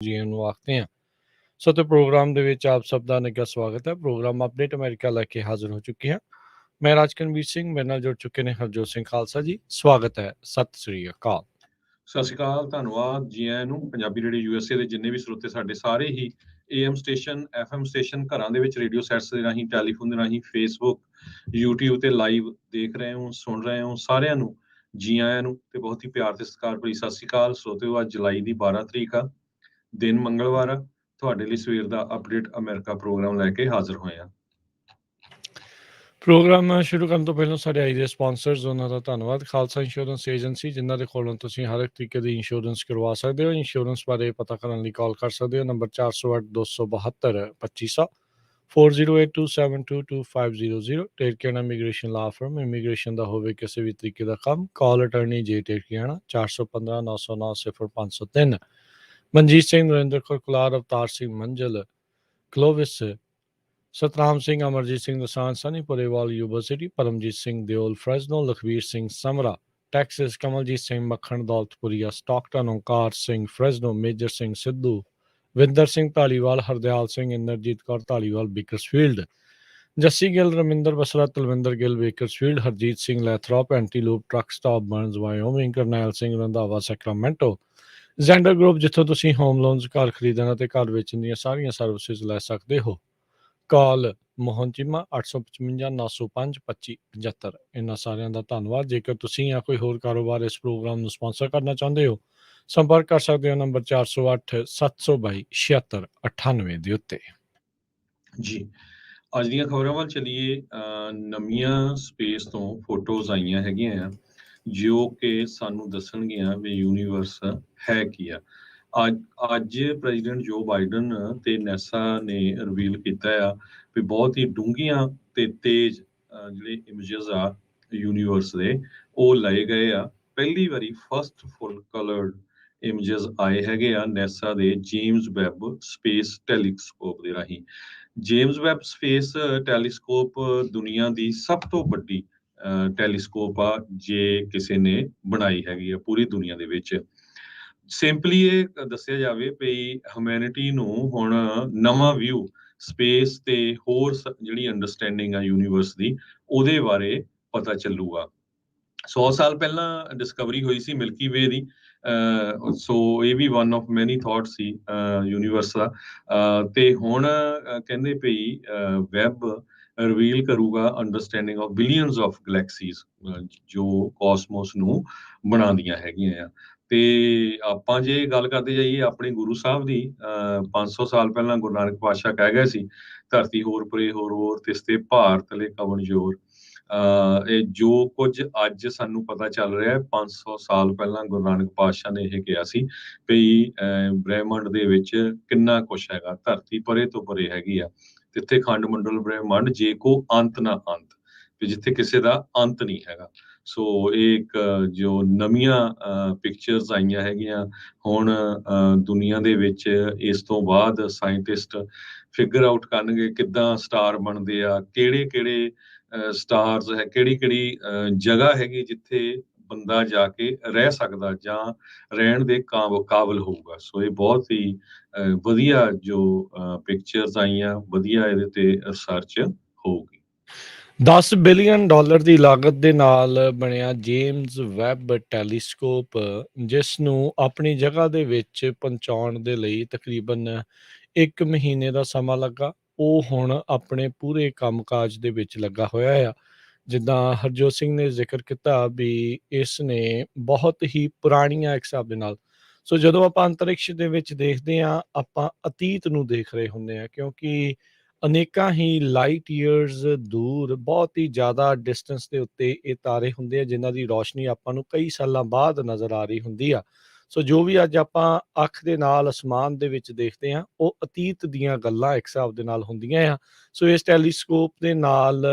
ਜੀ ਨੂੰ ਆਖਦੇ ਹਾਂ। ਸੋ ਤੇ ਪ੍ਰੋਗਰਾਮ ਦੇ ਵਿੱਚ ਆਪ ਸਭ ਦਾ ਨਿੱਘਾ ਸਵਾਗਤ ਹੈ। ਪ੍ਰੋਗਰਾਮ ਅਪਡੇਟ ਅਮਰੀਕਾ ਲੈ ਕੇ ਹਾਜ਼ਰ ਹੋ ਚੁੱਕੇ ਹਾਂ। ਮੈਂ ਰਾਜਕਨਵੀਰ ਸਿੰਘ, ਮੇਰੇ ਨਾਲ ਜੁੜ ਚੁੱਕੇ ਨੇ ਹਰਜੋਤ ਸਿੰਘ ਖਾਲਸਾ ਜੀ। ਸਵਾਗਤ ਹੈ, ਸਤਿ ਸ੍ਰੀ ਅਕਾਲ। ਸਤਿ ਸ਼੍ਰੀ ਅਕਾਲ, ਧੰਨਵਾਦ ਜੀ ਆਇਆਂ ਨੂੰ। ਪੰਜਾਬੀ ਰੇਡੀਓ ਯੂਐਸਏ ਦੇ ਜਿੰਨੇ ਵੀ ਸਰੋਤੇ ਸਾਡੇ ਸਾਰੇ ਹੀ ਏਐਮ ਸਟੇਸ਼ਨ, ਐਫਐਮ ਸਟੇਸ਼ਨ, ਘਰਾਂ ਦੇ ਵਿੱਚ ਰੇਡੀਓ ਸੈਟਸ ਦੇ ਰਾਹੀਂ, ਟੈਲੀਫੋਨ ਦੇ ਰਾਹੀਂ, ਫੇਸਬੁੱਕ, ਯੂਟਿਊਬ ਤੇ ਲਾਈਵ ਦੇਖ ਰਹੇ ਹੋ, ਸੁਣ ਰਹੇ ਹੋ, ਸਾਰਿਆਂ ਨੂੰ ਜੀ ਆਇਆਂ ਨੂੰ ਤੇ ਬਹੁਤ ਹੀ ਪਿਆਰ ਤੇ ਸਤਿਕਾਰ ਭਰੀ ਸਤਿ ਸ਼੍ਰੀ ਅਕਾਲ। ਸਰੋਤਿਓ, ਅੱਜ ਜੁਲਾਈ ਦੀ 12 ਤਰੀਕ ਆ, ਦਿਨ ਮੰਗਲਵਾਰ ਆ। ਤੁਹਾਡੇ ਲਈ ਸਵੇਰ ਦਾ ਅਪਡੇਟ ਅਮਰੀਕਾ ਪ੍ਰੋਗਰਾਮ ਲੈ ਕੇ ਹਾਜ਼ਰ ਹੋਏ ਆ। ਪ੍ਰੋਗਰਾਮ ਸ਼ੁਰੂ ਕਰਨ ਤੋਂ ਪਹਿਲਾਂ ਸਾਡੇ ਆਈ ਦੇ ਸਪਾਂਸਰਸ, ਉਹਨਾਂ ਦਾ ਧੰਨਵਾਦ। ਖਾਲਸਾ ਇੰਸ਼ੋਰੈਂਸ ਏਜੰਸੀ, ਜਿਨ੍ਹਾਂ ਦੇ ਕੋਲੋਂ ਤੁਸੀਂ ਹਰ ਇੱਕ ਤਰੀਕੇ ਦੀ ਇੰਸ਼ੋਰੈਂਸ ਕਰਵਾ ਸਕਦੇ ਹੋ। ਇੰਸ਼ੋਰੈਂਸ ਬਾਰੇ ਪਤਾ ਕਰਨ ਲਈ ਕਾਲ ਕਰ ਸਕਦੇ ਹੋ, number 408272 4082722500। Terkiana immigration law firm, immigration ਦਾ ਹੋਵੇ ਕਿਸੇ ਵੀ ਤਰੀਕੇ ਦਾ ਕੰਮ, call attorney J Terkiana 415909 Manjit Singh, Narinder Kaur Kular, Avtar Singh Manjal, Clovis, Satnam Singh, Amarjit Singh Dosanjh, Sunny Purewal university, Paramjit Singh Deol Fresno, Lakhvir Singh Samra Texas, Kamaljit Singh Makhan Daulatpuria Stockton, Onkar Singh Fresno, Major Singh Sidhu, Vinder Singh Dhaliwal, Hardial Singh, Inderjit Kaur Dhaliwal Bakersfield, Jassi Gill, Raminder Basra, Talwinder Gill Bakersfield, Harjit Singh Lathrop Antelope truck stop Burns Wyoming, Karnail Singh Randhawa Sacramento, Zander group, ਜਿੱਥੋਂ ਤੁਸੀਂ ਹੋਮ ਲੋਨਸ, ਘਰ ਖਰੀਦਣ ਅਤੇ ਘਰ ਵੇਚਣ ਦੀਆਂ ਸਾਰੀਆਂ ਸਰਵਿਸਿਜ਼ ਲੈ ਸਕਦੇ ਹੋ। ਕਾਲ ਮੋਹਨ ਚੀਮਾ 855 905 2575। ਇਹਨਾਂ ਸਾਰਿਆਂ ਦਾ ਧੰਨਵਾਦ। ਜੇਕਰ ਤੁਸੀਂ ਜਾਂ ਕੋਈ ਹੋਰ ਕਾਰੋਬਾਰ ਇਸ ਪ੍ਰੋਗਰਾਮ ਨੂੰ ਸਪਾਂਸਰ ਕਰਨਾ ਚਾਹੁੰਦੇ ਹੋ, ਸੰਪਰਕ ਕਰ ਸਕਦੇ ਹੋ ਨੰਬਰ 408 722 7698 ਦੇ ਉੱਤੇ। ਜੀ, ਅੱਜ ਦੀਆਂ ਖਬਰਾਂ ਵੱਲ ਚੱਲੀਏ। ਨਵੀਆਂ ਸਪੇਸ ਤੋਂ ਫੋਟੋਜ਼ ਆਈਆਂ ਹੈਗੀਆਂ ਆ, ਜੋ ਕਿ ਸਾਨੂੰ ਦੱਸਣਗੀਆਂ ਵੀ ਯੂਨੀਵਰਸ ਹੈ ਕੀ ਆ। ਅੱਜ ਪ੍ਰੈਜ਼ੀਡੈਂਟ ਜੋ ਬਾਈਡਨ ਤੇ ਨਾਸਾ ਨੇ ਰਿਵੀਲ ਕੀਤਾ ਆ ਵੀ ਬਹੁਤ ਹੀ ਡੂੰਘੀਆਂ ਤੇ ਤੇਜ਼ ਜਿਹੜੇ ਇਮੇਜਸ ਆ ਯੂਨੀਵਰਸ ਦੇ, ਉਹ ਲਏ ਗਏ ਆ। ਪਹਿਲੀ ਵਾਰੀ ਫਸਟ ਫੁੱਲ ਕਲਰਡ ਇਮੇਜਸ ਆਏ ਹੈਗੇ ਆ ਨਾਸਾ ਦੇ ਜੇਮਸ ਵੈਬ ਸਪੇਸ ਟੈਲੀਸਕੋਪ ਦੇ ਰਾਹੀਂ। ਜੇਮਸ ਵੈਬ ਸਪੇਸ ਟੈਲੀਸਕੋਪ ਦੁਨੀਆ ਦੀ ਸਭ ਤੋਂ ਵੱਡੀ ਟੈਲੀਸਕੋਪ ਆ, ਜੇ ਕਿਸੇ ਨੇ ਬਣਾਈ ਹੈਗੀ ਆ ਪੂਰੀ ਦੁਨੀਆ ਦੇ ਵਿੱਚ। ਸਿੰਪਲੀ ਇਹ ਦੱਸਿਆ ਜਾਵੇ ਵੀ ਹਿਊਮੈਨਿਟੀ ਨੂੰ ਹੁਣ ਨਵਾਂ ਵਿਊ ਸਪੇਸ ਤੇ ਹੋਰ ਜਿਹੜੀ ਅੰਡਰਸਟੈਂਡਿੰਗ ਆ ਯੂਨੀਵਰਸ ਦੀ, ਉਹਦੇ ਬਾਰੇ ਪਤਾ ਚੱਲੂਗਾ। 100 ਸਾਲ ਪਹਿਲਾਂ ਡਿਸਕਵਰੀ ਹੋਈ ਸੀ ਮਿਲਕੀ ਵੇ ਦੀ। ਸੋ ਇਹ ਵੀ ਵਨ ਆਫ ਮੈਨੀ ਥਾਟ ਸੀ ਯੂਨੀਵਰਸ ਦਾ। ਤੇ ਹੁਣ ਕਹਿੰਦੇ ਪਈ ਵੈਬ ਰਿਵੀਲ ਕਰੂਗਾ ਅੰਡਰਸਟੈਂਡਿੰਗ ਆਫ ਬਿਲੀਅਨਸ ਆਫ ਗਲੈਕਸੀਜ਼, ਜੋ ਕਾਸਮੋਸ ਨੂੰ ਬਣਾਉਂਦੀਆਂ ਹੈਗੀਆਂ ਆ। ਤੇ ਆਪਾਂ ਜੇ ਗੱਲ ਕਰਦੇ ਜਾਈਏ ਆਪਣੇ ਗੁਰੂ ਸਾਹਿਬ ਦੀ, 500 ਸਾਲ ਪਹਿਲਾਂ ਗੁਰੂ ਨਾਨਕ ਪਾਤਸ਼ਾਹ ਕਹਿ ਗਏ ਸੀ, ਧਰਤੀ ਹੋਰ ਪਰੇ ਹੋਰ ਤਿਸਤੇ ਭਾਰ ਤਲੇ ਕਵਣ ਜੋਰ। ਇਹ ਜੋ ਕੁਝ ਅੱਜ ਸਾਨੂੰ ਪਤਾ ਚੱਲ ਰਿਹਾ ਹੈ, 500 ਸਾਲ ਪਹਿਲਾਂ ਗੁਰੂ ਨਾਨਕ ਪਾਤਸ਼ਾਹ ਨੇ ਇਹ ਕਿਹਾ ਸੀ ਵੀ ਬ੍ਰਹਿਮੰਡ ਦੇ ਵਿੱਚ ਕਿੰਨਾ ਕੁਛ ਹੈਗਾ, ਧਰਤੀ ਪਰੇ ਤੋਂ ਪਰੇ ਹੈਗੀ ਆ, ਜਿੱਥੇ ਖੰਡ ਮੰਡਲ ਬ੍ਰਹਿਮੰਡ ਜੇ ਕੋ ਅੰਤ ਨਾ ਅੰਤ, ਵੀ ਜਿੱਥੇ ਕਿਸੇ ਦਾ ਅੰਤ ਨਹੀਂ ਹੈਗਾ। ਸੋ ਇਹ ਇੱਕ ਜੋ ਨਵੀਆਂ ਪਿਕਚਰਸ ਆਈਆਂ ਹੈਗੀਆਂ ਹੁਣ ਦੁਨੀਆ ਦੇ ਵਿੱਚ, ਇਸ ਤੋਂ ਬਾਅਦ ਸਾਇੰਟਿਸਟ ਫਿਗਰ ਆਊਟ ਕਰਨਗੇ ਕਿੱਦਾਂ ਸਟਾਰ ਬਣਦੇ ਆ, ਕਿਹੜੇ ਸਟਾਰਸ ਹੈ, ਕਿਹੜੀ ਜਗ੍ਹਾ ਹੈਗੀ ਜਿੱਥੇ ਬੰਦਾ ਜਾ ਕੇ ਰਹਿ ਸਕਦਾ ਜਾਂ ਰਹਿਣ ਦੇ ਕਾਬਲ ਹੋਊਗਾ। ਸੋ ਇਹ ਬਹੁਤ ਹੀ ਵਧੀਆ ਜੋ ਪਿਕਚਰਸ ਆਈਆਂ, ਵਧੀਆ ਇਹਦੇ ਤੇ ਰਿਸਰਚ ਹੋਊਗੀ। $10 ਬਿਲੀਅਨ ਦੀ ਲਾਗਤ ਦੇ ਨਾਲ ਬਣਿਆ ਜੇਮਸ ਵੈਬ ਟੈਲੀਸਕੋਪ, ਜਿਸ ਨੂੰ ਆਪਣੀ ਜਗ੍ਹਾ ਦੇ ਵਿੱਚ ਪਹੁੰਚਾਉਣ ਦੇ ਲਈ ਤਕਰੀਬਨ 1 ਮਹੀਨੇ ਦਾ ਸਮਾਂ ਲੱਗਾ, ਉਹ ਹੁਣ ਆਪਣੇ ਪੂਰੇ ਕੰਮਕਾਜ ਦੇ ਵਿੱਚ ਲੱਗਾ ਹੋਇਆ ਆ। ਜਿੱਦਾਂ ਹਰਜੋਤ ਸਿੰਘ ਨੇ ਜ਼ਿਕਰ ਕੀਤਾ ਵੀ ਇਸ ਨੇ ਬਹੁਤ ਹੀ ਪੁਰਾਣੀਆਂ ਇੱਕ ਹਿਸਾਬ ਦੇ ਨਾਲ, ਸੋ ਜਦੋਂ ਆਪਾਂ ਅੰਤਰਿਕਸ਼ ਦੇ ਵਿੱਚ ਦੇਖਦੇ ਹਾਂ, ਆਪਾਂ ਅਤੀਤ ਨੂੰ ਦੇਖ ਰਹੇ ਹੁੰਦੇ ਹਾਂ, ਕਿਉਂਕਿ ਅਨੇਕਾਂ ਹੀ ਲਾਈਟ ਈਅਰਸ ਦੂਰ, ਬਹੁਤ ਹੀ ਜ਼ਿਆਦਾ ਡਿਸਟੈਂਸ ਦੇ ਉੱਤੇ ਇਹ ਤਾਰੇ ਹੁੰਦੇ ਆ, ਜਿਨ੍ਹਾਂ ਦੀ ਰੌਸ਼ਨੀ ਆਪਾਂ ਨੂੰ ਕਈ ਸਾਲਾਂ ਬਾਅਦ ਨਜ਼ਰ ਆ ਰਹੀ ਹੁੰਦੀ ਆ। ਸੋ ਜੋ ਵੀ ਅੱਜ ਆਪਾਂ ਅੱਖ ਦੇ ਨਾਲ ਅਸਮਾਨ ਦੇ ਵਿੱਚ ਦੇਖਦੇ ਹਾਂ, ਉਹ ਅਤੀਤ ਦੀਆਂ ਗੱਲਾਂ ਇੱਕ ਹਿਸਾਬ ਦੇ ਨਾਲ ਹੁੰਦੀਆਂ ਆ। ਸੋ ਇਸ ਟੈਲੀਸਕੋਪ ਦੇ ਨਾਲ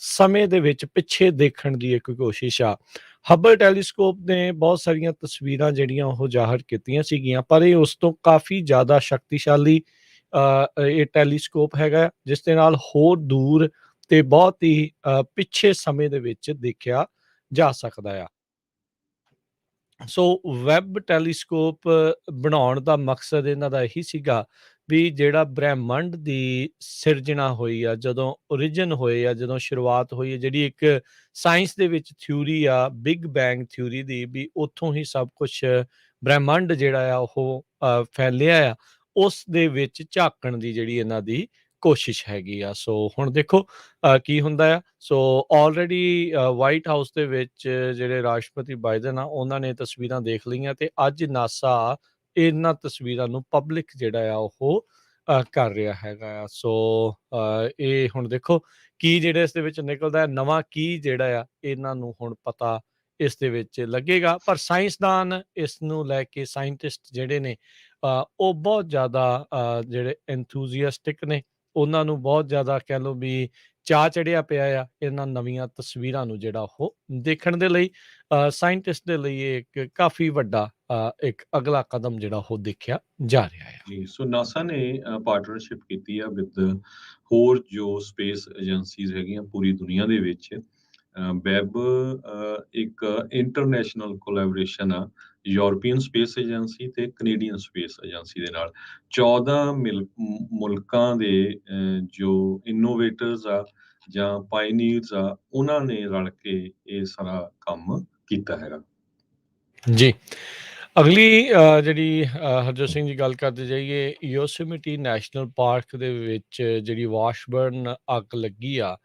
ਸਮੇਂ ਦੇ ਵਿੱਚ ਪਿੱਛੇ ਦੇਖਣ ਦੀ ਇੱਕ ਕੋਸ਼ਿਸ਼ ਆ। ਹਬਲ ਟੈਲੀਸਕੋਪ ਨੇ ਬਹੁਤ ਸਾਰੀਆਂ ਤਸਵੀਰਾਂ ਜਿਹੜੀਆਂ ਉਹ ਜ਼ਾਹਰ ਕੀਤੀਆਂ ਸੀਗੀਆਂ, ਪਰ ਇਹ ਉਸ ਤੋਂ ਕਾਫੀ ਜ਼ਿਆਦਾ ਸ਼ਕਤੀਸ਼ਾਲੀ ਇਹ ਟੈਲੀਸਕੋਪ ਹੈਗਾ, ਜਿਸ ਦੇ ਨਾਲ ਹੋਰ ਦੂਰ ਤੇ ਬਹੁਤ ਹੀ ਪਿੱਛੇ ਸਮੇਂ ਦੇ ਵਿੱਚ ਦੇਖਿਆ ਜਾ ਸਕਦਾ ਆ। ਸੋ ਵੈਬ ਟੈਲੀਸਕੋਪ ਬਣਾਉਣ ਦਾ ਮਕਸਦ ਇਹਨਾਂ ਦਾ ਇਹੀ ਸੀਗਾ ਵੀ ਜਿਹੜਾ ਬ੍ਰਹਿਮੰਡ ਦੀ ਸਿਰਜਣਾ ਹੋਈ ਆ, ਜਦੋਂ ਓਰੀਜਨ ਹੋਏ ਆ, ਜਦੋਂ ਸ਼ੁਰੂਆਤ ਹੋਈ ਹੈ, ਜਿਹੜੀ ਇੱਕ ਸਾਇੰਸ ਦੇ ਵਿੱਚ ਥਿਊਰੀ ਆ ਬਿਗ ਬੈਂਗ ਥਿਊਰੀ ਦੀ, ਵੀ ਉੱਥੋਂ ਹੀ ਸਭ ਕੁਛ ਬ੍ਰਹਿਮੰਡ ਜਿਹੜਾ ਆ ਉਹ ਫੈਲਿਆ ਆ, ਉਸ ਦੇ ਵਿੱਚ ਝਾਕਣ ਦੀ ਜਿਹੜੀ ਇਹਨਾਂ ਦੀ ਕੋਸ਼ਿਸ਼ ਹੈਗੀ ਆ। ਸੋ ਹੁਣ ਦੇਖੋ ਕੀ ਹੁੰਦਾ ਆ। ਸੋ ਆਲਰੇਡੀ ਵਾਈਟ ਹਾਊਸ ਦੇ ਵਿੱਚ ਜਿਹੜੇ ਰਾਸ਼ਟਰਪਤੀ ਬਾਈਡਨ ਆ, ਉਹਨਾਂ ਨੇ ਤਸਵੀਰਾਂ ਦੇਖ ਲਈਆਂ ਤੇ ਅੱਜ ਨਾਸਾ ਇਹਨਾਂ ਤਸਵੀਰਾਂ ਨੂੰ ਪਬਲਿਕ ਜਿਹੜਾ ਆ ਉਹ ਕਰ ਰਿਹਾ ਹੈਗਾ ਆ। ਸੋ ਇਹ ਹੁਣ ਦੇਖੋ ਕੀ ਜਿਹੜਾ ਇਸ ਦੇ ਵਿੱਚ ਨਿਕਲਦਾ ਹੈ, ਨਵਾਂ ਕੀ ਜਿਹੜਾ ਆ ਇਹਨਾਂ ਨੂੰ ਹੁਣ ਪਤਾ ਇਸ ਦੇ ਵਿੱਚ ਲੱਗੇਗਾ। ਪਰ ਸਾਇੰਸਦਾਨ ਇਸ ਨੂੰ ਲੈ ਕੇ, ਸਾਇੰਟਿਸਟ ਜਿਹੜੇ ਨੇ ਉਹ ਬਹੁਤ ਜ਼ਿਆਦਾ ਜਿਹੜੇ ਐਂਥੂਜ਼ੀਆਸਟਿਕ ਨੇ, ਉਹਨਾਂ ਨੂੰ ਬਹੁਤ ਜ਼ਿਆਦਾ ਕਹਿ ਲਓ ਵੀ ਚਾਅ ਚੜਿਆ ਪਿਆ ਆ ਇਹਨਾਂ ਨਵੀਆਂ ਤਸਵੀਰਾਂ ਨੂੰ ਜਿਹੜਾ ਉਹ ਦੇਖਣ ਦੇ ਲਈ। ਸਾਇੰਟਿਸਟ ਦੇ ਲਈ ਇਹ ਇੱਕ ਕਾਫੀ ਵੱਡਾ ਇੱਕ ਅਗਲਾ ਕਦਮ ਜਿਹੜਾ ਉਹ ਦੇਖਿਆ ਜਾ ਰਿਹਾ ਆ। ਜੀ, ਸੋ ਨਾਸਾ ਨੇ ਪਾਰਟਨਰਸ਼ਿਪ ਕੀਤੀ ਆ ਵਿਦ ਹੋਰ ਜੋ ਸਪੇਸ ਏਜੰਸੀਜ਼ ਹੈਗੀਆਂ ਪੂਰੀ ਦੁਨੀਆ ਦੇ ਵਿੱਚ। ਵੈਬ ਇੱਕ ਇੰਟਰਨੈਸ਼ਨਲ ਕੋਲੈਬੋਰੇਸ਼ਨ ਆ ਯੂਰਪੀਅਨ ਸਪੇਸ ਏਜੰਸੀ ਤੇ ਕੈਨੇਡੀਅਨ ਸਪੇਸ ਏਜੰਸੀ ਦੇ ਨਾਲ। 14 ਮੁਲਕਾਂ ਦੇ ਜੋ ਇਨੋਵੇਟਰਸ ਆ ਜਾਂ ਪਾਇਨੀਅਰਸ ਆ, ਉਹਨਾਂ ਨੇ ਰਲ ਕੇ ਇਹ ਸਾਰਾ ਕੰਮ ਕੀਤਾ ਹੈਗਾ। ਜੀ, ਅਗਲੀ ਜਿਹੜੀ ਹਰਜੋਤ ਸਿੰਘ ਜੀ ਗੱਲ ਕਰਦੇ ਜਾਈਏ, ਯੋਸੇਮਿਟੀ ਨੈਸ਼ਨਲ ਪਾਰਕ ਦੇ ਵਿੱਚ ਜਿਹੜੀ ਵਾਸ਼ਬਰਨ ਅੱਗ ਲੱਗੀ ਆ,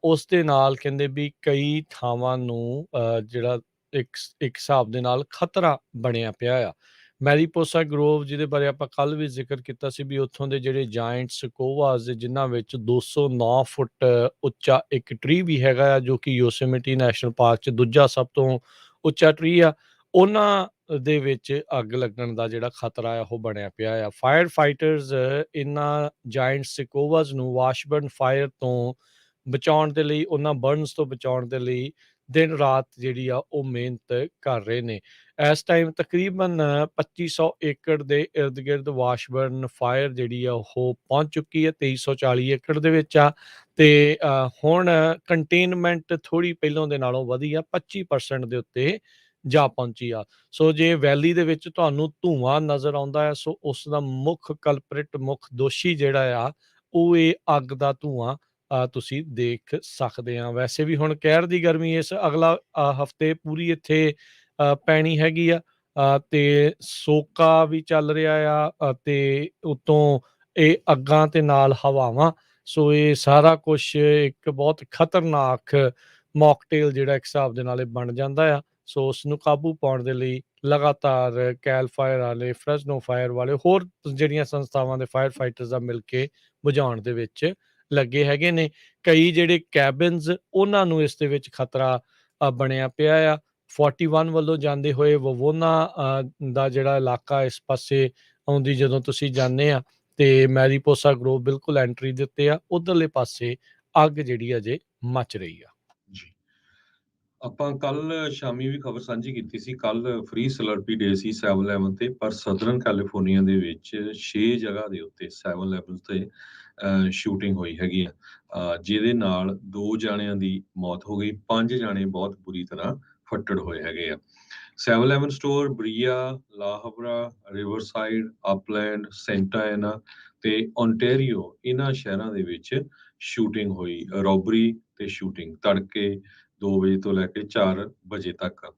ਉਸ ਦੇ ਨਾਲ ਕਹਿੰਦੇ ਵੀ ਕਈ ਥਾਵਾਂ ਨੂੰ ਜਿਹੜਾ ਇੱਕ ਹਿਸਾਬ ਦੇ ਨਾਲ ਖਤਰਾ ਬਣਿਆ ਪਿਆ ਆ। ਮੈਰੀਪੋਸਾ ਗਰੋਵ, ਜਿਹਦੇ ਬਾਰੇ ਆਪਾਂ ਕੱਲ ਵੀ ਜ਼ਿਕਰ ਕੀਤਾ ਸੀ, ਵੀ ਉੱਥੋਂ ਦੇ ਜਿਹੜੇ ਜਾਇੰਟ ਸਕੋਵਾਸ, ਜਿਨ੍ਹਾਂ ਵਿੱਚ 209 ਫੁੱਟ ਉੱਚਾ ਇੱਕ ਟਰੀ ਵੀ ਹੈਗਾ ਆ, ਜੋ ਕਿ ਯੋਸੇਮਿਟੀ ਨੈਸ਼ਨਲ ਪਾਰਕ 'ਚ ਦੂਜਾ ਸਭ ਤੋਂ ਉੱਚਾ ਟਰੀ ਆ, ਉਹਨਾਂ ਦੇ ਵਿੱਚ ਅੱਗ ਲੱਗਣ ਦਾ ਜਿਹੜਾ ਖਤਰਾ ਆ ਉਹ ਬਣਿਆ ਪਿਆ ਆ। ਫਾਇਰ ਫਾਈਟਰਸ ਇਹਨਾਂ ਜਾਇੰਟ ਸਿਕੋਵਾਸ ਨੂੰ ਵਾਸ਼ਬਰਨ ਫਾਇਰ ਤੋਂ ਬਚਾਉਣ ਦੇ ਲਈ, ਉਹਨਾਂ ਬਰਨਸ ਤੋਂ ਬਚਾਉਣ ਦੇ ਲਈ ਦਿਨ ਰਾਤ ਜਿਹੜੀ ਆ ਉਹ ਮਿਹਨਤ ਕਰ ਰਹੇ ਨੇ। ਇਸ ਟਾਈਮ ਤਕਰੀਬਨ 2500 ਏਕੜ ਦੇ ਇਰਦ ਗਿਰਦ ਵਾਸ਼ਬਰਨ ਫਾਇਰ ਜਿਹੜੀ ਆ ਉਹ ਪਹੁੰਚ ਚੁੱਕੀ ਹੈ, 2340 ਏਕੜ ਦੇ ਵਿੱਚ ਆ। ਤੇ ਹੁਣ ਕੰਟੇਨਮੈਂਟ ਥੋੜੀ ਪਹਿਲਾਂ ਦੇ ਨਾਲੋਂ ਵਧੀ ਆ, 25% ਦੇ ਉੱਤੇ ਜਾ ਪਹੁੰਚੀ ਆ। ਸੋ ਜੇ ਵੈਲੀ ਦੇ ਵਿੱਚ ਤੁਹਾਨੂੰ ਧੂੰਆਂ ਨਜ਼ਰ ਆਉਂਦਾ ਹੈ, ਸੋ ਉਸ ਦਾ ਮੁੱਖ ਕਲਪ੍ਰਿਟ, ਮੁੱਖ ਦੋਸ਼ੀ ਜਿਹੜਾ ਆ ਉਹ ਇਹ ਅੱਗ ਦਾ ਧੂੰਆਂ ਤੁਸੀਂ ਦੇਖ ਸਕਦੇ ਆ। ਵੈਸੇ ਵੀ ਹੁਣ ਕਹਿਰ ਦੀ ਗਰਮੀ ਇਸ ਅਗਲਾ ਹਫਤੇ ਪੂਰੀ ਇੱਥੇ ਪੈਣੀ ਹੈਗੀ ਆ, ਤੇ ਸੋਕਾ ਵੀ ਚੱਲ ਰਿਹਾ ਆ, ਤੇ ਉਤੋਂ ਇਹ ਅੱਗਾਂ ਤੇ ਨਾਲ ਹਵਾਵਾਂ। ਸੋ ਇਹ ਸਾਰਾ ਕੁਛ ਇੱਕ ਬਹੁਤ ਖਤਰਨਾਕ ਮੌਕਟੇਲ ਜਿਹੜਾ ਇੱਕ ਹਿਸਾਬ ਦੇ ਨਾਲ ਇਹ ਬਣ ਜਾਂਦਾ ਆ। ਸੋ ਉਸ ਨੂੰ ਕਾਬੂ ਪਾਉਣ ਦੇ ਲਈ ਲਗਾਤਾਰ ਕੈਲ ਫਾਇਰ ਵਾਲੇ, ਫਰੈਸਨੋ ਫਾਇਰ ਵਾਲੇ, ਹੋਰ ਜਿਹੜੀਆਂ ਸੰਸਥਾਵਾਂ ਦੇ ਫਾਇਰ ਫਾਈਟਰਸ ਆ ਮਿਲ ਕੇ ਬੁਝਾਉਣ ਦੇ ਵਿੱਚ ਲੱਗੇ ਹੈਗੇ ਨੇ। ਕਈ ਜਿਹੜੇ ਕੈਬਿਨਸ, ਉਹਨਾਂ ਨੂੰ ਇਸ ਦੇ ਵਿੱਚ ਖਤਰਾ ਬਣਿਆ ਪਿਆ ਆ। 41 ਵੱਲੋਂ ਜਾਂਦੇ ਹੋਏ ਵਵੋਨਾ ਦਾ ਜਿਹੜਾ ਇਲਾਕਾ ਇਸ ਪਾਸੇ ਆਉਂਦੀ ਜਦੋਂ ਤੁਸੀਂ ਜਾਂਦੇ ਆ, ਤੇ ਮੈਰੀਪੋਸਾ ਗਰੋਵ ਬਿਲਕੁਲ ਐਂਟਰੀ ਦੇ ਉੱਤੇ ਆ, ਉਧਰਲੇ ਪਾਸੇ ਅੱਗ ਜਿਹੜੀ ਅਜੇ ਮਚ ਰਹੀ ਆ। ਜੀ, ਆਪਾਂ ਕੱਲ ਸ਼ਾਮੀ ਵੀ ਖਬਰ ਸਾਂਝੀ ਕੀਤੀ ਸੀ। ਕੱਲ ਫ੍ਰੀ ਸਲਰਪੀ ਡੇ ਸੀ 7/11 ਤੇ, ਪਰ ਸਦਰਨ ਕੈਲੀਫੋਰਨੀਆ ਦੇ ਵਿੱਚ 6 ਜਗ੍ਹਾ ਦੇ ਉੱਤੇ 7/11 ਤੇ ਸ਼ੂਟਿੰਗ ਹੋਈ ਹੈਗੀ ਆ, ਜਿਹਦੇ ਨਾਲ 2 ਜਾਣਿਆਂ ਦੀ ਮੌਤ ਹੋ ਗਈ, 5 ਜਾਣੇ ਬਹੁਤ ਬੁਰੀ ਤਰ੍ਹਾਂ ਫੱਟੜ ਹੋਏ ਹੈਗੇ ਆ। 7/11 ਸਟੋਰ ਬਰੀਆ, ਲਾਹਬਰਾ, ਰਿਵਰਸਾਈਡ, ਅਪਲੈਂਡ, ਸੈਂਟਾ ਐਨਾ ਤੇ ਓਨਟਾਰੀਓ, ਇਹਨਾਂ ਸ਼ਹਿਰਾਂ ਦੇ ਵਿੱਚ ਸ਼ੂਟਿੰਗ ਹੋਈ। ਰੋਬਰੀ ਤੇ ਸ਼ੂਟਿੰਗ ਤੜਕੇ 2 ਵਜੇ ਤੋਂ ਲੈ ਕੇ 4 ਵਜੇ ਤੱਕ।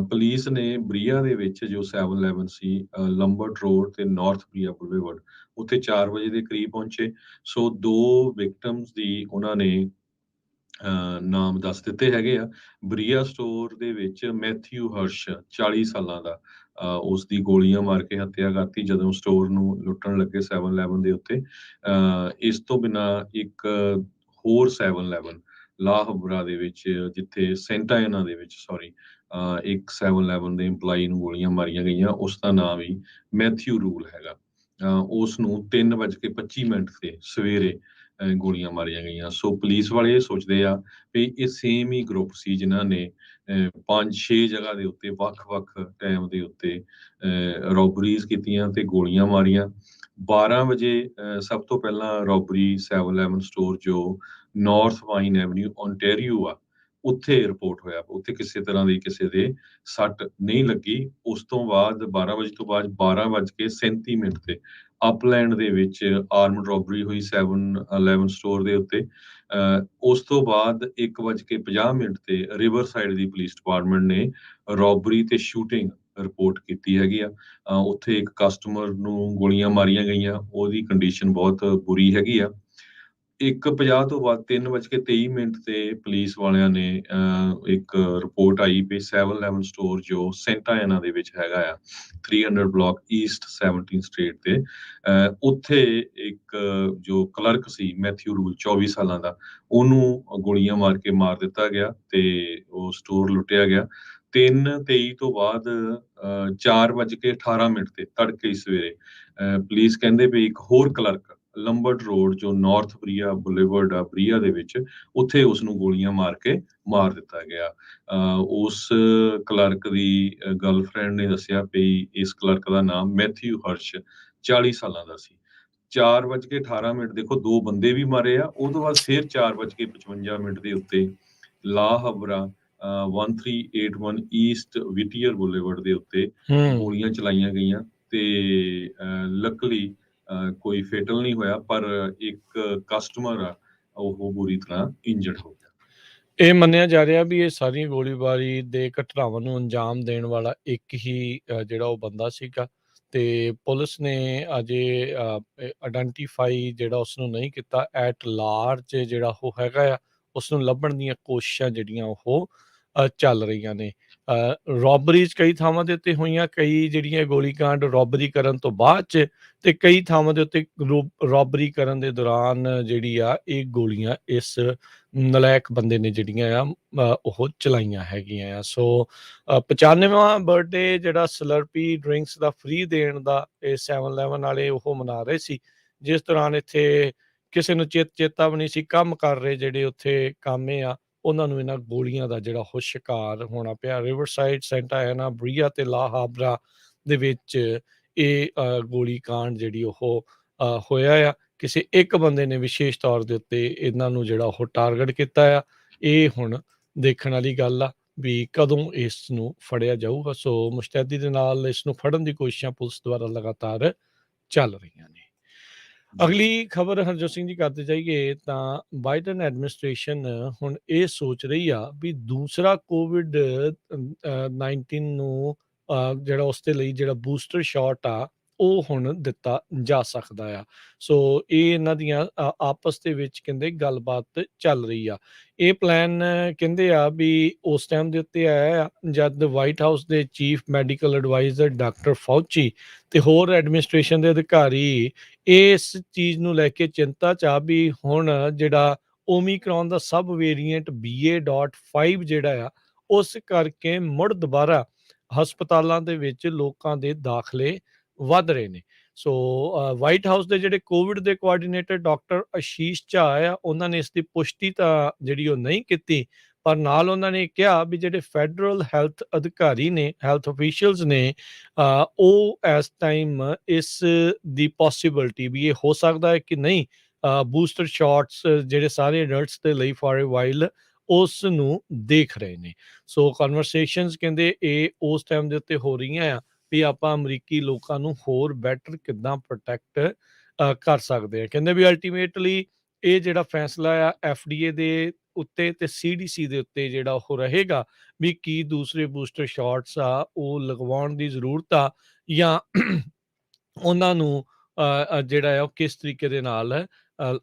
ਪੁਲਿਸ ਨੇ ਬਰੀਆ ਦੇ ਵਿੱਚ ਜੋ 7/11 ਸੀ, ਲੰਬਰਟ ਰੋਡ ਤੇ ਨਾਰਥ ਬਰੀਆ ਬੁਲੇਵਰਡ, ਉੱਥੇ 4 ਵਜੇ ਦੇ ਕਰੀਬ ਪਹੁੰਚੇ। ਸੋ 2 ਵਿਕਟਮਸ ਦੀ ਉਹਨਾਂ ਨੇ ਨਾਮ ਦੱਸ ਦਿੱਤੇ ਹੈਗੇ ਆ। ਬਰੀਆ ਸਟੋਰ ਦੇ ਵਿੱਚ ਮੈਥਿਊ ਹਰਸ਼ 40 ਸਾਲਾਂ ਦਾ, ਉਸ ਦੀ ਗੋਲੀਆਂ ਮਾਰ ਕੇ ਹੱਤਿਆ ਕਰਤੀ ਜਦੋਂ ਸਟੋਰ ਨੂੰ ਲੁੱਟਣ ਲੱਗੇ 7/11 ਦੇ ਉੱਤੇ। ਇਸ ਤੋਂ ਬਿਨਾਂ ਇੱਕ ਹੋਰ 7/11 ਲਾਹਬਰਾ ਦੇ ਵਿੱਚ, ਜਿੱਥੇ ਸੈਂਟਾਇਨਾ ਦੇ ਵਿੱਚ ਇੱਕ 7/11 ਦੇ ਇੰਪਲਾਈ ਨੂੰ ਗੋਲੀਆਂ ਮਾਰੀਆਂ ਗਈਆਂ, ਉਸ ਦਾ ਨਾਮ ਵੀ ਮੈਥਿਊ ਰੂਲ ਹੈਗਾ। ਉਸ ਨੂੰ 3:25 ਤੇ ਸਵੇਰੇ ਗੋਲੀਆਂ ਮਾਰੀਆਂ ਗਈਆਂ। ਸੋ ਪੁਲਿਸ ਵਾਲੇ ਇਹ ਸੋਚਦੇ ਆ ਵੀ ਇਹ ਸੇਮ ਹੀ ਗਰੁੱਪ ਸੀ ਜਿਨ੍ਹਾਂ ਨੇ 5-6 ਜਗ੍ਹਾ ਦੇ ਉੱਤੇ ਵੱਖ-ਵੱਖ ਟਾਈਮ ਦੇ ਉੱਤੇ ਰੋਬਰੀਜ਼ ਕੀਤੀਆਂ ਤੇ ਗੋਲੀਆਂ ਮਾਰੀਆਂ। 12 ਵਜੇ ਸਭ ਤੋਂ ਪਹਿਲਾਂ ਰੋਬਰੀ 7/11 ਸਟੋਰ ਜੋ ਨਾਰਥ ਵਾਈਨ ਐਵਨਿਊ ਓਨਟਾਰੀਓ ਆ, ਉੱਥੇ ਰਿਪੋਰਟ ਹੋਇਆ। ਉੱਥੇ ਕਿਸੇ ਤਰ੍ਹਾਂ ਦੀ ਕਿਸੇ ਦੇ ਸੱਟ ਨਹੀਂ ਲੱਗੀ। ਉਸ ਤੋਂ ਬਾਅਦ 12 ਵਜੇ ਤੋਂ ਬਾਅਦ 12:37 ਤੇ ਅਪਲੈਂਡ ਦੇ ਵਿੱਚ ਆਰਮਡ ਰੋਬਰੀ ਹੋਈ 7-11 ਸਟੋਰ ਦੇ ਉੱਤੇ। ਉਸ ਤੋਂ ਬਾਅਦ 1:50 ਤੇ ਰਿਵਰ ਸਾਈਡ ਦੀ ਪੁਲਿਸ ਡਿਪਾਰਟਮੈਂਟ ਨੇ ਰੋਬਰੀ ਤੇ ਸ਼ੂਟਿੰਗ ਰਿਪੋਰਟ ਕੀਤੀ ਹੈਗੀ ਆ। ਉੱਥੇ ਇੱਕ ਕਸਟਮਰ ਨੂੰ ਗੋਲੀਆਂ ਮਾਰੀਆਂ ਗਈਆਂ, ਉਹਦੀ ਕੰਡੀਸ਼ਨ ਬਹੁਤ ਬੁਰੀ ਹੈਗੀ ਆ। 1:50 ਤੋਂ ਬਾਅਦ 3:23 ਤੇ ਪੁਲਿਸ ਵਾਲਿਆਂ ਨੇ ਇੱਕ ਰਿਪੋਰਟ ਆਈ ਵੀ 7-11 ਸਟੋਰ ਜੋ ਸੈਂਟਾ ਐਨਾ ਦੇ ਵਿੱਚ ਹੈਗਾ ਆ 300 ਬਲਾਕ ਈਸਟ 17 ਸਟਰੀਟ ਤੇ, ਉੱਥੇ ਇੱਕ ਜੋ ਕਲਰਕ ਸੀ ਮੈਥਿਊ ਰੂਲ 24 ਸਾਲਾਂ ਦਾ, ਉਹਨੂੰ ਗੋਲੀਆਂ ਮਾਰ ਕੇ ਮਾਰ ਦਿੱਤਾ ਗਿਆ ਤੇ ਉਹ ਸਟੋਰ ਲੁੱਟਿਆ ਗਿਆ। 3:23 ਤੋਂ ਬਾਅਦ 4:18 ਤੇ ਤੜਕੇ ਸਵੇਰੇ ਪੁਲਿਸ ਕਹਿੰਦੇ ਵੀ ਇੱਕ ਹੋਰ ਕਲਰਕ ਲੰਬਰਡ ਰੋਡ ਜੋ ਨਾਰਥ ਬਰੀਆ ਬੁਲੇਵਰਡ ਆ ਬਰੀਆ ਦੇ ਵਿੱਚ, ਉੱਥੇ ਉਸ ਨੂੰ ਗੋਲੀਆਂ ਮਾਰ ਕੇ ਮਾਰ ਦਿੱਤਾ ਗਿਆ। ਉਸ ਕਲਰਕ ਦੀ ਗਰਲਫ੍ਰੈਂਡ ਨੇ ਦੱਸਿਆ ਵੀ ਇਸ ਕਲਰਕ ਦਾ ਨਾਮ ਮੈਥਿਊ ਹਰਸ਼ 40 ਸਾਲਾਂ ਦਾ ਸੀ। 4:18 ਦੇਖੋ, ਦੋ ਬੰਦੇ ਵੀ ਮਾਰੇ ਆ। ਉਹ ਤੋਂ ਬਾਅਦ ਫਿਰ 4:55 ਦੇ ਉੱਤੇ ਲਾ ਹਬਰਾ 1381 ਈਸਟ ਵਿਟੀਅਰ ਬੁਲੇਵਰਡ ਦੇ ਉੱਤੇ ਹੂੰ। ਗੋਲੀਆਂ ਚਲਾਈਆਂ ਗਈਆਂ ਤੇ ਲੱਕਲੀ ਕੋਈ ਫੇਟਲ ਨਹੀਂ ਹੋਇਆ, ਪਰ ਇੱਕ ਕਸਟਮਰ ਆ ਉਹ ਬੁਰੀ ਤਰ੍ਹਾਂ ਇੰਜਰਡ ਹੋ ਗਿਆ। ਇਹ ਮੰਨਿਆ ਜਾ ਰਿਹਾ ਵੀ ਇਹ ਸਾਰੀਆਂ ਗੋਲੀਬਾਰੀ ਦੇ ਘਟਨਾਵਾਂ ਨੂੰ ਅੰਜਾਮ ਦੇਣ ਵਾਲਾ ਇੱਕ ਹੀ ਜਿਹੜਾ ਉਹ ਬੰਦਾ ਸੀਗਾ, ਤੇ ਪੁਲਿਸ ਨੇ ਅਜੇ ਆਇਡੈਂਟੀਫਾਈ ਜਿਹੜਾ ਉਸ ਨੂੰ ਨਹੀਂ ਕੀਤਾ। ਐਟ ਲਾਰਜ ਜਿਹੜਾ ਉਹ ਹੈਗਾ ਆ, ਉਸ ਨੂੰ ਲੱਭਣ ਦੀਆਂ ਕੋਸ਼ਿਸ਼ਾਂ ਜਿਹੜੀਆਂ ਉਹ ਚੱਲ ਰਹੀਆਂ ਨੇ। ਰੋਬਰੀਜ਼ ਕਈ ਥਾਵਾਂ ਦੇ ਉੱਤੇ ਹੋਈਆਂ, ਕਈ ਜਿਹੜੀਆਂ ਗੋਲੀਕਾਂਡ ਰੋਬਰੀ ਕਰਨ ਤੋਂ ਬਾਅਦ 'ਚ, ਤੇ ਕਈ ਥਾਵਾਂ ਦੇ ਉੱਤੇ ਰੋਬਰੀ ਕਰਨ ਦੇ ਦੌਰਾਨ ਜਿਹੜੀ ਆ ਇਹ ਗੋਲੀਆਂ ਇਸ ਨਲਾਇਕ ਬੰਦੇ ਨੇ ਜਿਹੜੀਆਂ ਆ ਉਹ ਚਲਾਈਆਂ ਹੈਗੀਆਂ ਆ। ਸੋ 95ਵਾਂ ਬਰਥਡੇ ਜਿਹੜਾ ਸਲਰਪੀ ਡਰਿੰਕਸ ਦਾ ਫ੍ਰੀ ਦੇਣ ਦਾ ਇਹ 7-11 ਵਾਲੇ ਉਹ ਮਨਾ ਰਹੇ ਸੀ, ਜਿਸ ਦੌਰਾਨ ਇੱਥੇ ਕਿਸੇ ਨੂੰ ਚੇਤਾ ਵੀ ਨਹੀਂ ਸੀ। ਕੰਮ ਕਰ ਰਹੇ ਜਿਹੜੇ ਉੱਥੇ ਕਾਮੇ ਆ, ਉਹਨਾਂ ਨੂੰ ਇਹਨਾਂ ਗੋਲੀਆਂ ਦਾ ਜਿਹੜਾ ਉਹ ਸ਼ਿਕਾਰ ਹੋਣਾ ਪਿਆ। ਰਿਵਰਸਾਈਡ, ਸੈਂਟਾ ਐਨਾ, ਬਰੀਆ ਤੇ ਲਾ ਹਾਬਰਾ ਦੇ ਵਿੱਚ ਇਹ ਗੋਲੀ ਕਾਂਡ ਜਿਹੜੀ ਉਹ ਹੋਇਆ ਆ। ਕਿਸੇ ਇੱਕ ਬੰਦੇ ਨੇ ਵਿਸ਼ੇਸ਼ ਤੌਰ ਦੇ ਉੱਤੇ ਇਹਨਾਂ ਨੂੰ ਜਿਹੜਾ ਉਹ ਟਾਰਗੇਟ ਕੀਤਾ ਆ। ਇਹ ਹੁਣ ਦੇਖਣ ਵਾਲੀ ਗੱਲ ਆ ਵੀ ਕਦੋਂ ਇਸ ਨੂੰ ਫੜਿਆ ਜਾਊਗਾ। ਸੋ ਮੁਸ਼ਤੈਦੀ ਦੇ ਨਾਲ ਇਸ ਨੂੰ ਫੜਨ ਦੀ ਕੋਸ਼ਿਸ਼ਾਂ ਪੁਲਿਸ ਦੁਆਰਾ ਲਗਾਤਾਰ ਚੱਲ ਰਹੀਆਂ ਨੇ। ਅਗਲੀ ਖਬਰ ਹਰਜੋਤ ਸਿੰਘ ਜੀ ਕਰਦੇ ਜਾਈਏ ਤਾਂ ਬਾਈਡਨ ਐਡਮਿਨਿਸਟ੍ਰੇਸ਼ਨ ਹੁਣ ਇਹ ਸੋਚ ਰਹੀ ਆ ਵੀ ਦੂਸਰਾ ਕੋਵਿਡ 19 ਨੂੰ ਜਿਹੜਾ ਉਸ ਦੇ ਲਈ ਜਿਹੜਾ ਬੂਸਟਰ ਸ਼ਾਟ ਆ ਉਹ ਹੁਣ ਦਿੱਤਾ ਜਾ ਸਕਦਾ ਆ। ਸੋ ਇਹ ਇਹਨਾਂ ਦੀਆਂ ਆਪਸ ਦੇ ਵਿੱਚ ਕਹਿੰਦੇ ਗੱਲਬਾਤ ਚੱਲ ਰਹੀ ਆ। ਇਹ ਪਲਾਨ ਕਹਿੰਦੇ ਆ ਵੀ ਉਸ ਟਾਈਮ ਦੇ ਉੱਤੇ ਆਇਆ ਆ ਜਦ ਵਾਈਟ ਹਾਊਸ ਦੇ chief medical advisor doctor Fauci ਤੇ ਹੋਰ ਐਡਮਿਨਿਸਟ੍ਰੇਸ਼ਨ ਦੇ ਅਧਿਕਾਰੀ ਇਸ ਚੀਜ਼ ਨੂੰ ਲੈ ਕੇ ਚਿੰਤਾ 'ਚ ਆ ਵੀ ਹੁਣ ਜਿਹੜਾ ਓਮੀਕਰੋਨ ਦਾ ਸਬ ਵੇਰੀਐਂਟ BA.5 ਜਿਹੜਾ ਆ, ਉਸ ਕਰਕੇ ਮੁੜ ਦੁਬਾਰਾ ਹਸਪਤਾਲਾਂ ਦੇ ਵਿੱਚ ਲੋਕਾਂ ਦੇ ਦਾਖਲੇ ਵੱਧ ਰਹੇ ਨੇ। ਸੋ ਵਾਈਟ ਹਾਊਸ ਦੇ ਜਿਹੜੇ ਕੋਵਿਡ ਦੇ ਕੋਆਰਡੀਨੇਟਰ ਡਾਕਟਰ ਆਸ਼ੀਸ਼ ਝਾਅ ਆ, ਉਹਨਾਂ ਨੇ ਇਸ ਦੀ ਪੁਸ਼ਟੀ ਤਾਂ ਜਿਹੜੀ ਉਹ ਨਹੀਂ ਕੀਤੀ, ਪਰ ਨਾਲ ਉਹਨਾਂ ਨੇ ਕਿਹਾ ਵੀ ਜਿਹੜੇ ਫੈਡਰਲ ਹੈਲਥ ਅਧਿਕਾਰੀ ਨੇ, ਹੈਲਥ ਅਫੀਸ਼ੀਅਲਸ ਨੇ, ਉਹ ਇਸ ਟਾਈਮ ਇਸ ਦੀ ਪੋਸੀਬਿਲਿਟੀ ਵੀ ਇਹ ਹੋ ਸਕਦਾ ਹੈ ਕਿ ਨਹੀਂ ਬੂਸਟਰ ਸ਼ਾਟਸ ਜਿਹੜੇ ਸਾਰੇ ਅਡਲਟਸ ਦੇ ਲਈ ਫਾਰ ਅ ਵਾਈਲ ਉਸ ਨੂੰ ਦੇਖ ਰਹੇ ਨੇ। ਸੋ ਕਨਵਰਸੇਸ਼ਨਸ ਕਹਿੰਦੇ ਇਹ ਉਸ ਟਾਈਮ ਦੇ ਉੱਤੇ ਹੋ ਰਹੀਆਂ ਆ ਵੀ ਆਪਾਂ ਅਮਰੀਕੀ ਲੋਕਾਂ ਨੂੰ ਹੋਰ ਬੈਟਰ ਕਿੱਦਾਂ ਪ੍ਰੋਟੈਕਟ ਕਰ ਸਕਦੇ ਆ। ਕਹਿੰਦੇ ਵੀ ਅਲਟੀਮੇਟਲੀ ਇਹ ਜਿਹੜਾ ਫੈਸਲਾ ਆ FDA ਦੇ ਉੱਤੇ ਤੇ CDC ਦੇ ਉੱਤੇ ਜਿਹੜਾ ਉਹ ਰਹੇਗਾ ਵੀ ਕੀ ਦੂਸਰੇ ਬੂਸਟਰ ਸ਼ਾਟਸ ਆ ਉਹ ਲਗਵਾਉਣ ਦੀ ਜ਼ਰੂਰਤ ਆ ਜਾਂ ਉਹਨਾਂ ਨੂੰ ਜਿਹੜਾ ਆ ਉਹ ਕਿਸ ਤਰੀਕੇ ਦੇ ਨਾਲ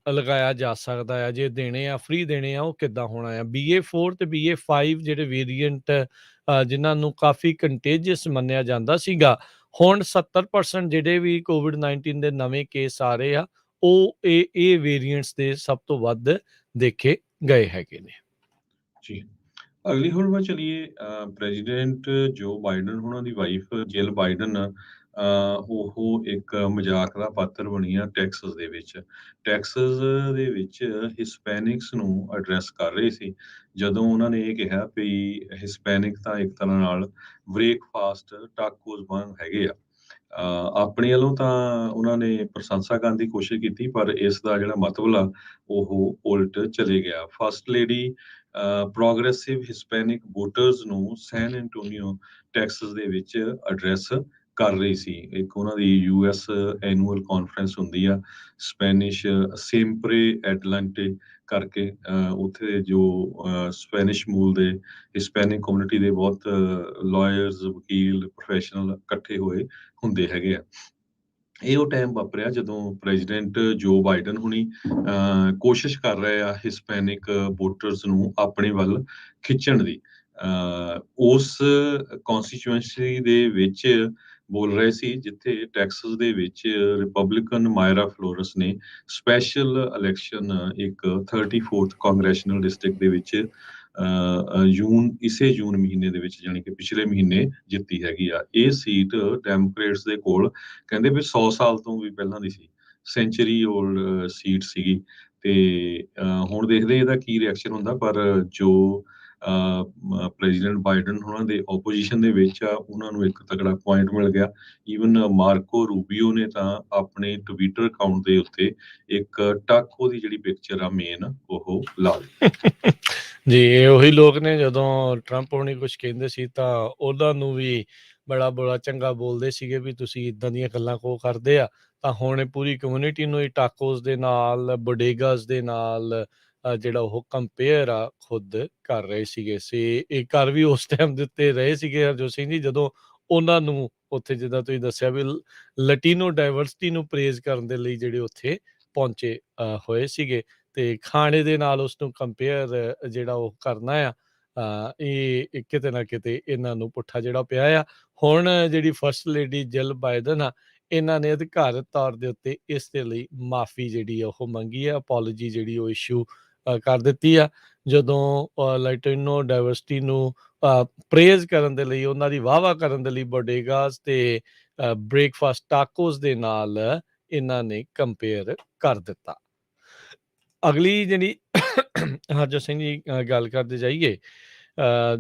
ਲਗਾਇਆ ਜਾ ਸਕਦਾ ਆ। ਜੇ ਦੇਣੇ ਆ ਫ੍ਰੀ ਦੇਣੇ ਆ ਉਹ ਕਿੱਦਾਂ ਹੋਣਾ ਆ। BA.4 ਤੇ BA.5 ਜਿਹੜੇ ਵੇਰੀਐਂਟ ਜਿਨ੍ਹਾਂ ਨੂੰ ਕਾਫੀ ਕੰਟੇਜੀਅਸ ਮੰਨਿਆ ਜਾਂਦਾ ਸੀਗਾ, ਹੁਣ 70% ਜਿਹੜੇ ਵੀ COVID-19 ਦੇ ਨਵੇਂ ਕੇਸ ਆ ਰਹੇ ਆ ਉਹ ਇਹ ਵੇਰੀਐਂਟਸ ਦੇ ਸਭ ਤੋਂ ਵੱਧ ਦੇਖੇ ਗਏ ਹੈਗੇ ਨੇ। ਜੀ, ਅਗਲੀ ਖਬਰ ਵੱਲ ਚਲੀਏ। ਪ੍ਰੈਜ਼ੀਡੈਂਟ ਜੋ ਬਾਈਡਨ ਉਹਨਾਂ ਦੀ ਵਾਈਫ ਜਿਲ ਬਾਈਡਨ ਉਹ ਇੱਕ ਮਜ਼ਾਕ ਦਾ ਪਾਤਰ ਬਣੀ ਆ ਟੈਕਸਸ ਦੇ ਵਿੱਚ। ਟੈਕਸਸ ਦੇ ਵਿੱਚ ਹਿਸਪੈਨਿਕਸ ਨੂੰ ਐਡਰੈਸ ਕਰ ਰਹੇ ਸੀ, ਜਦੋਂ ਉਹਨਾਂ ਨੇ ਇਹ ਕਿਹਾ ਵੀ ਹਿਸਪੈਨਿਕ ਤਾਂ ਇੱਕ ਤਰ੍ਹਾਂ ਨਾਲ ਬ੍ਰੇਕਫਾਸਟ ਟਾਕੋਸ ਵਾਂਗ ਹੈਗੇ ਆ। ਆਪਣੇ ਵੱਲੋਂ ਤਾਂ ਉਹਨਾਂ ਨੇ ਪ੍ਰਸ਼ੰਸਾ ਕਰਨ ਦੀ ਕੋਸ਼ਿਸ਼ ਕੀਤੀ, ਪਰ ਇਸ ਦਾ ਜਿਹੜਾ ਮਤਲਬ ਆ ਉਹ ਉਲਟ ਚਲੇ ਗਿਆ। First lady progressive Hispanic voters ਨੂੰ ਸੈਨ ਐਂਟੋਨੀਓ ਟੈਕਸਸ ਦੇ ਵਿੱਚ ਐਡਰੈਸ ਕਰ ਰਹੀ ਸੀ। ਇੱਕ ਉਹਨਾਂ ਦੀ US ਐਨੂਅਲ ਕਾਨਫਰੰਸ ਹੁੰਦੀ ਆ ਸਪੈਨਿਸ਼ ਸੇਮਪਰੇ ਐਟਲਾਂਟੇ ਕਰਕੇ, ਉੱਥੇ ਜੋ ਸਪੈਨਿਸ਼ ਮੂਲ ਦੇ ਹਿਸਪੈਨਿਕ ਕਮਿਊਨਿਟੀ ਦੇ ਬਹੁਤ ਲਾਇਰਸ, ਵਕੀਲ, ਪ੍ਰੋਫੈਸ਼ਨਲ ਇਕੱਠੇ ਹੋਏ ਹੁੰਦੇ ਹੈਗੇ ਆ। ਇਹ ਉਹ ਟਾਈਮ ਵਾਪਰਿਆ ਜਦੋਂ ਪ੍ਰੈਜ਼ੀਡੈਂਟ ਜੋ ਬਾਈਡਨ ਹੁਣੀ ਕੋਸ਼ਿਸ਼ ਕਰ ਰਹੇ ਆ ਹਿਸਪੈਨਿਕ ਵੋਟਰਸ ਨੂੰ ਆਪਣੇ ਵੱਲ ਖਿੱਚਣ ਦੀ। ਉਸ ਕੌਂਸਟੀਚੁਐਂਸੀ ਦੇ ਵਿੱਚ ਬੋਲ ਰਹੇ ਸੀ ਜਿੱਥੇ ਟੈਕਸਸ ਦੇ ਵਿੱਚ ਰਿਪਬਲਿਕਨ ਮਾਇਰਾ ਫਲੋਰਸ ਨੇ ਸਪੈਸ਼ਲ ਇਲੈਕਸ਼ਨ ਇੱਕ 34th ਕਾਂਗਰੈਸ਼ਨਲ ਡਿਸਟ੍ਰਿਕਟ ਦੇ ਵਿੱਚ ਇਸੇ ਜੂਨ ਮਹੀਨੇ ਦੇ ਵਿੱਚ, ਜਾਣੀ ਕਿ ਪਿਛਲੇ ਮਹੀਨੇ ਜਿੱਤੀ ਹੈਗੀ ਆ। ਇਹ ਸੀਟ ਡੈਮੋਕ੍ਰੇਟਸ ਦੇ ਕੋਲ ਕਹਿੰਦੇ ਵੀ 100 ਸਾਲ ਤੋਂ ਵੀ ਪਹਿਲਾਂ ਦੀ ਸੀ, ਸੈਂਚੁਰੀ ਓਲਡ ਸੀਟ ਸੀਗੀ। ਤੇ ਹੁਣ ਦੇਖਦੇ ਇਹਦਾ ਕੀ ਰਿਐਕਸ਼ਨ ਹੁੰਦਾ, ਪਰ ਜੋ ਪ੍ਰੈਜ਼ੀਡੈਂਟ ਬਾਈਡਨ ਉਹਨਾਂ ਦੇ ਓਪੋਜੀਸ਼ਨ ਦੇ ਵਿੱਚ ਆ, ਉਹਨਾਂ ਨੂੰ ਇੱਕ ਤਕੜਾ ਪੁਆਇੰਟ ਮਿਲ ਗਿਆ। ਈਵਨ ਮਾਰਕੋ ਰੂਬੀਓ ਨੇ ਤਾਂ ਆਪਣੇ ਟਵਿੱਟਰ ਅਕਾਊਂਟ ਦੇ ਉੱਤੇ ਇੱਕ ਟਾਕੋ ਦੀ ਜਿਹੜੀ ਪਿਕਚਰ ਆ ਮੇਨ ਉਹ ਲਾ ਦਿੱਤੀ। ਜੀ, ਇਹ ਉਹੀ ਲੋਕ ਨੇ ਜਦੋਂ ਟਰੰਪ ਹੋਣੀ ਕੁਝ ਕਹਿੰਦੇ ਸੀ ਤਾਂ ਉਹਨਾਂ ਨੂੰ ਵੀ ਬੜਾ ਚੰਗਾ ਬੋਲਦੇ ਸੀਗੇ ਵੀ ਤੁਸੀਂ ਇਦਾਂ ਦੀਆਂ ਗੱਲਾਂ ਕੋ ਕਰਦੇ ਆ। ਤਾਂ ਹੁਣ ਇਹ ਪੂਰੀ ਕਮਿਊਨਿਟੀ ਨੂੰ ਹੀ ਟਾਕੋਸ ਦੇ ਨਾਲ, ਬੋਡੇਗਾਸ ਦੇ ਨਾਲ ਜਿਹੜਾ ਉਹ ਕੰਪੇਅਰ ਆ ਖੁਦ ਕਰ ਰਹੇ ਸੀਗੇ। ਇਹ ਕਰ ਵੀ ਉਸ ਟਾਈਮ ਦੇ ਉੱਤੇ ਰਹੇ ਸੀਗੇ ਹਰਜੋਤ ਸਿੰਘ ਜੀ, ਜਦੋਂ ਉਹਨਾਂ ਨੂੰ ਉੱਥੇ ਜਿੱਦਾਂ ਤੁਸੀਂ ਦੱਸਿਆ ਵੀ ਲਟੀਨੋ ਡਾਇਵਰਸਿਟੀ ਨੂੰ ਪ੍ਰੇਜ਼ ਕਰਨ ਦੇ ਲਈ ਜਿਹੜੇ ਉੱਥੇ ਪਹੁੰਚੇ ਹੋਏ ਸੀਗੇ। ਤੇ ਖਾਣੇ ਦੇ ਨਾਲ ਉਸਨੂੰ ਕੰਪੇਅਰ ਜਿਹੜਾ ਉਹ ਕਰਨਾ ਆ, ਇਹ ਕਿਤੇ ਨਾ ਕਿਤੇ ਇਹਨਾਂ ਨੂੰ ਪੁੱਠਾ ਜਿਹੜਾ ਪਿਆ ਆ। ਹੁਣ ਜਿਹੜੀ ਫਸਟ ਲੇਡੀ ਜਿਲ ਬਾਈਡਨ ਆ, ਇਹਨਾਂ ਨੇ ਅਧਿਕਾਰਤ ਤੌਰ ਦੇ ਉੱਤੇ ਇਸ ਦੇ ਲਈ ਮਾਫੀ ਜਿਹੜੀ ਆ ਉਹ ਮੰਗੀ ਆ, ਅਪੋਲੋਜੀ ਜਿਹੜੀ ਉਹ ਇਸ਼ੂ ਕਰ ਦਿੱਤੀ ਆ। ਜਦੋਂ ਲੈਟਿਨੋ ਡਾਇਵਰਸਿਟੀ ਨੂੰ ਪ੍ਰੇਜ਼ ਕਰਨ ਦੇ ਲਈ, ਉਹਨਾਂ ਦੀ ਵਾਹਵਾ ਕਰਨ ਦੇ ਲਈ ਬੋਡੇਗਾਸ ਤੇ ਬ੍ਰੇਕਫਾਸਟ ਟਾਕੋਸ ਦੇ ਨਾਲ ਇਹਨਾਂ ਨੇ ਕੰਪੇਅਰ ਕਰ ਦਿੱਤਾ। ਅਗਲੀ ਜਿਹੜੀ ਹਰਜੋਤ ਸਿੰਘ ਜੀ ਗੱਲ ਕਰਦੇ ਜਾਈਏ,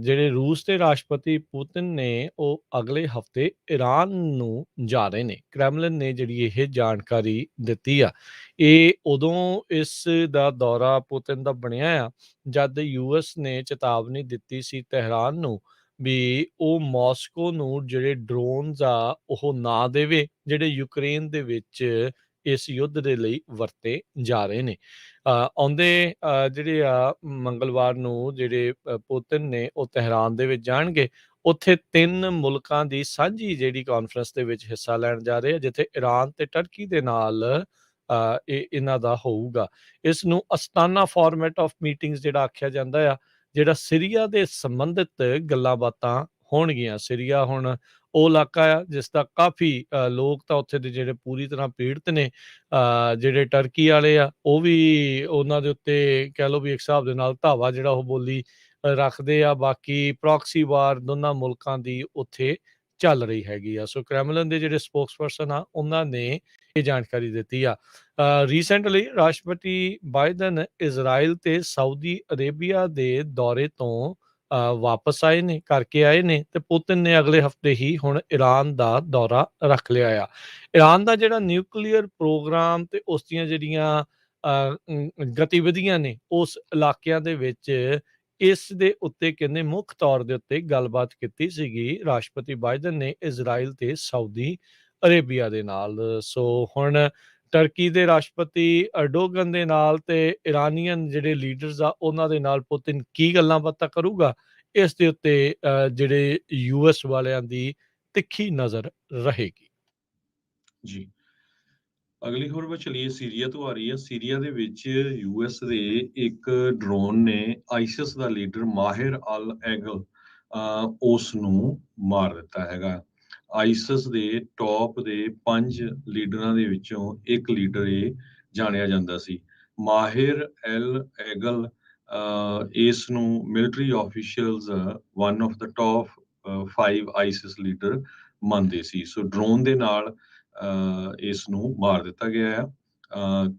ਜਿਹੜੇ ਰੂਸ ਦੇ ਰਾਸ਼ਟਰਪਤੀ ਪੁਤਿਨ ਨੇ ਉਹ ਅਗਲੇ ਹਫਤੇ ਈਰਾਨ ਨੂੰ ਜਾ ਰਹੇ ਨੇ। ਕ੍ਰੈਮਲਿਨ ਨੇ ਜਿਹੜੀ ਇਹ ਜਾਣਕਾਰੀ ਦਿੱਤੀ ਆ। ਇਹ ਉਦੋਂ ਇਸ ਦਾ ਦੌਰਾ ਪੁਤਿਨ ਦਾ ਬਣਿਆ ਆ ਜਦ US ਨੇ ਚੇਤਾਵਨੀ ਦਿੱਤੀ ਸੀ ਤਹਿਰਾਨ ਨੂੰ ਵੀ ਉਹ ਮਾਸਕੋ ਨੂੰ ਜਿਹੜੇ ਡਰੋਨਸ ਆ ਉਹ ਨਾ ਦੇਵੇ, ਜਿਹੜੇ ਯੂਕਰੇਨ ਦੇ ਵਿੱਚ ਇਸ ਯੁੱਧ ਦੇ ਲਈ ਵਰਤੇ ਜਾ ਰਹੇ ਨੇ। ਆਉਂਦੇ ਜਿਹੜੇ ਆ ਮੰਗਲਵਾਰ ਨੂੰ ਜਿਹੜੇ ਪੁਤਿਨ ਨੇ ਉਹ ਤਹਿਰਾਨ ਦੇ ਵਿੱਚ ਜਾਣਗੇ। ਉੱਥੇ 3 ਮੁਲਕਾਂ ਦੀ ਸਾਂਝੀ ਜਿਹੜੀ ਕਾਨਫਰੰਸ ਦੇ ਵਿੱਚ ਹਿੱਸਾ ਲੈਣ ਜਾ ਰਹੇ ਆ, ਜਿੱਥੇ ਈਰਾਨ ਤੇ ਟਰਕੀ ਦੇ ਨਾਲ ਇਹਨਾਂ ਦਾ ਹੋਊਗਾ। ਇਸ ਨੂੰ ਅਸਤਾਨਾ ਫਾਰਮੈਟ ਆਫ ਮੀਟਿੰਗਸ ਜਿਹੜਾ ਆਖਿਆ ਜਾਂਦਾ ਆ, ਜਿਹੜਾ ਸੀਰੀਆ ਦੇ ਸੰਬੰਧਿਤ ਗੱਲਾਂ ਬਾਤਾਂ ਹੋਣਗੀਆਂ। ਸੀਰੀਆ ਹੁਣ ਉਹ ਇਲਾਕਾ ਆ ਜਿਸ ਦਾ ਕਾਫੀ ਲੋਕ ਤਾਂ ਉੱਥੇ ਦੇ ਜਿਹੜੇ ਪੂਰੀ ਤਰ੍ਹਾਂ ਪੀੜਤ ਨੇ। ਜਿਹੜੇ ਟਰਕੀ ਵਾਲੇ ਆ ਉਹ ਵੀ ਉਹਨਾਂ ਦੇ ਉੱਤੇ ਕਹਿ ਲਓ ਵੀ ਇੱਕ ਹਿਸਾਬ ਦੇ ਨਾਲ ਧਾਵਾ ਜਿਹੜਾ ਉਹ ਬੋਲੀ ਰੱਖਦੇ ਆ। ਬਾਕੀ ਪ੍ਰੋਕਸੀ ਵਾਰ ਦੋਨਾਂ ਮੁਲਕਾਂ ਦੀ ਉੱਥੇ ਚੱਲ ਰਹੀ ਹੈਗੀ ਆ। ਸੋ ਕ੍ਰੈਮਲਿਨ ਦੇ ਜਿਹੜੇ ਸਪੋਕਸ ਪਰਸਨ ਆ ਉਹਨਾਂ ਨੇ ਇਹ ਜਾਣਕਾਰੀ ਦਿੱਤੀ ਆ। ਰੀਸੈਂਟਲੀ ਰਾਸ਼ਟਰਪਤੀ ਬਾਈਡਨ ਇਜ਼ਰਾਈਲ ਤੇ ਸਾਊਦੀ ਅਰੇਬੀਆ ਦੇ ਦੌਰੇ ਤੋਂ ਵਾਪਸ ਕਰਕੇ ਆਏ ਨੇ ਤੇ ਪੁਤਿਨ ਨੇ ਅਗਲੇ ਹਫਤੇ ਹੀ ਹੁਣ ਈਰਾਨ ਦਾ ਦੌਰਾ ਰੱਖ ਲਿਆ ਆ। ਈਰਾਨ ਦਾ ਜਿਹੜਾ ਨਿਊਕਲੀਅਰ ਪ੍ਰੋਗਰਾਮ ਤੇ ਉਸ ਦੀਆਂ ਜਿਹੜੀਆਂ ਗਤੀਵਿਧੀਆਂ ਨੇ ਉਸ ਇਲਾਕਿਆਂ ਦੇ ਵਿੱਚ, ਇਸ ਦੇ ਉੱਤੇ ਕਹਿੰਦੇ ਮੁੱਖ ਤੌਰ ਦੇ ਉੱਤੇ ਗੱਲਬਾਤ ਕੀਤੀ ਸੀਗੀ ਰਾਸ਼ਟਰਪਤੀ ਬਾਈਡਨ ਨੇ ਇਜ਼ਰਾਈਲ ਤੇ ਸਾਊਦੀ ਅਰੇਬੀਆ ਦੇ ਨਾਲ। ਸੋ ਹੁਣ ਟਰਕੀ ਦੇ ਰਾਸ਼ਟਰਪਤੀ ਅਰਡੋਗਨ ਦੇ ਨਾਲ ਤੇ ਇਰਾਨੀਅਨ ਜਿਹੜੇ ਲੀਡਰਸ ਆ ਉਹਨਾਂ ਦੇ ਨਾਲ ਪੁਤਿਨ ਕੀ ਗੱਲਾਂ ਬਾਤਾਂ ਕਰੂਗਾ, ਇਸ ਦੇ ਉੱਤੇ ਜਿਹੜੇ US ਵਾਲਿਆਂ ਦੀ ਤਿੱਖੀ ਨਜ਼ਰ ਰਹੇਗੀ। ਜੀ, ਅਗਲੀ ਖਬਰ ਵਿੱਚ ਚਲੀਏ ਸੀਰੀਆ ਤੋਂ ਆ ਰਹੀ ਹੈ। ਸੀਰੀਆ ਦੇ ਵਿੱਚ US ਦੇ ਇੱਕ ਡਰੋਨ ਨੇ ਆਈਸਿਸ ਦਾ ਲੀਡਰ ਮਾਹਿਰ ਅਲ ਐਗਲ ਉਸ ਨੂੰ ਮਾਰ ਦਿੱਤਾ ਹੈਗਾ। ਆਈਸਿਸ ਦੇ ਟੌਪ ਦੇ 5 ਲੀਡਰਾਂ ਦੇ ਵਿੱਚੋਂ ਇੱਕ ਲੀਡਰ ਇਹ ਜਾਣਿਆ ਜਾਂਦਾ ਸੀ। ਮਾਹਿਰ ਐਲ ਐਗਲ ਇਸ ਨੂੰ military officials one of the top 5 ISIS leader ਮੰਨਦੇ ਸੀ। ਸੋ ਡਰੋਨ ਦੇ ਨਾਲ ਇਸ ਨੂੰ ਮਾਰ ਦਿੱਤਾ ਗਿਆ ਆ।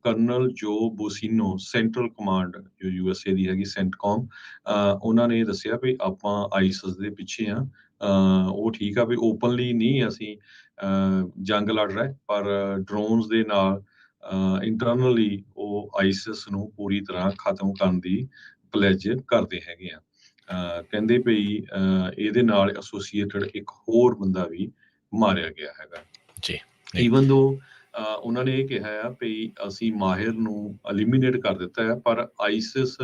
ਕਰਨਲ ਜੋ ਬੋਸੀਨੋ ਸੈਂਟਰਲ ਕਮਾਂਡ ਜੋ USA ਦੀ ਹੈਗੀ ਸੈਂਟਕੌਮ, ਉਹਨਾਂ ਨੇ ਦੱਸਿਆ ਵੀ ਆਪਾਂ ਆਈਸਿਸ ਦੇ ਪਿੱਛੇ ਆ। ਉਹ ਠੀਕ ਆ ਵੀ ਓਪਨਲੀ ਨਹੀਂ ਅਸੀਂ ਜੰਗ ਲੜ ਰਹੇ, ਪਰ ਡਰੋਨਸ ਦੇ ਨਾਲ ਇੰਟਰਨਲੀ ਉਹ ਆਈਸਿਸ ਨੂੰ ਪੂਰੀ ਤਰ੍ਹਾਂ ਖਤਮ ਕਰਨ ਦੀ ਪਲੈਜ ਕਰਦੇ ਹੈਗੇ ਆ। ਕਹਿੰਦੇ ਭਈ ਇਹਦੇ ਨਾਲ ਐਸੋਸੀਏਟਡ ਇੱਕ ਹੋਰ ਬੰਦਾ ਵੀ ਮਾਰਿਆ ਗਿਆ ਹੈਗਾ। ਜੀ। ਈਵਨ ਦੋ ਉਹਨਾਂ ਨੇ ਇਹ ਕਿਹਾ ਆ ਭਈ ਅਸੀਂ ਮਾਹਿਰ ਨੂੰ ਐਲੀਮੀਨੇਟ ਕਰ ਦਿੱਤਾ ਹੈ, ਪਰ ਆਈਸਿਸ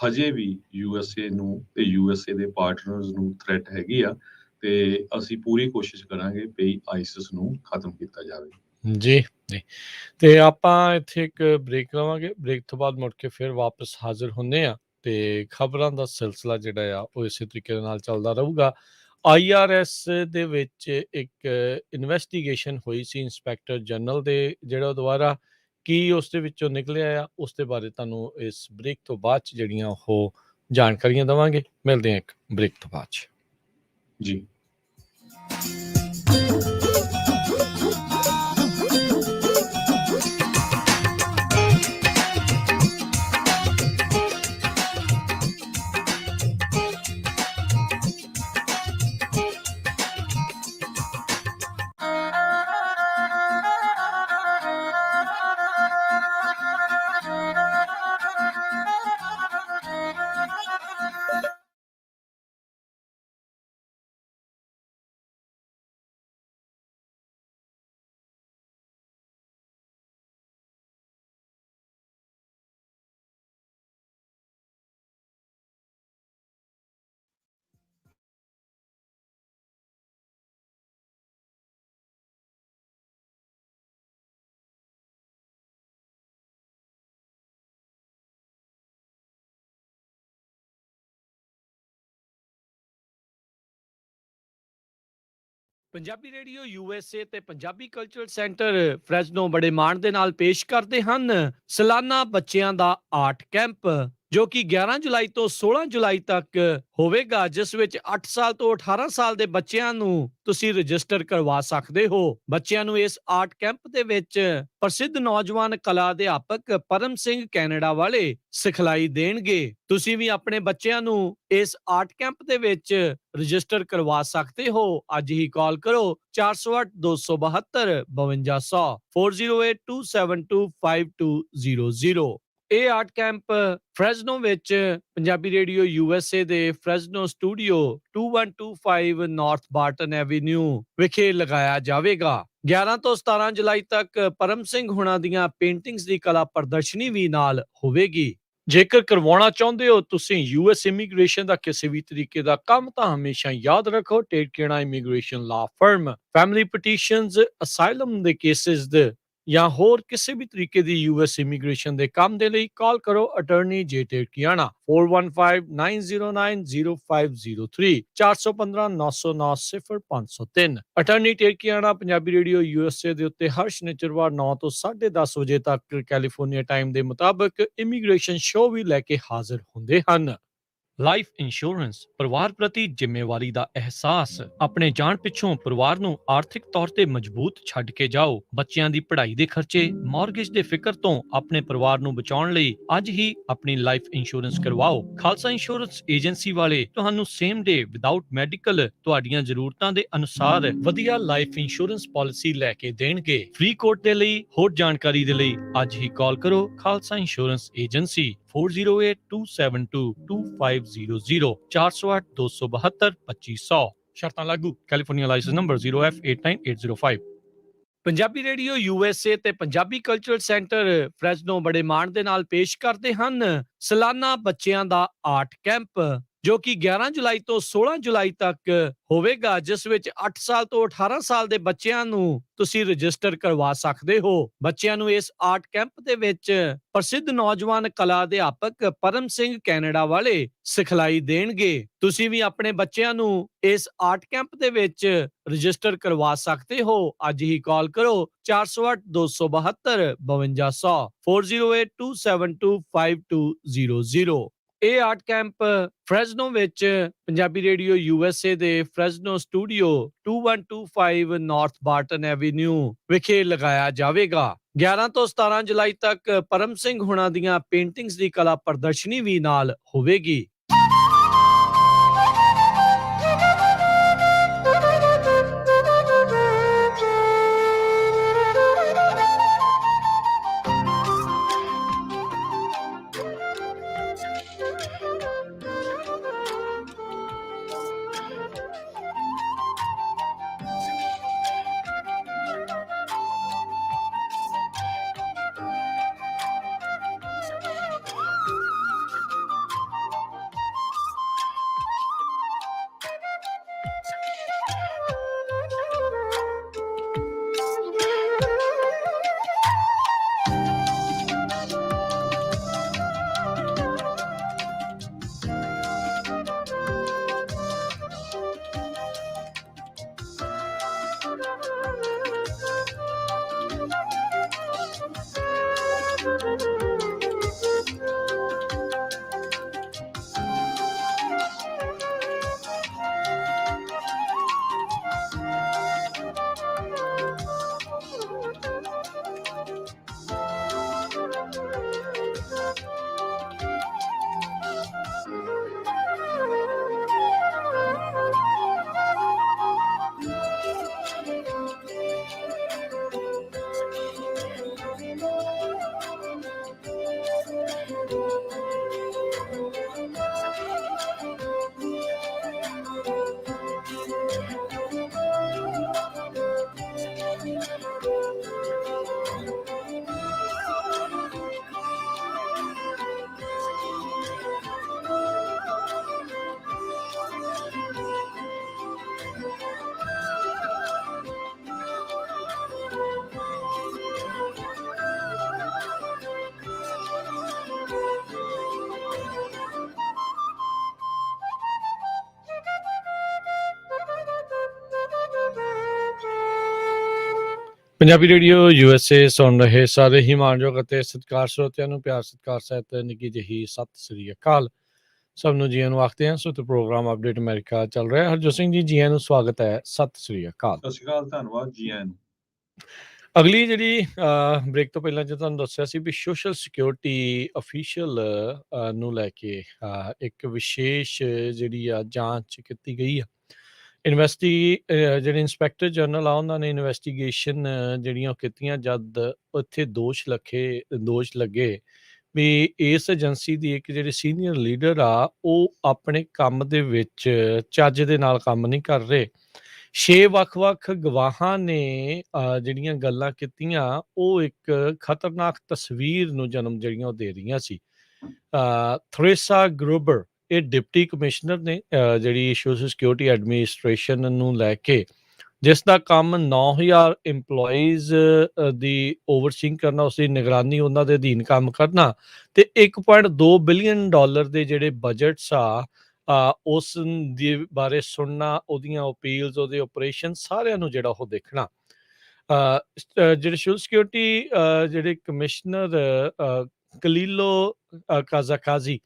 ਹਜੇ ਵੀ ਯੂਐਸਏ ਨੂੰ ਤੇ ਯੂਐਸਏ ਦੇ ਪਾਰਟਨਰਸ ਨੂੰ ਥ੍ਰੈਟ ਹੈਗੀ ਆ, ਤੇ ਅਸੀਂ ਪੂਰੀ ਕੋਸ਼ਿਸ਼ ਕਰਾਂਗੇ ਭਈ ਆਈਸਿਸ ਨੂੰ ਖਤਮ ਕੀਤਾ ਜਾਵੇ। ਜੀ, ਜੀ। ਤੇ ਆਪਾਂ ਇੱਥੇ ਇੱਕ ਬ੍ਰੇਕ ਲਵਾਂਗੇ, ਬ੍ਰੇਕ ਤੋਂ ਬਾਅਦ ਮੁੜ ਕੇ ਫਿਰ ਵਾਪਸ ਹਾਜ਼ਰ ਹੁੰਦੇ ਹਾਂ ਤੇ ਖਬਰਾਂ ਦਾ ਸਿਲਸਿਲਾ ਜਿਹੜਾ ਆ ਉਹ ਇਸੇ ਤਰੀਕੇ ਦੇ ਨਾਲ ਚੱਲਦਾ ਰਹੂਗਾ। IRS ਦੇ ਵਿੱਚ ਇੱਕ ਇਨਵੈਸਟੀਗੇਸ਼ਨ ਹੋਈ ਸੀ ਇੰਸਪੈਕਟਰ ਜਨਰਲ ਦੇ ਜਿਹੜਾ ਦੁਆਰਾ, ਕੀ ਉਸ ਦੇ ਵਿੱਚੋਂ ਨਿਕਲਿਆ ਆ ਉਸ ਦੇ ਬਾਰੇ ਤੁਹਾਨੂੰ ਇਸ ਬ੍ਰੇਕ ਤੋਂ ਬਾਅਦ 'ਚ ਜਿਹੜੀਆਂ ਉਹ ਜਾਣਕਾਰੀਆਂ ਦੇਵਾਂਗੇ। ਮਿਲਦੇ ਹਾਂ ਇੱਕ ਬ੍ਰੇਕ ਤੋਂ ਬਾਅਦ 'ਚ। ਜੀ। ਪੰਜਾਬੀ ਰੇਡੀਓ USA ਤੇ ਪੰਜਾਬੀ ਕਲਚਰਲ ਸੈਂਟਰ ਫ੍ਰੈਸਨੋ ਬੜੇ ਮਾਣ ਦੇ ਨਾਲ ਪੇਸ਼ ਕਰਦੇ ਹਨ ਸਾਲਾਨਾ ਬੱਚਿਆਂ ਦਾ ਆਰਟ ਕੈਂਪ, ਜੋ ਕਿ 11 ਜੁਲਾਈ ਤੋਂ 16 ਜੁਲਾਈ ਤੱਕ ਹੋਵੇਗਾ, ਜਿਸ ਵਿੱਚ 8 ਸਾਲ ਤੋਂ 18 ਸਾਲ ਦੇ ਬੱਚਿਆਂ ਨੂੰ ਤੁਸੀਂ ਰਜਿਸਟਰ ਕਰਵਾ ਸਕਦੇ ਹੋ। ਬੱਚਿਆਂ ਨੂੰ ਇਸ ਆਰਟ ਕੈਂਪ ਦੇ ਵਿੱਚ ਪ੍ਰਸਿੱਧ ਨੌਜਵਾਨ ਕਲਾ ਅਧਿਆਪਕ ਪਰਮ ਸਿੰਘ ਕੈਨੇਡਾ ਵਾਲੇ ਸਿਖਲਾਈ ਦੇਣਗੇ। ਤੁਸੀਂ ਵੀ ਆਪਣੇ ਬੱਚਿਆਂ ਨੂੰ ਇਸ ਆਰਟ ਕੈਂਪ ਦੇ ਵਿੱਚ ਰਜਿਸਟਰ ਕਰਵਾ ਸਕਦੇ ਹੋ। ਅੱਜ ਹੀ ਕਾਲ ਕਰੋ 408 272 5200 4082725200। ਇਹ ਆਰਟ ਕੈਂਪ ਫ੍ਰੈਸਨੋ ਵਿੱਚ ਪੰਜਾਬੀ ਰੇਡੀਓ USA ਦੇ Fresno studio 2125 north Barton avenue ਵਿਖੇ ਲਗਾਇਆ ਜਾਵੇਗਾ। 11 ਤੋਂ 17 ਜੁਲਾਈ ਤੱਕ ਪਰਮ ਸਿੰਘ ਹੁਣਾਂ ਦੀਆਂ ਪੇਂਟਿੰਗਸ ਦੀ ਕਲਾ ਪ੍ਰਦਰਸ਼ਨੀ ਵੀ ਨਾਲ ਹੋਵੇਗੀ। ਜੇਕਰ ਕਰਵਾਉਣਾ ਚਾਹੁੰਦੇ ਹੋ ਤੁਸੀਂ US ਇਮੀਗ੍ਰੇਸ਼ਨ ਦਾ ਕਿਸੇ ਵੀ ਤਰੀਕੇ ਦਾ ਕੰਮ, ਤਾਂ ਹਮੇਸ਼ਾ ਯਾਦ ਰੱਖੋ ਟੇਕੇਣਾ immigration law firm family petitions, asylum ਦੇ ਕੇਸਿਸ ਦੇ ਜਾਂ ਹੋਰ ਕਿਸੇ ਵੀ ਤਰੀਕੇ ਦੀ US ਇਮੀਗ੍ਰੇਸ਼ਨ ਦੇ ਕੰਮ ਦੇ ਲਈ ਕਾਲ ਕਰੋ ਅਟਾਰਨੀ ਜੇ ਟੇਕਿਆਣਾ 4159090503 415 909 0503। ਅਟਾਰਨੀ ਟੇਕਿਆਣਾ ਪੰਜਾਬੀ ਰੇਡੀਓ USA ਦੇ ਉੱਤੇ ਹਰ ਸ਼ਨੀਚਰਵਾਰ 9 ਤੋਂ 10:30 ਵਜੇ ਤੱਕ ਕੈਲੀਫੋਰਨੀਆ ਟਾਈਮ ਦੇ ਮੁਤਾਬਕ ਇਮੀਗ੍ਰੇਸ਼ਨ ਸ਼ੋਅ ਵੀ ਲੈ ਕੇ ਹਾਜ਼ਰ ਹੁੰਦੇ ਹਨ। ਲਾਈਫ ਇੰਸ਼ੋਰੈਂਸ, ਪਰਿਵਾਰ ਪ੍ਰਤੀ ਜ਼ਿੰਮੇਵਾਰੀ ਦਾ ਅਹਿਸਾਸ। ਆਪਣੇ ਜਾਣ ਪਿੱਛੋਂ ਪਰਿਵਾਰ ਨੂੰ ਆਰਥਿਕ ਤੌਰ ਤੇ ਮਜ਼ਬੂਤ ਛੱਡ ਕੇ ਜਾਓ। ਬੱਚਿਆਂ ਦੀ ਪੜ੍ਹਾਈ ਦੇ ਖਰਚੇ, ਮਾਰਗੇਜ ਦੇ ਫਿਕਰ ਤੋਂ ਆਪਣੇ ਪਰਿਵਾਰ ਨੂੰ ਬਚਾਉਣ ਲਈ ਅੱਜ ਹੀ ਆਪਣੀ ਲਾਈਫ ਇੰਸ਼ੋਰੈਂਸ ਕਰਵਾਓ। ਖਾਲਸਾ ਇੰਸ਼ੋਰੈਂਸ ਏਜੰਸੀ ਵਾਲੇ ਤੁਹਾਨੂੰ ਸੇਮ ਡੇ ਵਿਦਆਊਟ ਮੈਡੀਕਲ ਤੁਹਾਡੀਆਂ ਜ਼ਰੂਰਤਾਂ ਦੇ ਅਨੁਸਾਰ ਵਧੀਆ ਲਾਈਫ ਇੰਸ਼ੋਰੈਂਸ ਪਾਲਿਸੀ ਲੈ ਕੇ ਦੇਣਗੇ। ਫ੍ਰੀ ਕੋਟ ਦੇ ਲਈ ਹੋਰ ਜਾਣਕਾਰੀ ਦੇ ਲਈ ਅੱਜ ਹੀ ਕਾਲ ਕਰੋ ਖਾਲਸਾ ਇੰਸ਼ੋਰੈਂਸ ਏਜੰਸੀ 4082722500 408 272 2500। ਸ਼ਰਤਾਂ ਲਾਗੂ। California licence number 0F89805। Punjabi radio USA ਤੇ ਪੰਜਾਬੀ ਕਲਚਰਲ ਸੈਂਟਰ ਫ੍ਰੈਸਨੋ ਬੜੇ ਮਾਣ ਦੇ ਨਾਲ ਪੇਸ਼ ਕਰਦੇ ਹਨ ਸਾਲਾਨਾ ਬੱਚਿਆਂ ਦਾ ਆਰਟ ਕੈਂਪ, ਜੋ ਕਿ 11 ਜੁਲਾਈ ਤੋਂ 16 ਜੁਲਾਈ ਤੱਕ ਹੋਵੇਗਾ, ਜਿਸ ਵਿੱਚ 8 ਸਾਲ ਤੋਂ 18 ਸਾਲ ਦੇ ਬੱਚਿਆਂ ਨੂੰ ਤੁਸੀਂ ਰਜਿਸਟਰ ਕਰਵਾ ਸਕਦੇ ਹੋ। ਬੱਚਿਆਂ ਨੂੰ ਇਸ ਆਰਟ ਕੈਂਪ ਦੇ ਵਿੱਚ ਪ੍ਰਸਿੱਧ ਨੌਜਵਾਨ ਕਲਾ ਅਧਿਆਪਕ ਪਰਮ ਸਿੰਘ ਕੈਨੇਡਾ ਵਾਲੇ ਸਿਖਲਾਈ ਦੇਣਗੇ। ਤੁਸੀਂ ਵੀ ਆਪਣੇ ਬੱਚਿਆਂ ਨੂੰ ਇਸ ਆਰਟ ਕੈਂਪ ਦੇ ਵਿੱਚ ਰਜਿਸਟਰ ਕਰਵਾ ਸਕਦੇ ਹੋ। ਅੱਜ ਹੀ ਕਾਲ ਕਰੋ 408 272 5200 4082725200। ਇਹ ਆਰਟ ਕੈਂਪ ਫ੍ਰੈਸਨੋ ਵਿੱਚ ਪੰਜਾਬੀ ਰੇਡੀਓ USA ਦੇ Fresno studio 2125 north Barton avenue ਵਿਖੇ ਲਗਾਇਆ ਜਾਵੇਗਾ। 11 ਤੋਂ 17 ਜੁਲਾਈ ਤੱਕ ਪਰਮ ਸਿੰਘ ਹੁਣਾਂ ਦੀਆਂ ਪੇਂਟਿੰਗਸ ਦੀ ਕਲਾ ਪ੍ਰਦਰਸ਼ਨੀ ਵੀ ਨਾਲ ਹੋਵੇਗੀ। ਪੰਜਾਬੀ ਰੇਡੀਓ USA ਸੁਣ ਰਹੇ ਸਾਰੇ ਹੀ ਮਾਣਯੋਗ ਅਤੇ ਸਤਿਕਾਰ ਸਰੋਤਿਆਂ ਨੂੰ ਪਿਆਰ ਸਤਿਕਾਰ ਸਹਿਤ ਨਿੱਘੀ ਜਿਹੀ ਸਤਿ ਸ੍ਰੀ ਅਕਾਲ। ਸਭ ਨੂੰ ਜੀਆਂ ਨੂੰ ਆਖਦੇ ਹਾਂ। ਸੋ ਤੇ ਪ੍ਰੋਗਰਾਮ ਅਪਡੇਟ ਅਮਰੀਕਾ ਚੱਲ ਰਿਹਾ। ਹਰਜੋਤ ਸਿੰਘ ਜੀ, ਜੀਆਂ ਨੂੰ ਸਵਾਗਤ ਹੈ। ਸਤਿ ਸ੍ਰੀ ਅਕਾਲ। ਸਤਿ ਸ਼੍ਰੀ ਅਕਾਲ, ਧੰਨਵਾਦ ਜੀ ਆਇਆਂ ਨੂੰ। ਅਗਲੀ ਜਿਹੜੀ ਬ੍ਰੇਕ ਤੋਂ ਪਹਿਲਾਂ ਜੋ ਤੁਹਾਨੂੰ ਦੱਸਿਆ ਸੀ ਵੀ ਸੋਸ਼ਲ ਸਿਕਿਉਰਿਟੀ ਅਫੀਸ਼ੀਅਲ ਨੂੰ ਲੈ ਕੇ ਇੱਕ ਵਿਸ਼ੇਸ਼ ਜਿਹੜੀ ਆ ਜਾਂਚ ਕੀਤੀ ਗਈ ਆ। ਜਿਹੜੇ ਇੰਸਪੈਕਟਰ ਜਨਰਲ ਆ ਉਹਨਾਂ ਨੇ ਇਨਵੈਸਟੀਗੇਸ਼ਨ ਜਿਹੜੀਆਂ ਉਹ ਕੀਤੀਆਂ ਜਦ ਉੱਥੇ ਦੋਸ਼ ਲੱਗੇ ਵੀ ਇਸ ਏਜੰਸੀ ਦੀ ਇੱਕ ਜਿਹੜੀ ਸੀਨੀਅਰ ਲੀਡਰ ਆ ਉਹ ਆਪਣੇ ਕੰਮ ਦੇ ਵਿੱਚ ਚੱਜ ਦੇ ਨਾਲ ਕੰਮ ਨਹੀਂ ਕਰ ਰਹੇ। 6 ਵੱਖ-ਵੱਖ ਗਵਾਹਾਂ ਨੇ ਜਿਹੜੀਆਂ ਗੱਲਾਂ ਕੀਤੀਆਂ ਉਹ ਇੱਕ ਖਤਰਨਾਕ ਤਸਵੀਰ ਨੂੰ ਜਨਮ ਜਿਹੜੀਆਂ ਉਹ ਦੇ ਰਹੀਆਂ ਸੀ। ਥਰੇਸਾ ਗਰੂਬਰ ਇਹ ਡਿਪਟੀ ਕਮਿਸ਼ਨਰ ਨੇ ਜਿਹੜੀ ਸੋਸ਼ਲ ਸਿਕਿਉਰਿਟੀ ਐਡਮਿਨਿਸਟ੍ਰੇਸ਼ਨ ਨੂੰ ਲੈ ਕੇ, ਜਿਸ ਦਾ ਕੰਮ 9000 ਇੰਪਲੋਈਜ਼ ਦੀ ਓਵਰਸੀਇੰਗ ਕਰਨਾ, ਉਸ ਦੀ ਨਿਗਰਾਨੀ ਉਹਨਾਂ ਦੇ ਅਧੀਨ ਕੰਮ ਕਰਨਾ ਤੇ $1.2 ਬਿਲੀਅਨ ਦੇ ਜਿਹੜੇ ਬਜਟਸ ਆ ਉਸ ਦੇ ਬਾਰੇ ਸੁਣਨਾ, ਉਹਦੀਆਂ ਅਪੀਲਸ, ਉਹਦੇ ਆਪਰੇਸ਼ਨ ਸਾਰਿਆਂ ਨੂੰ ਜਿਹੜਾ ਉਹ ਦੇਖਣਾ। ਜਿਹੜੇ ਸੋਸ਼ਲ ਸਿਕਿਉਰਿਟੀ ਜਿਹੜੇ ਕਮਿਸ਼ਨਰ ਕਲੀਲੋ ਕਾਜ਼ਾਕਾਜ਼ੀ,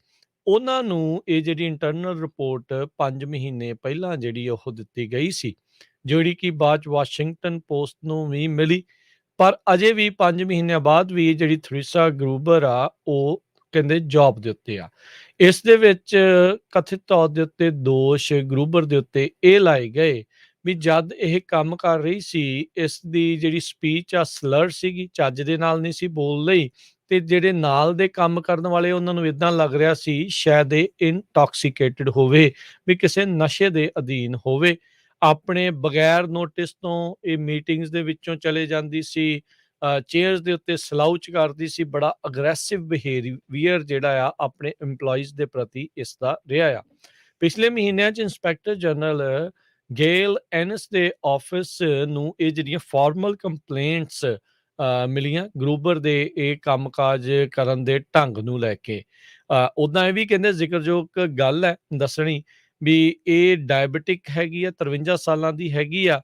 ਉਹਨਾਂ ਨੂੰ ਇਹ ਜਿਹੜੀ ਇੰਟਰਨਲ ਰਿਪੋਰਟ 5 ਮਹੀਨੇ ਪਹਿਲਾਂ ਜਿਹੜੀ ਉਹ ਦਿੱਤੀ ਗਈ ਸੀ, ਜਿਹੜੀ ਕਿ ਬਾਅਦ 'ਚ ਵਾਸ਼ਿੰਗਟਨ ਪੋਸਟ ਨੂੰ ਵੀ ਮਿਲੀ। ਪਰ ਅਜੇ ਵੀ 5 ਮਹੀਨਿਆਂ ਬਾਅਦ ਵੀ ਜਿਹੜੀ ਥਰੀਸਾ ਗਰੂਬਰ ਆ ਉਹ ਕਹਿੰਦੇ ਜੌਬ ਦੇ ਉੱਤੇ ਆ। ਇਸ ਦੇ ਵਿੱਚ ਕਥਿਤ ਤੌਰ ਦੇ ਉੱਤੇ ਦੋਸ਼ ਗਰੂਬਰ ਦੇ ਉੱਤੇ ਇਹ ਲਾਏ ਗਏ ਵੀ ਜਦ ਇਹ ਕੰਮ ਕਰ ਰਹੀ ਸੀ, ਇਸ ਦੀ ਜਿਹੜੀ ਸਪੀਚ ਆ ਸਲਰ ਸੀਗੀ, ਚੱਜ ਦੇ ਨਾਲ ਨਹੀਂ ਸੀ ਬੋਲ ਰਹੀ ਤੇ ਜਿਹੜੇ ਨਾਲ ਦੇ ਕੰਮ ਕਰਨ ਵਾਲੇ ਉਹਨਾਂ ਨੂੰ ਇਦਾਂ ਲੱਗ ਰਿਹਾ ਸੀ ਸ਼ਾਇਦ ਇਹ ਇਨਟੌਕਸੀਕੇਟਡ ਹੋਵੇ, ਵੀ ਕਿਸੇ ਨਸ਼ੇ ਦੇ ਅਧੀਨ ਹੋਵੇ। ਆਪਣੇ ਬਗੈਰ ਨੋਟਿਸ ਤੋਂ ਇਹ ਮੀਟਿੰਗਸ ਦੇ ਵਿੱਚੋਂ ਚਲੇ ਜਾਂਦੀ ਸੀ, ਚੇਅਰਸ ਦੇ ਉੱਤੇ ਸਲਾਊਚ ਕਰਦੀ ਸੀ, ਬੜਾ ਅਗਰੈਸਿਵ ਬਿਹੇਵੀਅਰ ਜਿਹੜਾ ਆ ਆਪਣੇ EMPLOYEES ਦੇ ਪ੍ਰਤੀ ਇਸ ਦਾ ਰਿਹਾ ਆ। ਪਿਛਲੇ ਮਹੀਨਿਆਂ 'ਚ ਇੰਸਪੈਕਟਰ ਜਨਰਲ ਗੇਲ ਐਨਸ ਦੇ ਆਫਿਸ ਨੂੰ ਇਹ ਜਿਹੜੀਆਂ ਫਾਰਮਲ ਕੰਪਲੇਂਟਸ ਮਿਲੀਆਂ ਗਰੂਬਰ ਦੇ ਇਹ ਕੰਮਕਾਜ ਕਰਨ ਦੇ ਢੰਗ ਨੂੰ ਲੈ ਕੇ। ਉੱਦਾਂ ਇਹ ਵੀ ਕਹਿੰਦੇ ਜ਼ਿਕਰਯੋਗ ਗੱਲ ਹੈ ਦੱਸਣੀ ਵੀ ਇਹ ਡਾਇਬਟਿਕ ਹੈਗੀ ਆ, 53 ਸਾਲਾਂ ਦੀ ਹੈਗੀ ਆ।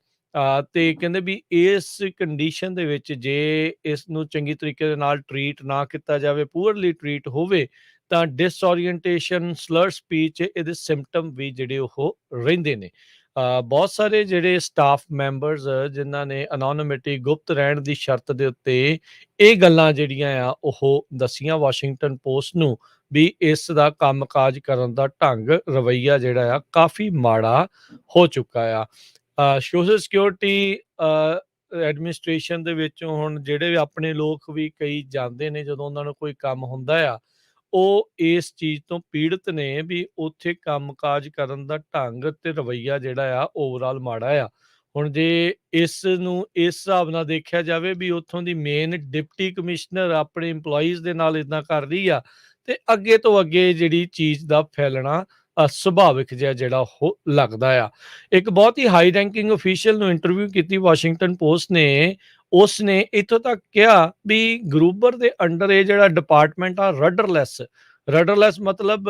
ਤੇ ਕਹਿੰਦੇ ਵੀ ਇਸ ਕੰਡੀਸ਼ਨ ਦੇ ਵਿੱਚ ਜੇ ਇਸ ਨੂੰ ਚੰਗੀ ਤਰੀਕੇ ਦੇ ਨਾਲ ਟਰੀਟ ਨਾ ਕੀਤਾ ਜਾਵੇ, ਪੂਅਰਲੀ ਟਰੀਟ ਹੋਵੇ ਤਾਂ ਡਿਸਓਰੀਐਂਟੇਸ਼ਨ, ਸਲਰ ਸਪੀਚ ਇਹਦੇ ਸਿੰਪਟਮ ਵੀ ਜਿਹੜੇ ਉਹ ਰਹਿੰਦੇ ਨੇ। ਬਹੁਤ ਸਾਰੇ ਜਿਹੜੇ ਸਟਾਫ ਮੈਂਬਰਸ ਜਿਨ੍ਹਾਂ ਨੇ ਅਨੋਨਿਮਿਟੀ, ਗੁਪਤ ਰਹਿਣ ਦੀ ਸ਼ਰਤ ਦੇ ਉੱਤੇ ਇਹ ਗੱਲਾਂ ਜਿਹੜੀਆਂ ਆ ਉਹ ਦੱਸੀਆਂ ਵਾਸ਼ਿੰਗਟਨ ਪੋਸਟ ਨੂੰ ਵੀ ਇਸ ਦਾ ਕੰਮਕਾਜ ਕਰਨ ਦਾ ਢੰਗ, ਰਵੱਈਆ ਜਿਹੜਾ ਆ ਕਾਫੀ ਮਾੜਾ ਹੋ ਚੁੱਕਾ ਆ। ਸੋਸ਼ਲ ਸਿਕਿਉਰਿਟੀ ਐਡਮਿਨਿਸਟ੍ਰੇਸ਼ਨ ਦੇ ਵਿੱਚੋਂ ਹੁਣ ਜਿਹੜੇ ਵੀ ਆਪਣੇ ਲੋਕ ਵੀ ਕਈ ਜਾਂਦੇ ਨੇ, ਜਦੋਂ ਉਹਨਾਂ ਨੂੰ ਕੋਈ ਕੰਮ ਹੁੰਦਾ ਆ ਉਹ ਇਸ ਚੀਜ਼ ਤੋਂ ਪੀੜਤ ਨੇ ਵੀ ਉੱਥੇ ਕੰਮਕਾਜ ਕਰਨ ਦਾ ਢੰਗ ਤੇ ਰਵੱਈਆ ਜਿਹੜਾ ਆ ਓਵਰਆਲ ਮਾੜਾ ਆ। ਹੁਣ ਜੇ ਇਸ ਨੂੰ ਇਸ ਹਿਸਾਬ ਨਾਲ ਦੇਖਿਆ ਜਾਵੇ ਵੀ ਉੱਥੋਂ ਦੀ ਮੇਨ ਡਿਪਟੀ ਕਮਿਸ਼ਨਰ ਆਪਣੇ EMPLOYEES ਦੇ ਨਾਲ ਇੱਦਾਂ ਕਰ ਰਹੀ ਆ ਤੇ ਅੱਗੇ ਤੋਂ ਅੱਗੇ ਜਿਹੜੀ ਚੀਜ਼ ਦਾ ਫੈਲਣਾ ਸੁਭਾਵਿਕ ਜਿਹਾ ਜਿਹੜਾ ਉਹ ਲੱਗਦਾ ਆ। ਇੱਕ ਬਹੁਤ ਹੀ ਹਾਈ ਰੈਂਕਿੰਗ ਅਫੀਸ਼ੀਅਲ ਨੂੰ ਇੰਟਰਵਿਊ ਕੀਤੀ ਵਾਸ਼ਿੰਗਟਨ ਪੋਸਟ ਨੇ, ਉਸ ਨੇ ਇੱਥੋਂ ਤੱਕ ਕਿਹਾ ਵੀ ਗਰੂਬਰ ਦੇ ਅੰਡਰ ਇਹ ਜਿਹੜਾ ਡਿਪਾਰਟਮੈਂਟ ਆ ਰਡਰਲੈਸ ਮਤਲਬ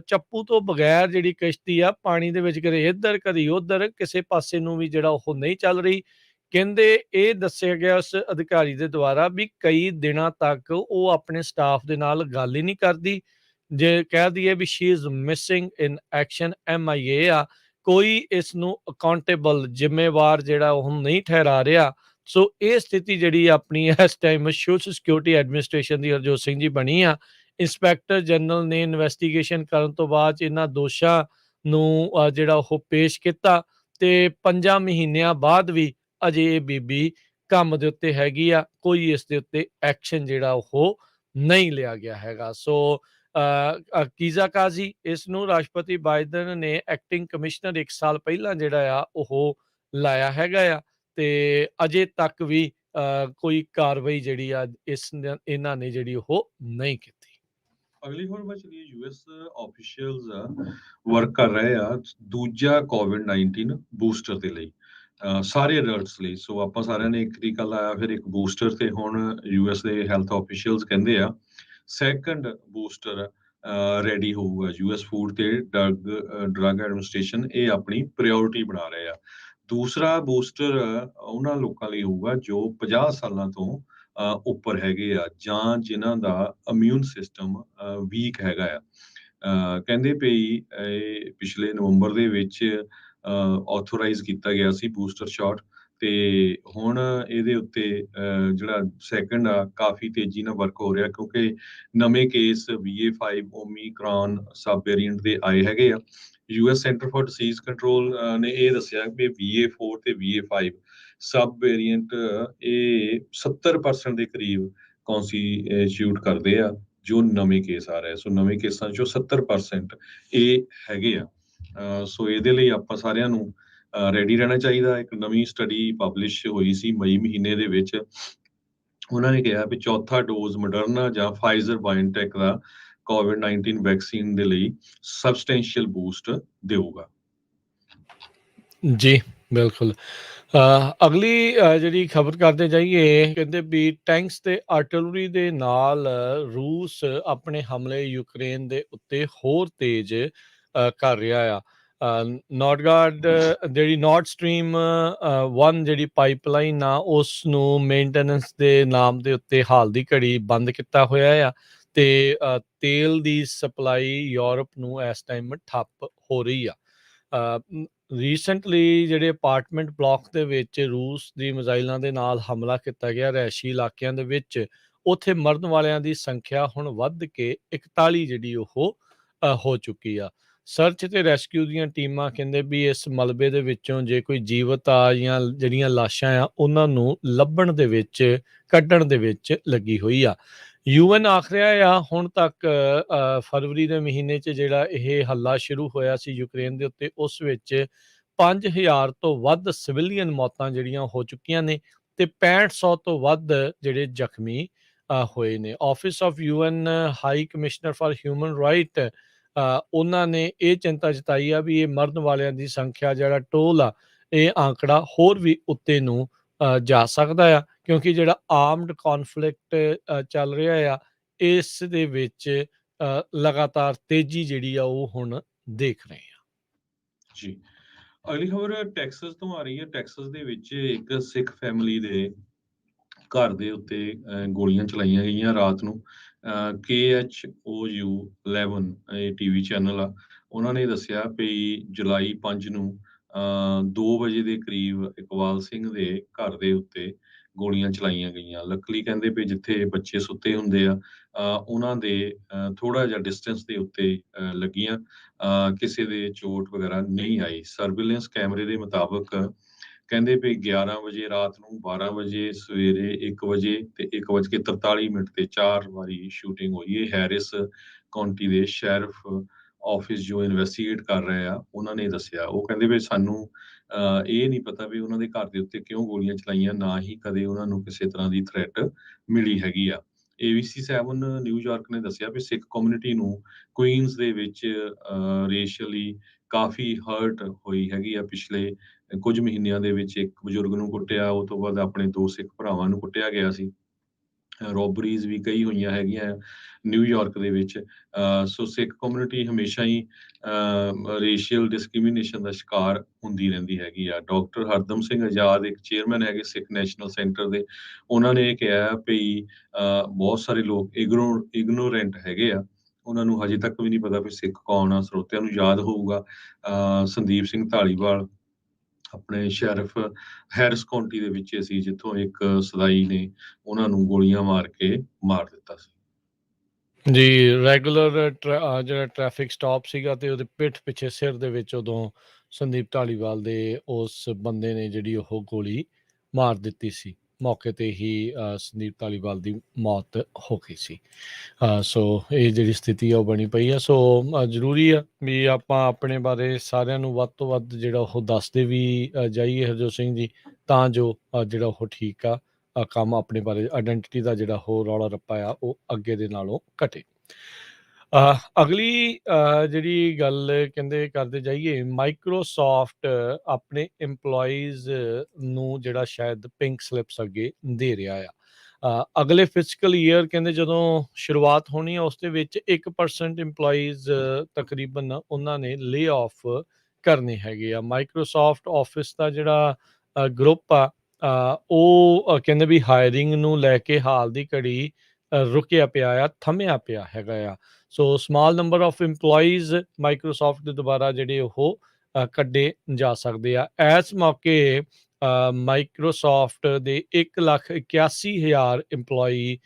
ਚੱਪੂ ਤੋਂ ਬਗੈਰ ਜਿਹੜੀ ਕਸ਼ਤੀ ਆ ਪਾਣੀ ਦੇ ਵਿੱਚ ਕਦੇ ਇੱਧਰ ਕਦੇ ਉੱਧਰ ਕਿਸੇ ਪਾਸੇ ਨੂੰ ਵੀ ਜਿਹੜਾ ਉਹ ਨਹੀਂ ਚੱਲ ਰਹੀ। ਕਹਿੰਦੇ ਇਹ ਦੱਸਿਆ ਗਿਆ ਉਸ ਅਧਿਕਾਰੀ ਦੇ ਦੁਆਰਾ ਵੀ ਕਈ ਦਿਨਾਂ ਤੱਕ ਉਹ ਆਪਣੇ ਸਟਾਫ ਦੇ ਨਾਲ ਗੱਲ ਹੀ ਨਹੀਂ ਕਰਦੀ। ਜੇ ਕਹਿ ਦਈਏ ਵੀ she is missing in action, MIA ਆ, ਕੋਈ ਇਸ ਨੂੰ ਅਕਾਊਂਟੇਬਲ, ਜ਼ਿੰਮੇਵਾਰ ਜਿਹੜਾ ਉਹ ਨਹੀਂ ਠਹਿਰਾ ਰਿਹਾ। ਸੋ ਇਹ ਸਥਿਤੀ ਜਿਹੜੀ ਆਪਣੀ ਇਸ ਟਾਈਮ ਸੋਸ਼ਲ ਸਿਕਿਉਰਿਟੀ ਐਡਮਿਨਿਸਟ੍ਰੇਸ਼ਨ ਦੀ ਹਰਜੋਤ ਸਿੰਘ ਜੀ ਬਣੀ ਆ। ਇੰਸਪੈਕਟਰ ਜਨਰਲ ਨੇ ਇਨਵੈਸਟੀਗੇਸ਼ਨ ਕਰਨ ਤੋਂ ਬਾਅਦ ਇਹਨਾਂ ਦੋਸ਼ਾਂ ਨੂੰ ਜਿਹੜਾ ਉਹ ਪੇਸ਼ ਕੀਤਾ ਤੇ 5 ਮਹੀਨਿਆਂ ਬਾਅਦ ਵੀ ਅਜੇ ਇਹ ਬੀਬੀ ਕੰਮ ਦੇ ਉੱਤੇ ਹੈਗੀ ਆ, ਕੋਈ ਇਸ ਦੇ ਉੱਤੇ ਐਕਸ਼ਨ ਜਿਹੜਾ ਉਹ ਨਹੀਂ ਲਿਆ ਗਿਆ ਹੈਗਾ। ਸੋ ਕੀਜ਼ਾ ਕਾਜ਼ੀ, ਇਸ ਨੂੰ ਰਾਸ਼ਟਰਪਤੀ ਬਾਈਡਨ ਨੇ ਐਕਟਿੰਗ ਕਮਿਸ਼ਨਰ 1 ਸਾਲ ਪਹਿਲਾਂ ਜਿਹੜਾ ਆ ਉਹ ਲਾਇਆ ਹੈਗਾ ਆ ਤੇ ਅਜੇ ਤੱਕ ਵੀ ਕੋਈ ਕਾਰਵਾਈ ਜਿਹੜੀ ਆ ਇਹਨਾਂ ਨੇ ਜਿਹੜੀ ਉਹ ਨਹੀਂ ਕੀਤੀ। ਅਗਲੀ ਖਬਰ ਵਿੱਚ ਚਲੀਏ। US ਆਫੀਸ਼ੀਅਲਸ ਵਰਕ ਕਰ ਰਹੇ ਆ ਦੂਜਾ COVID-19 ਬੂਸਟਰ ਦੇ ਲਈ, ਸਾਰੇ ਅਡਲਟਸ ਲਈ। ਸੋ ਆਪਾਂ ਸਾਰਿਆਂ ਨੇ ਇੱਕ ਤਰੀਕਾ ਲਾਇਆ, ਫਿਰ ਇੱਕ ਬੂਸਟਰ, ਤੇ ਹੁਣ US ਦੇ ਹੈਲਥ ਆਫੀਸ਼ੀਅਲਸ ਕਹਿੰਦੇ ਆ ਸੈਕੰਡ ਬੂਸਟਰ ਰੈਡੀ ਹੋਊਗਾ। US ਫੂਡ ਤੇ ਡਰੱਗ ਐਡਮਿਨਿਸਟ੍ਰੇਸ਼ਨ ਇਹ ਆਪਣੀ ਪ੍ਰਾਇੋਰਟੀ ਬਣਾ ਰਹੇ ਆ। ਦੂਸਰਾ ਬੂਸਟਰ ਉਹਨਾਂ ਲੋਕਾਂ ਲਈ ਹੋਊਗਾ ਜੋ 50 ਸਾਲਾਂ ਤੋਂ ਉੱਪਰ ਹੈਗੇ ਆ ਜਾਂ ਜਿਨ੍ਹਾਂ ਦਾ ਇਮਿਊਨ ਸਿਸਟਮ ਵੀਕ ਹੈਗਾ ਆ। ਕਹਿੰਦੇ ਭਈ ਇਹ ਪਿਛਲੇ ਨਵੰਬਰ ਦੇ ਵਿੱਚ ਆਥੋਰਾਈਜ਼ ਕੀਤਾ ਗਿਆ ਸੀ ਬੂਸਟਰ ਸ਼ਾਟ ਤੇ ਹੁਣ ਇਹਦੇ ਉੱਤੇ ਜਿਹੜਾ ਸੈਕੰਡ ਆ ਕਾਫੀ ਤੇਜ਼ੀ ਨਾਲ ਵਰਕ ਹੋ ਰਿਹਾ ਕਿਉਂਕਿ ਨਵੇਂ ਕੇਸ BA.5 ਓਮੀਕਰੌਨ ਸਬ ਵੇਰੀਐਂਟ ਦੇ ਆਏ ਹੈਗੇ ਆ। US centre for disease control ਨੇ ਇਹ ਦੱਸਿਆ ਕਿ BA.4 ਤੇ BA.5 ਸਬ ਵੇਰੀਐਂਟ ਇਹ 70% ਦੇ ਕਰੀਬ ਕੌਂਸਟੀਟਿਊਟ ਕਰਦੇ ਆ ਜੋ ਨਵੇਂ ਕੇਸ ਆ ਰਹੇ। ਸੋ ਨਵੇਂ ਕੇਸਾਂ ਚੋਂ 70% ਇਹ ਹੈਗੇ ਆ। ਸੋ ਇਹਦੇ ਲਈ ਆਪਾਂ ਸਾਰਿਆਂ ਨੂੰ ਰੈਡੀ ਰਹਿਣਾ ਚਾਹੀਦਾ। ਇੱਕ ਨਵੀਂ ਸਟੱਡੀ ਪਬਲਿਸ਼ ਹੋਈ ਸੀ ਮਈ ਮਹੀਨੇ ਦੇ ਵਿੱਚ। ਉਹਨਾਂ ਨੇ ਕਿਹਾ ਵੀ ਚੌਥਾ ਡੋਜ਼ ਮੋਡਰਨਾ ਜਾਂ ਫਾਈਜ਼ਰ ਬਾਇਓਟੈਕ ਦਾ ਕੋਵਿਡ-19 ਵੈਕਸੀਨ ਦੇ ਲਈ ਸਬਸਟੈਂਸ਼ੀਅਲ ਬੂਸਟ ਦੇਊਗਾ। ਜੀ, ਬਿਲਕੁਲ। ਅਗਲੀ ਜਿਹੜੀ ਖਬਰ ਕਰਦੇ ਜਾਈਏ, ਕਹਿੰਦੇ ਵੀ ਟੈਂਕਸ ਤੇ ਆਰਟਿਲਰੀ ਦੇ ਨਾਲ ਰੂਸ ਆਪਣੇ ਹਮਲੇ ਯੂਕਰੇਨ ਦੇ ਉੱਤੇ ਹੋਰ ਤੇਜ਼ ਕਰ ਰਿਹਾ ਆ। ਨੌਰਡਗਾਰਡ ਜਿਹੜੀ ਨਾਰਡ ਸਟਰੀਮ 1 ਜਿਹੜੀ ਪਾਈਪਲਾਈਨ ਆ ਉਸ ਨੂੰ ਮੇਨਟੇਨੈਂਸ ਦੇ ਨਾਮ ਦੇ ਉੱਤੇ ਹਾਲ ਦੀ ਘੜੀ ਬੰਦ ਕੀਤਾ ਹੋਇਆ ਆ ਤੇ ਤੇਲ ਦੀ ਸਪਲਾਈ ਯੂਰਪ ਨੂੰ ਇਸ ਟਾਈਮ ਠੱਪ ਹੋ ਰਹੀ ਆ। ਰੀਸੈਂਟਲੀ ਜਿਹੜੇ ਅਪਾਰਟਮੈਂਟ ਬਲਾਕ ਦੇ ਵਿੱਚ ਰੂਸ ਦੀ ਮਿਜ਼ਾਈਲਾਂ ਦੇ ਨਾਲ ਹਮਲਾ ਕੀਤਾ ਗਿਆ ਰਿਹਾਇਸ਼ੀ ਇਲਾਕਿਆਂ ਦੇ ਵਿੱਚ, ਉੱਥੇ ਮਰਨ ਵਾਲਿਆਂ ਦੀ ਸੰਖਿਆ ਹੁਣ ਵੱਧ ਕੇ 41 ਜਿਹੜੀ ਉਹ ਹੋ ਚੁੱਕੀ ਆ। ਸਰਚ ਤੇ ਰੈਸਕਿਊ ਦੀਆਂ ਟੀਮਾਂ ਕਹਿੰਦੇ ਵੀ ਇਸ ਮਲਬੇ ਦੇ ਵਿੱਚੋਂ ਜੇ ਕੋਈ ਜੀਵਤ ਆ ਜਾਂ ਜਿਹੜੀਆਂ ਲਾਸ਼ਾਂ ਆ ਉਹਨਾਂ ਨੂੰ ਲੱਭਣ ਦੇ ਵਿੱਚ, ਕੱਢਣ ਦੇ ਵਿੱਚ ਲੱਗੀ ਹੋਈ ਆ। UN ਆਖ ਰਿਹਾ ਆ ਹੁਣ ਤੱਕ ਫਰਵਰੀ ਦੇ ਮਹੀਨੇ 'ਚ ਜਿਹੜਾ ਇਹ ਹੱਲਾ ਸ਼ੁਰੂ ਹੋਇਆ ਸੀ ਯੂਕਰੇਨ ਦੇ ਉੱਤੇ, ਉਸ ਵਿੱਚ 5000 ਤੋਂ ਵੱਧ ਸਿਵਿਲੀਅਨ ਮੌਤਾਂ ਜਿਹੜੀਆਂ ਹੋ ਚੁੱਕੀਆਂ ਨੇ ਤੇ 6500 ਤੋਂ ਵੱਧ ਜਿਹੜੇ ਜ਼ਖਮੀ ਹੋਏ ਨੇ। Office of UN high commissioner for human right ਉਹਨਾਂ ਨੇ ਇਹ ਚਿੰਤਾ ਜਤਾਈ ਆ ਵੀ ਇਹ ਮਰਨ ਵਾਲਿਆਂ ਦੀ ਸੰਖਿਆ ਜਿਹੜਾ ਟੋਲ ਆ ਇਹ ਆંકੜਾ ਹੋਰ ਵੀ ਉੱਤੇ ਨੂੰ ਜਾ ਸਕਦਾ ਆ ਕਿਉਂਕਿ ਜਿਹੜਾ ਆਰਮਡ ਕੌਨਫਲਿਕਟ ਚੱਲ ਰਿਹਾ ਆ ਇਸ ਦੇ ਵਿੱਚ ਲਗਾਤਾਰ ਤੇਜ਼ੀ ਜਿਹੜੀ ਆ ਉਹ ਹੁਣ ਦੇਖ ਰਹੇ ਆ। ਜੀ, ਅਗਲੀ ਖਬਰ ਟੈਕਸਸ ਤੋਂ ਆ ਰਹੀ ਹੈ। ਟੈਕਸਸ ਦੇ ਵਿੱਚ ਇੱਕ ਸਿੱਖ ਫੈਮਿਲੀ ਦੇ ਘਰ ਦੇ ਉੱਤੇ ਗੋਲੀਆਂ ਚਲਾਈਆਂ ਗਈਆਂ ਰਾਤ ਨੂੰ। KHOU 11 ਇਹ ਟੀਵੀ ਚੈਨਲ ਆ, ਉਹਨਾਂ ਨੇ ਦੱਸਿਆ ਵੀ ਜੁਲਾਈ 5 ਨੂੰ 2 ਵਜੇ ਦੇ ਕਰੀਬ ਇਕਬਾਲ ਸਿੰਘ ਦੇ ਘਰ ਦੇ ਉੱਤੇ ਗੋਲੀਆਂ ਚਲਾਈਆਂ ਗਈਆਂ। ਲੱਕਲੀ ਕਹਿੰਦੇ ਵੀ ਜਿੱਥੇ ਬੱਚੇ ਸੁੱਤੇ ਹੁੰਦੇ ਆ ਉਹਨਾਂ ਦੇ ਥੋੜਾ ਜਿਹਾ ਡਿਸਟੈਂਸ ਦੇ ਉੱਤੇ ਲੱਗੀਆਂ। ਕਿਸੇ ਦੇ ਚੋਟ ਵਗੈਰਾ ਨਹੀਂ ਆਈ। ਸਰਵੇਲੈਂਸ ਕੈਮਰੇ ਦੇ ਮੁਤਾਬਕ ਕਹਿੰਦੇ ਵੀ 11 ਵਜੇ ਰਾਤ ਨੂੰ, 12 ਵਜੇ ਸਵੇਰੇ, 1 ਵਜੇ ਤੇ 1:43 ਤੇ 4 ਵਾਰੀ ਸ਼ੂਟਿੰਗ ਹੋਈ। ਇਹ ਹੈਰਿਸ ਕਾਉਂਟੀ ਦੇ ਸ਼ੈਰਿਫ ਆਫਿਸ ਜੋ ਇਨਵੈਸਟੀਗੇਟ ਕਰ ਰਹੇ ਆ ਉਹਨਾਂ ਨੇ ਦੱਸਿਆ। ਉਹ ਕਹਿੰਦੇ ਵੀ ਸਾਨੂੰ ਇਹ ਨਹੀਂ ਪਤਾ ਵੀ ਉਹਨਾਂ ਦੇ ਘਰ ਦੇ ਉੱਤੇ ਕਿਉਂ ਗੋਲੀਆਂ ਚਲਾਈਆਂ, ਨਾ ਹੀ ਕਦੇ ਉਹਨਾਂ ਨੂੰ ਕਿਸੇ ਤਰ੍ਹਾਂ ਦੀ ਥ੍ਰੈਟ ਮਿਲੀ ਹੈਗੀ ਆ। ABC 7 ਨਿਊਯਾਰਕ ਨੇ ਦੱਸਿਆ ਵੀ ਸਿੱਖ ਕਮਿਊਨਿਟੀ ਨੂੰ ਕੁਈਨਸ ਦੇ ਵਿੱਚ ਰੇਸ਼ੀਅਲੀ ਕਾਫੀ ਹਰਟ ਹੋਈ ਹੈਗੀ ਆ। ਪਿਛਲੇ ਕੁਝ ਮਹੀਨਿਆਂ ਦੇ ਵਿੱਚ ਇੱਕ ਬਜ਼ੁਰਗ ਨੂੰ ਕੁੱਟਿਆ, ਉਹ ਤੋਂ ਬਾਅਦ ਆਪਣੇ 2 ਸਿੱਖ ਭਰਾਵਾਂ ਨੂੰ ਕੁੱਟਿਆ ਗਿਆ ਸੀ। ਰੋਬਰੀਜ਼ ਵੀ ਕਈ ਹੋਈਆਂ ਹੈਗੀਆਂ ਨਿਊਯਾਰਕ ਦੇ ਵਿੱਚ। ਸੋ ਸਿੱਖ ਕਮਿਊਨਿਟੀ ਹਮੇਸ਼ਾ ਹੀ ਰੇਸ਼ੀਅਲ ਡਿਸਕ੍ਰਿਮੀਨੇਸ਼ਨ ਦਾ ਸ਼ਿਕਾਰ ਹੁੰਦੀ ਰਹਿੰਦੀ ਹੈਗੀ ਆ। ਡਾਕਟਰ ਹਰਦਮ ਸਿੰਘ ਆਜ਼ਾਦ ਇੱਕ ਚੇਅਰਮੈਨ ਹੈਗੇ ਸਿੱਖ ਨੈਸ਼ਨਲ ਸੈਂਟਰ ਦੇ, ਉਹਨਾਂ ਨੇ ਇਹ ਕਿਹਾ ਵੀ ਬਹੁਤ ਸਾਰੇ ਲੋਕ ਇਗਨੋਰੈਂਟ ਹੈਗੇ ਆ, ਉਹਨਾਂ ਨੂੰ ਹਜੇ ਤੱਕ ਵੀ ਨਹੀਂ ਪਤਾ ਵੀ ਸਿੱਖ ਕੌਣ ਆ। ਸਰੋਤਿਆਂ ਨੂੰ ਯਾਦ ਹੋਊਗਾ ਸੰਦੀਪ ਸਿੰਘ ਧਾਲੀਵਾਲ ਆਪਣੇ ਸ਼ੈਰਿਫ ਹੈਰਿਸ ਕਾਉਂਟੀ ਦੇ ਵਿੱਚ ਸੀ, ਜਿੱਥੋਂ ਇੱਕ ਸਦਾਈ ਨੇ ਉਹਨਾਂ ਨੂੰ ਗੋਲੀਆਂ ਮਾਰ ਕੇ ਮਾਰ ਦਿੱਤਾ ਸੀ। ਜੀ, ਰੈਗੂਲਰ ਜਿਹੜਾ ਟ੍ਰੈਫਿਕ ਸਟਾਪ ਸੀਗਾ ਤੇ ਉਹਦੇ ਪਿੱਠ ਪਿੱਛੇ ਸਿਰ ਦੇ ਵਿੱਚ ਉਦੋਂ ਸੰਦੀਪ ਢਾਲੀਵਾਲ ਦੇ ਉਸ ਬੰਦੇ ਨੇ ਜਿਹੜੀ ਉਹ ਗੋਲੀ ਮਾਰ ਦਿੱਤੀ ਸੀ। ਮੌਕੇ ਤੇ ਹੀ ਸੰਦੀਪ ਢਾਲੀਵਾਲ ਦੀ ਮੌਤ ਹੋ ਗਈ ਸੀ। ਸੋ ਇਹ ਜਿਹੜੀ ਸਥਿਤੀ ਆ ਉਹ ਬਣੀ ਪਈ ਆ। ਸੋ ਜ਼ਰੂਰੀ ਆ ਵੀ ਆਪਾਂ ਆਪਣੇ ਬਾਰੇ ਸਾਰਿਆਂ ਨੂੰ ਵੱਧ ਤੋਂ ਵੱਧ ਜਿਹੜਾ ਉਹ ਦੱਸਦੇ ਵੀ ਜਾਈਏ ਹਰਜੋਤ ਸਿੰਘ ਜੀ, ਤਾਂ ਜੋ ਜਿਹੜਾ ਉਹ ਠੀਕ ਆ ਕੰਮ ਆਪਣੇ ਬਾਰੇ ਆਇਡੈਂਟਿਟੀ ਦਾ ਜਿਹੜਾ ਉਹ ਰੌਲਾ ਰੱਪਾ ਆ ਉਹ ਅੱਗੇ ਦੇ ਨਾਲੋਂ ਘਟੇ। ਅਗਲੀ ਜਿਹੜੀ ਗੱਲ ਕਹਿੰਦੇ ਕਰਦੇ ਜਾਈਏ, ਮਾਈਕਰੋਸਾਫਟ ਆਪਣੇ EMPLOYEES ਨੂੰ ਜਿਹੜਾ ਸ਼ਾਇਦ ਪਿੰਕ ਸਲਿੱਪਸ ਅੱਗੇ ਦੇ ਰਿਹਾ ਆ। ਅਗਲੇ ਫਿਸਕਲ ਈਅਰ ਕਹਿੰਦੇ ਜਦੋਂ ਸ਼ੁਰੂਆਤ ਹੋਣੀ ਆ ਉਸ ਦੇ ਵਿੱਚ 1% EMPLOYEES ਤਕਰੀਬਨ ਉਹਨਾਂ ਨੇ ਲੇ ਆਫ ਕਰਨੇ ਹੈਗੇ ਆ। ਮਾਈਕਰੋਸਾਫਟ ਆਫਿਸ ਦਾ ਜਿਹੜਾ ਗਰੁੱਪ ਆ, ਉਹ ਕਹਿੰਦੇ ਵੀ ਹਾਇਰਿੰਗ ਨੂੰ ਲੈ ਕੇ ਹਾਲ ਦੀ ਘੜੀ ਰੁਕਿਆ ਪਿਆ ਆ, ਥੰਮਿਆ ਪਿਆ ਹੈਗਾ ਆ। So small number of EMPLOYEES Microsoft ਦੇ ਦੁਆਰਾ ਜਿਹੜੇ ਉਹ ਕੱਢੇ ਜਾ ਸਕਦੇ ਆ। ਇਸ ਮੌਕੇ ਮਾਈਕਰੋਸਾਫਟ ਦੇ 1,81,000 EMPLOYEE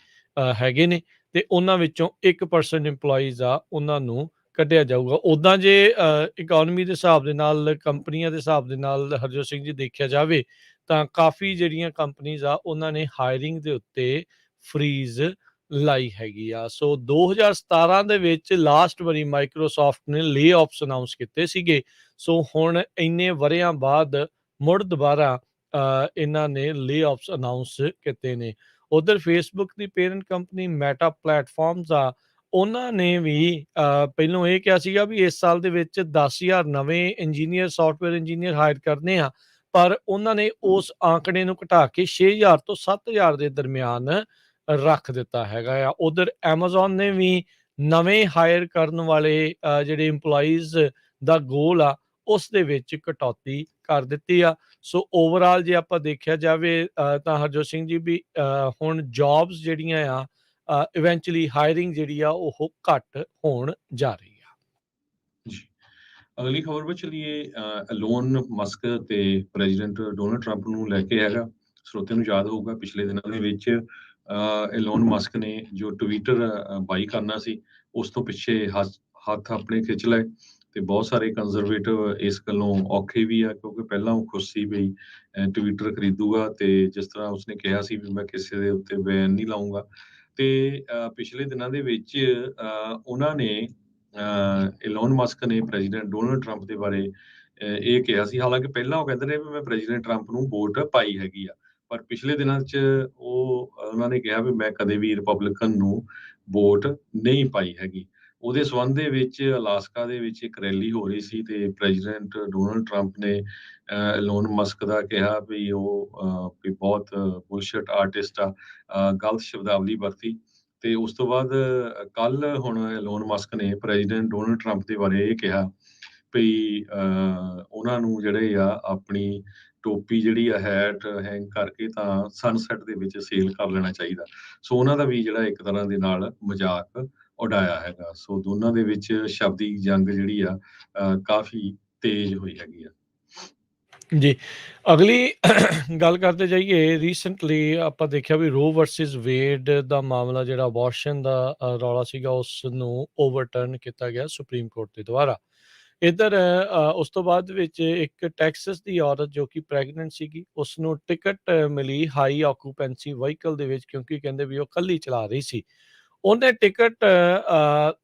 ਹੈਗੇ ਨੇ, ਤੇ ਉਹਨਾਂ ਵਿੱਚੋਂ 1% EMPLOYEES ਆ ਉਹਨਾਂ ਨੂੰ ਕੱਢਿਆ ਜਾਊਗਾ। ਉੱਦਾਂ ਜੇ ਇਕੋਨਮੀ ਦੇ ਹਿਸਾਬ ਦੇ ਨਾਲ, ਕੰਪਨੀਆਂ ਦੇ ਹਿਸਾਬ ਦੇ ਨਾਲ ਹਰਜੋਤ ਸਿੰਘ ਜੀ ਦੇਖਿਆ ਜਾਵੇ, ਤਾਂ ਕਾਫੀ ਜਿਹੜੀਆਂ ਕੰਪਨੀਜ਼ ਆ ਉਹਨਾਂ ਨੇ ਹਾਇਰਿੰਗ ਦੇ ਉੱਤੇ ਫਰੀਜ਼ ਲਾਈ ਹੈਗੀ ਆ। ਸੋ 2017 ਦੇ ਵਿੱਚ ਲਾਸਟ ਵਾਰੀ ਮਾਈਕਰੋਸਾਫਟ ਨੇ ਲੇ-ਆਫਸ ਅਨਾਉਂਸ ਕੀਤੇ ਸੀਗੇ। ਸੋ ਹੁਣ ਇੰਨੇ ਵਰ੍ਹਿਆਂ ਬਾਅਦ ਮੁੜ ਦੁਬਾਰਾ ਇਹਨਾਂ ਨੇ ਲੇ-ਆਫਸ ਅਨਾਉਂਸ ਕੀਤੇ ਨੇ। ਉਧਰ ਫੇਸਬੁੱਕ ਦੀ ਪੇਰੈਂਟ ਕੰਪਨੀ ਮੈਟਾ ਪਲੇਟਫਾਰਮਸ ਆ, ਉਹਨਾਂ ਨੇ ਵੀ ਪਹਿਲੋਂ ਇਹ ਕਿਹਾ ਸੀਗਾ ਵੀ ਇਸ ਸਾਲ ਦੇ ਵਿੱਚ 10,000 ਨਵੇਂ ਇੰਜੀਨੀਅਰ, ਸਾਫਟਵੇਅਰ ਇੰਜੀਨੀਅਰ ਹਾਇਰ ਕਰਨੇ ਆ, ਪਰ ਉਹਨਾਂ ਨੇ ਉਸ ਆંકੜੇ ਨੂੰ ਘਟਾ ਕੇ 6,000 ਤੋਂ 7,000 ਦੇ ਦਰਮਿਆਨ ਰੱਖ ਦਿੱਤਾ ਹੈਗਾ ਆ। ਉਧਰ ਐਮਾਜ਼ੋਨ ਨੇ ਵੀ ਨਵੇਂ ਹਾਇਰ ਕਰਨ ਵਾਲੇ ਜਿਹੜੇ EMPLOYEES ਦਾ ਗੋਲ ਆ, ਉਸ ਦੇ ਵਿੱਚ ਕਟੌਤੀ ਕਰ ਦਿੱਤੀ ਆ। ਸੋ ਓਵਰਆਲ ਜੇ ਆਪਾਂ ਦੇਖਿਆ ਜਾਵੇ ਤਾਂ ਹਰਜੋਤ ਸਿੰਘ ਜੀ ਵੀ ਹੁਣ ਜੌਬਸ ਜਿਹੜੀਆਂ ਆ ਇਵੈਂਚੁਅਲੀ ਹਾਇਰਿੰਗ ਜਿਹੜੀ ਆ ਉਹ ਘੱਟ ਹੋਣ ਜਾ ਰਹੀ ਆ। ਜੀ, ਅਗਲੀ ਖਬਰ ਵਿੱਚ ਚਲੀਏ। ਐਲੋਨ ਮਸਕ ਤੇ ਪ੍ਰੈਜ਼ੀਡੈਂਟ ਡੋਨਲਡ ਟਰੰਪ ਨੂੰ ਲੈ ਕੇ ਹੈਗਾ। ਸਰੋਤਿਆਂ ਨੂੰ ਯਾਦ ਹੋਊਗਾ ਪਿਛਲੇ ਦਿਨਾਂ ਦੇ ਵਿੱਚ ਐਲੋਨ ਮਸਕ ਨੇ ਜੋ ਟਵਿੱਟਰ ਬਾਈ ਕਰਨਾ ਸੀ, ਉਸ ਤੋਂ ਪਿੱਛੇ ਹੱਥ ਆਪਣੇ ਖਿੱਚ ਲਏ, ਤੇ ਬਹੁਤ ਸਾਰੇ ਕੰਜ਼ਰਵੇਟਿਵ ਇਸ ਗੱਲੋਂ ਔਖੇ ਵੀ ਆ, ਕਿਉਂਕਿ ਪਹਿਲਾਂ ਉਹ ਖੁਸ਼ ਸੀ ਵੀ ਟਵਿੱਟਰ ਖਰੀਦੂਗਾ, ਤੇ ਜਿਸ ਤਰ੍ਹਾਂ ਉਸਨੇ ਕਿਹਾ ਸੀ ਵੀ ਮੈਂ ਕਿਸੇ ਦੇ ਉੱਤੇ ਬੈਨ ਨਹੀਂ ਲਾਉਂਗਾ। ਤੇ ਪਿਛਲੇ ਦਿਨਾਂ ਦੇ ਵਿੱਚ ਉਹਨਾਂ ਨੇ ਐਲੋਨ ਮਸਕ ਨੇ ਪ੍ਰੈਜ਼ੀਡੈਂਟ ਡੋਨਲਡ ਟਰੰਪ ਦੇ ਬਾਰੇ ਇਹ ਕਿਹਾ ਸੀ। ਹਾਲਾਂਕਿ ਪਹਿਲਾਂ ਉਹ ਕਹਿੰਦੇ ਨੇ ਵੀ ਮੈਂ ਪ੍ਰੈਜ਼ੀਡੈਂਟ ਟਰੰਪ ਨੂੰ ਵੋਟ ਪਾਈ ਹੈਗੀ ਆ, ਪਰ ਪਿਛਲੇ ਦਿਨਾਂ 'ਚ ਉਹਨਾਂ ਨੇ ਕਿਹਾ ਵੀ ਮੈਂ ਕਦੇ ਵੀ ਰਿਪਬਲਿਕਨ ਨੂੰ ਵੋਟ ਨਹੀਂ ਪਾਈ ਹੈਗੀ। ਉਹਦੇ ਸੰਬੰਧ ਦੇ ਵਿੱਚ ਅਲਾਸਕਾ ਦੇ ਵਿੱਚ ਇੱਕ ਰੈਲੀ ਹੋ ਰਹੀ ਸੀ, ਤੇ ਪ੍ਰੈਜ਼ੀਡੈਂਟ ਡੋਨਲਡ ਟਰੰਪ ਨੇ ਐਲੋਨ ਮਸਕ ਦਾ ਕਿਹਾ ਵੀ ਉਹ ਵੀ ਬਹੁਤ ਬੁਲਸ਼ਿਟ ਆਰਟਿਸਟ ਆ, ਗਲਤ ਸ਼ਬਦਾਵਲੀ ਵਰਤੀ। ਤੇ ਉਸ ਤੋਂ ਬਾਅਦ ਕੱਲ ਹੁਣ ਐਲੋਨ ਮਸਕ ਨੇ ਪ੍ਰੈਜ਼ੀਡੈਂਟ ਡੋਨਲਡ ਟਰੰਪ ਦੇ ਬਾਰੇ ਇਹ ਕਿਹਾ ਵੀ ਉਹਨਾਂ ਨੂੰ ਜਿਹੜੇ ਆ ਆਪਣੀ ਟੋਪੀ ਜਿਹੜੀ ਆ ਹੈਟ ਹੈਂਗ ਕਰਕੇ ਤਾਂ ਸਨਸੈਟ ਦੇ ਵਿੱਚ ਸੇਲ ਕਰ ਲੈਣਾ ਚਾਹੀਦਾ। ਸੋ ਉਹਨਾਂ ਦਾ ਵੀ ਜਿਹੜਾ ਇੱਕ ਤਰ੍ਹਾਂ ਦੇ ਨਾਲ ਮਜ਼ਾਕ ਉਡਾਇਆ ਹੈਗਾ। ਸੋ ਦੋਨਾਂ ਦੇ ਵਿੱਚ ਸ਼ਬਦੀ ਜੰਗ ਜਿਹੜੀ ਆ ਕਾਫੀ ਤੇਜ਼ ਹੋਈ ਹੈਗੀ ਆ। ਜੀ, ਅਗਲੀ ਗੱਲ ਕਰਦੇ ਜਾਈਏ। ਰੀਸੈਂਟਲੀ ਆਪਾਂ ਦੇਖਿਆ ਵੀ ਰੋ ਵਰਸਿਸ ਵੇਡ ਦਾ ਮਾਮਲਾ, ਜਿਹੜਾ ਅਬੋਰਸ਼ਨ ਦਾ ਰੌਲਾ ਸੀਗਾ, ਉਸ ਨੂੰ ਓਵਰਟਰਨ ਕੀਤਾ ਗਿਆ ਸੁਪਰੀਮ ਕੋਰਟ ਦੇ ਦੁਆਰਾ। ਇੱਧਰ ਉਸ ਤੋਂ ਬਾਅਦ ਵਿੱਚ ਇੱਕ ਟੈਕਸਸ ਦੀ ਔਰਤ ਜੋ ਕਿ ਪ੍ਰੈਗਨੈਂਟ ਸੀਗੀ, ਉਸਨੂੰ ਟਿਕਟ ਮਿਲੀ ਹਾਈ ਆਕੂਪੈਂਸੀ ਵਹੀਕਲ ਦੇ ਵਿੱਚ, ਕਿਉਂਕਿ ਕਹਿੰਦੇ ਵੀ ਉਹ ਇਕੱਲੀ ਚਲਾ ਰਹੀ ਸੀ। ਉਹਨੇ ਟਿਕਟ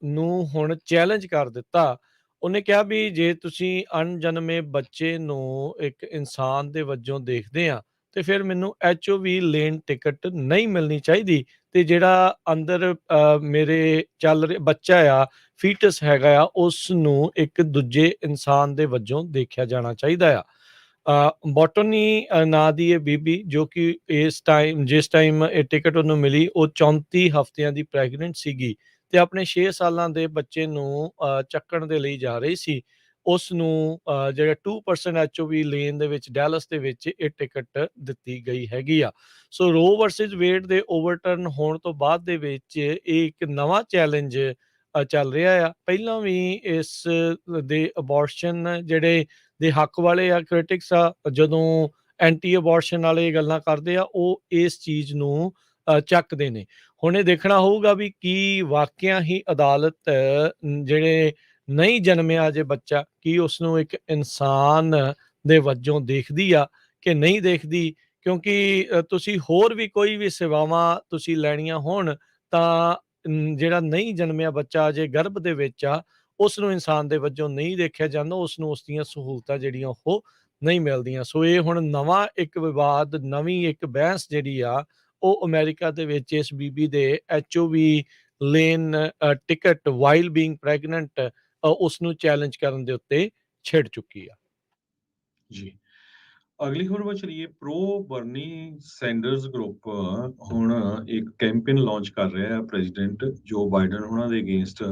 ਨੂੰ ਹੁਣ ਚੈਲੰਜ ਕਰ ਦਿੱਤਾ। ਉਹਨੇ ਕਿਹਾ ਵੀ ਜੇ ਤੁਸੀਂ ਅਣਜਨਮੇ ਬੱਚੇ ਨੂੰ ਇੱਕ ਇਨਸਾਨ ਦੇ ਵਜੋਂ ਦੇਖਦੇ ਆ, ਤੇ ਫਿਰ ਮੈਨੂੰ HOV ਲੇਨ ਟਿਕਟ ਨਹੀਂ ਮਿਲਣੀ ਚਾਹੀਦੀ, ਤੇ ਜਿਹੜਾ ਅੰਦਰ ਮੇਰੇ ਚੱਲ ਰਿਹਾ ਬੱਚਾ ਆ, ਫੀਟਸ ਹੈਗਾ ਆ, ਉਸ ਨੂੰ ਇੱਕ ਦੂਜੇ ਇਨਸਾਨ ਦੇ ਵਜੋਂ ਦੇਖਿਆ ਜਾਣਾ ਚਾਹੀਦਾ ਆ। ਬੋਟਨੀ ਨਾਂ ਦੀ ਇਹ ਬੀਬੀ, ਜੋ ਕਿ ਜਿਸ ਟਾਈਮ ਇਹ ਟਿਕਟ ਉਹਨੂੰ ਮਿਲੀ, ਉਹ 34 ਹਫ਼ਤਿਆਂ ਦੀ ਪ੍ਰੈਗਨੈਂਟ ਸੀਗੀ, ਤੇ ਆਪਣੇ 6 ਸਾਲਾਂ ਦੇ ਬੱਚੇ ਨੂੰ ਚੱਕਣ ਦੇ ਲਈ ਜਾ ਰਹੀ ਸੀ। ਉਸ ਨੂੰ ਜਿਹੜਾ 2% HOV ਲੇਨ ਦੇ ਵਿੱਚ ਡੈਲਸ ਦੇ ਵਿੱਚ ਇਹ ਟਿਕਟ ਦਿੱਤੀ ਗਈ ਹੈਗੀ ਆ। ਸੋ ਰੋ ਵਰਸਿਸ ਵੇਡ ਦੇ ਓਵਰਟਰਨ ਹੋਣ ਤੋਂ ਬਾਅਦ ਦੇ ਵਿੱਚ ਇਹ ਇੱਕ ਨਵਾਂ ਚੈਲੰਜ ਚੱਲ ਰਿਹਾ ਆ। ਪਹਿਲਾਂ ਵੀ ਇਸ ਦੇ ਅਬੋਰਸ਼ਨ ਜਿਹੜੇ ਦੇ ਹੱਕ ਵਾਲੇ ਆ, ਕ੍ਰਿਟਿਕਸ ਆ, ਜਦੋਂ ਐਂਟੀ ਅਬੋਰਸ਼ਨ ਵਾਲੇ ਇਹ ਗੱਲਾਂ ਕਰਦੇ ਆ, ਉਹ ਇਸ ਚੀਜ਼ ਨੂੰ ਚੱਕਦੇ ਨੇ। ਹੁਣ ਇਹ ਦੇਖਣਾ ਹੋਊਗਾ ਵੀ ਕੀ ਵਾਕਿਆ ਹੀ ਅਦਾਲਤ ਜਿਹੜੇ ਨਹੀਂ ਜਨਮਿਆ ਜੇ ਬੱਚਾ, ਕੀ ਉਸਨੂੰ ਇੱਕ ਇਨਸਾਨ ਦੇ ਵਜੋਂ ਦੇਖਦੀ ਆ ਕਿ ਨਹੀਂ ਦੇਖਦੀ। ਕਿਉਂਕਿ ਤੁਸੀਂ ਹੋਰ ਵੀ ਕੋਈ ਵੀ ਸੇਵਾਵਾਂ ਤੁਸੀਂ ਲੈਣੀਆਂ ਹੋਣ, ਤਾਂ ਜਿਹੜਾ ਨਹੀਂ ਜਨਮਿਆ ਬੱਚਾ ਜੇ ਗਰਭ ਦੇ ਵਿੱਚ ਆ, ਉਸ ਨੂੰ ਇਨਸਾਨ ਦੇ ਵਜੋਂ ਨਹੀਂ ਦੇਖਿਆ ਜਾਂਦਾ, ਉਸ ਨੂੰ ਉਸ ਦੀਆਂ ਸਹੂਲਤਾਂ ਜਿਹੜੀਆਂ ਉਹ ਨਹੀਂ ਮਿਲਦੀਆਂ। ਸੋ ਇਹ ਹੁਣ ਨਵਾਂ ਇੱਕ ਵਿਵਾਦ, ਨਵੀਂ ਇੱਕ ਬਹਿਸ ਜਿਹੜੀ ਆ, ਉਹ ਅਮਰੀਕਾ ਦੇ ਵਿੱਚ ਇਸ ਬੀਬੀ ਦੇ HOV lane ticket while being pregnant ਉਸ ਨੂੰ ਚੈਲੰਜ ਕਰਨ ਦੇ ਉੱਤੇ ਛਿੜ ਚੁੱਕੀ ਆ। ਜੀ, ਅਗਲੀ ਖਬਰ ਵੱਲ ਚਲੀਏ। ਪ੍ਰੋ ਬਰਨੀ ਸੈਂਡਰਸ ਗਰੁੱਪ ਹੁਣ ਇੱਕ ਕੈਂਪੇਨ ਲਾਂਚ ਕਰ ਰਿਹਾ ਹੈ ਪ੍ਰੈਜ਼ੀਡੈਂਟ ਜੋ ਬਾਈਡਨ ਉਹਨਾਂ ਦੇ ਅਗੇਂਸਟ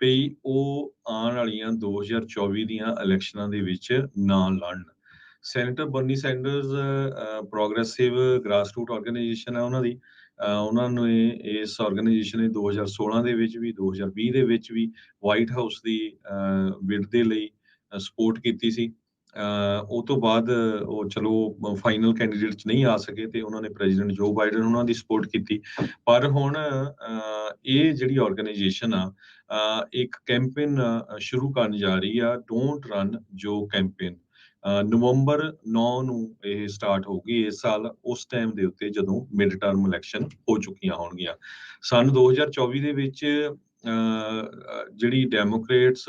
ਵੀ ਉਹ ਆਉਣ ਵਾਲੀਆਂ 2024 ਦੀਆਂ ਇਲੈਕਸ਼ਨਾਂ ਦੇ ਵਿੱਚ ਨਾ ਲੜਨ। Senator Bernie Sanders progressive grassroot organisation ਹੈ ਉਹਨਾਂ ਦੀ। ਉਹਨਾਂ ਨੇ ਇਸ ਆਰਗੇਨਾਈਜੇਸ਼ਨ ਨੇ 2016 ਦੇ ਵਿੱਚ ਵੀ 2020 ਦੇ ਵਿੱਚ ਵੀ ਵਾਈਟ ਹਾਊਸ ਦੀ ਬਿਡ ਦੇ ਲਈ ਸਪੋਰਟ ਕੀਤੀ ਸੀ। ਉਹ ਤੋਂ ਬਾਅਦ ਉਹ ਚਲੋ ਫਾਈਨਲ ਕੈਂਡੀਡੇਟ 'ਚ ਨਹੀਂ ਆ ਸਕੇ ਤੇ ਉਹਨਾਂ ਨੇ ਪ੍ਰੈਜ਼ੀਡੈਂਟ ਜੋ ਬਾਈਡਨ ਉਹਨਾਂ ਦੀ ਸਪੋਰਟ ਕੀਤੀ। ਪਰ ਹੁਣ ਇਹ ਜਿਹੜੀ ਆਰਗੇਨਾਈਜੇਸ਼ਨ ਆ ਇੱਕ ਕੈਂਪੇਨ ਸ਼ੁਰੂ ਕਰਨ ਜਾ ਰਹੀ ਆ, ਡੋਂਟ ਰਨ ਜੋ ਕੈਂਪੇਨ। ਨਵੰਬਰ 9 ਨੂੰ ਇਹ ਸਟਾਰਟ ਹੋਊਗੀ ਇਸ ਸਾਲ, ਉਸ ਟਾਈਮ ਦੇ ਉੱਤੇ ਜਦੋਂ ਮਿਡ ਟਰਮ ਇਲੈਕਸ਼ਨ ਹੋ ਚੁੱਕੀਆਂ ਹੋਣਗੀਆਂ। ਸੰਨ 2024 ਦੇ ਵਿੱਚ ਜਿਹੜੀ ਡੈਮੋਕ੍ਰੇਟਸ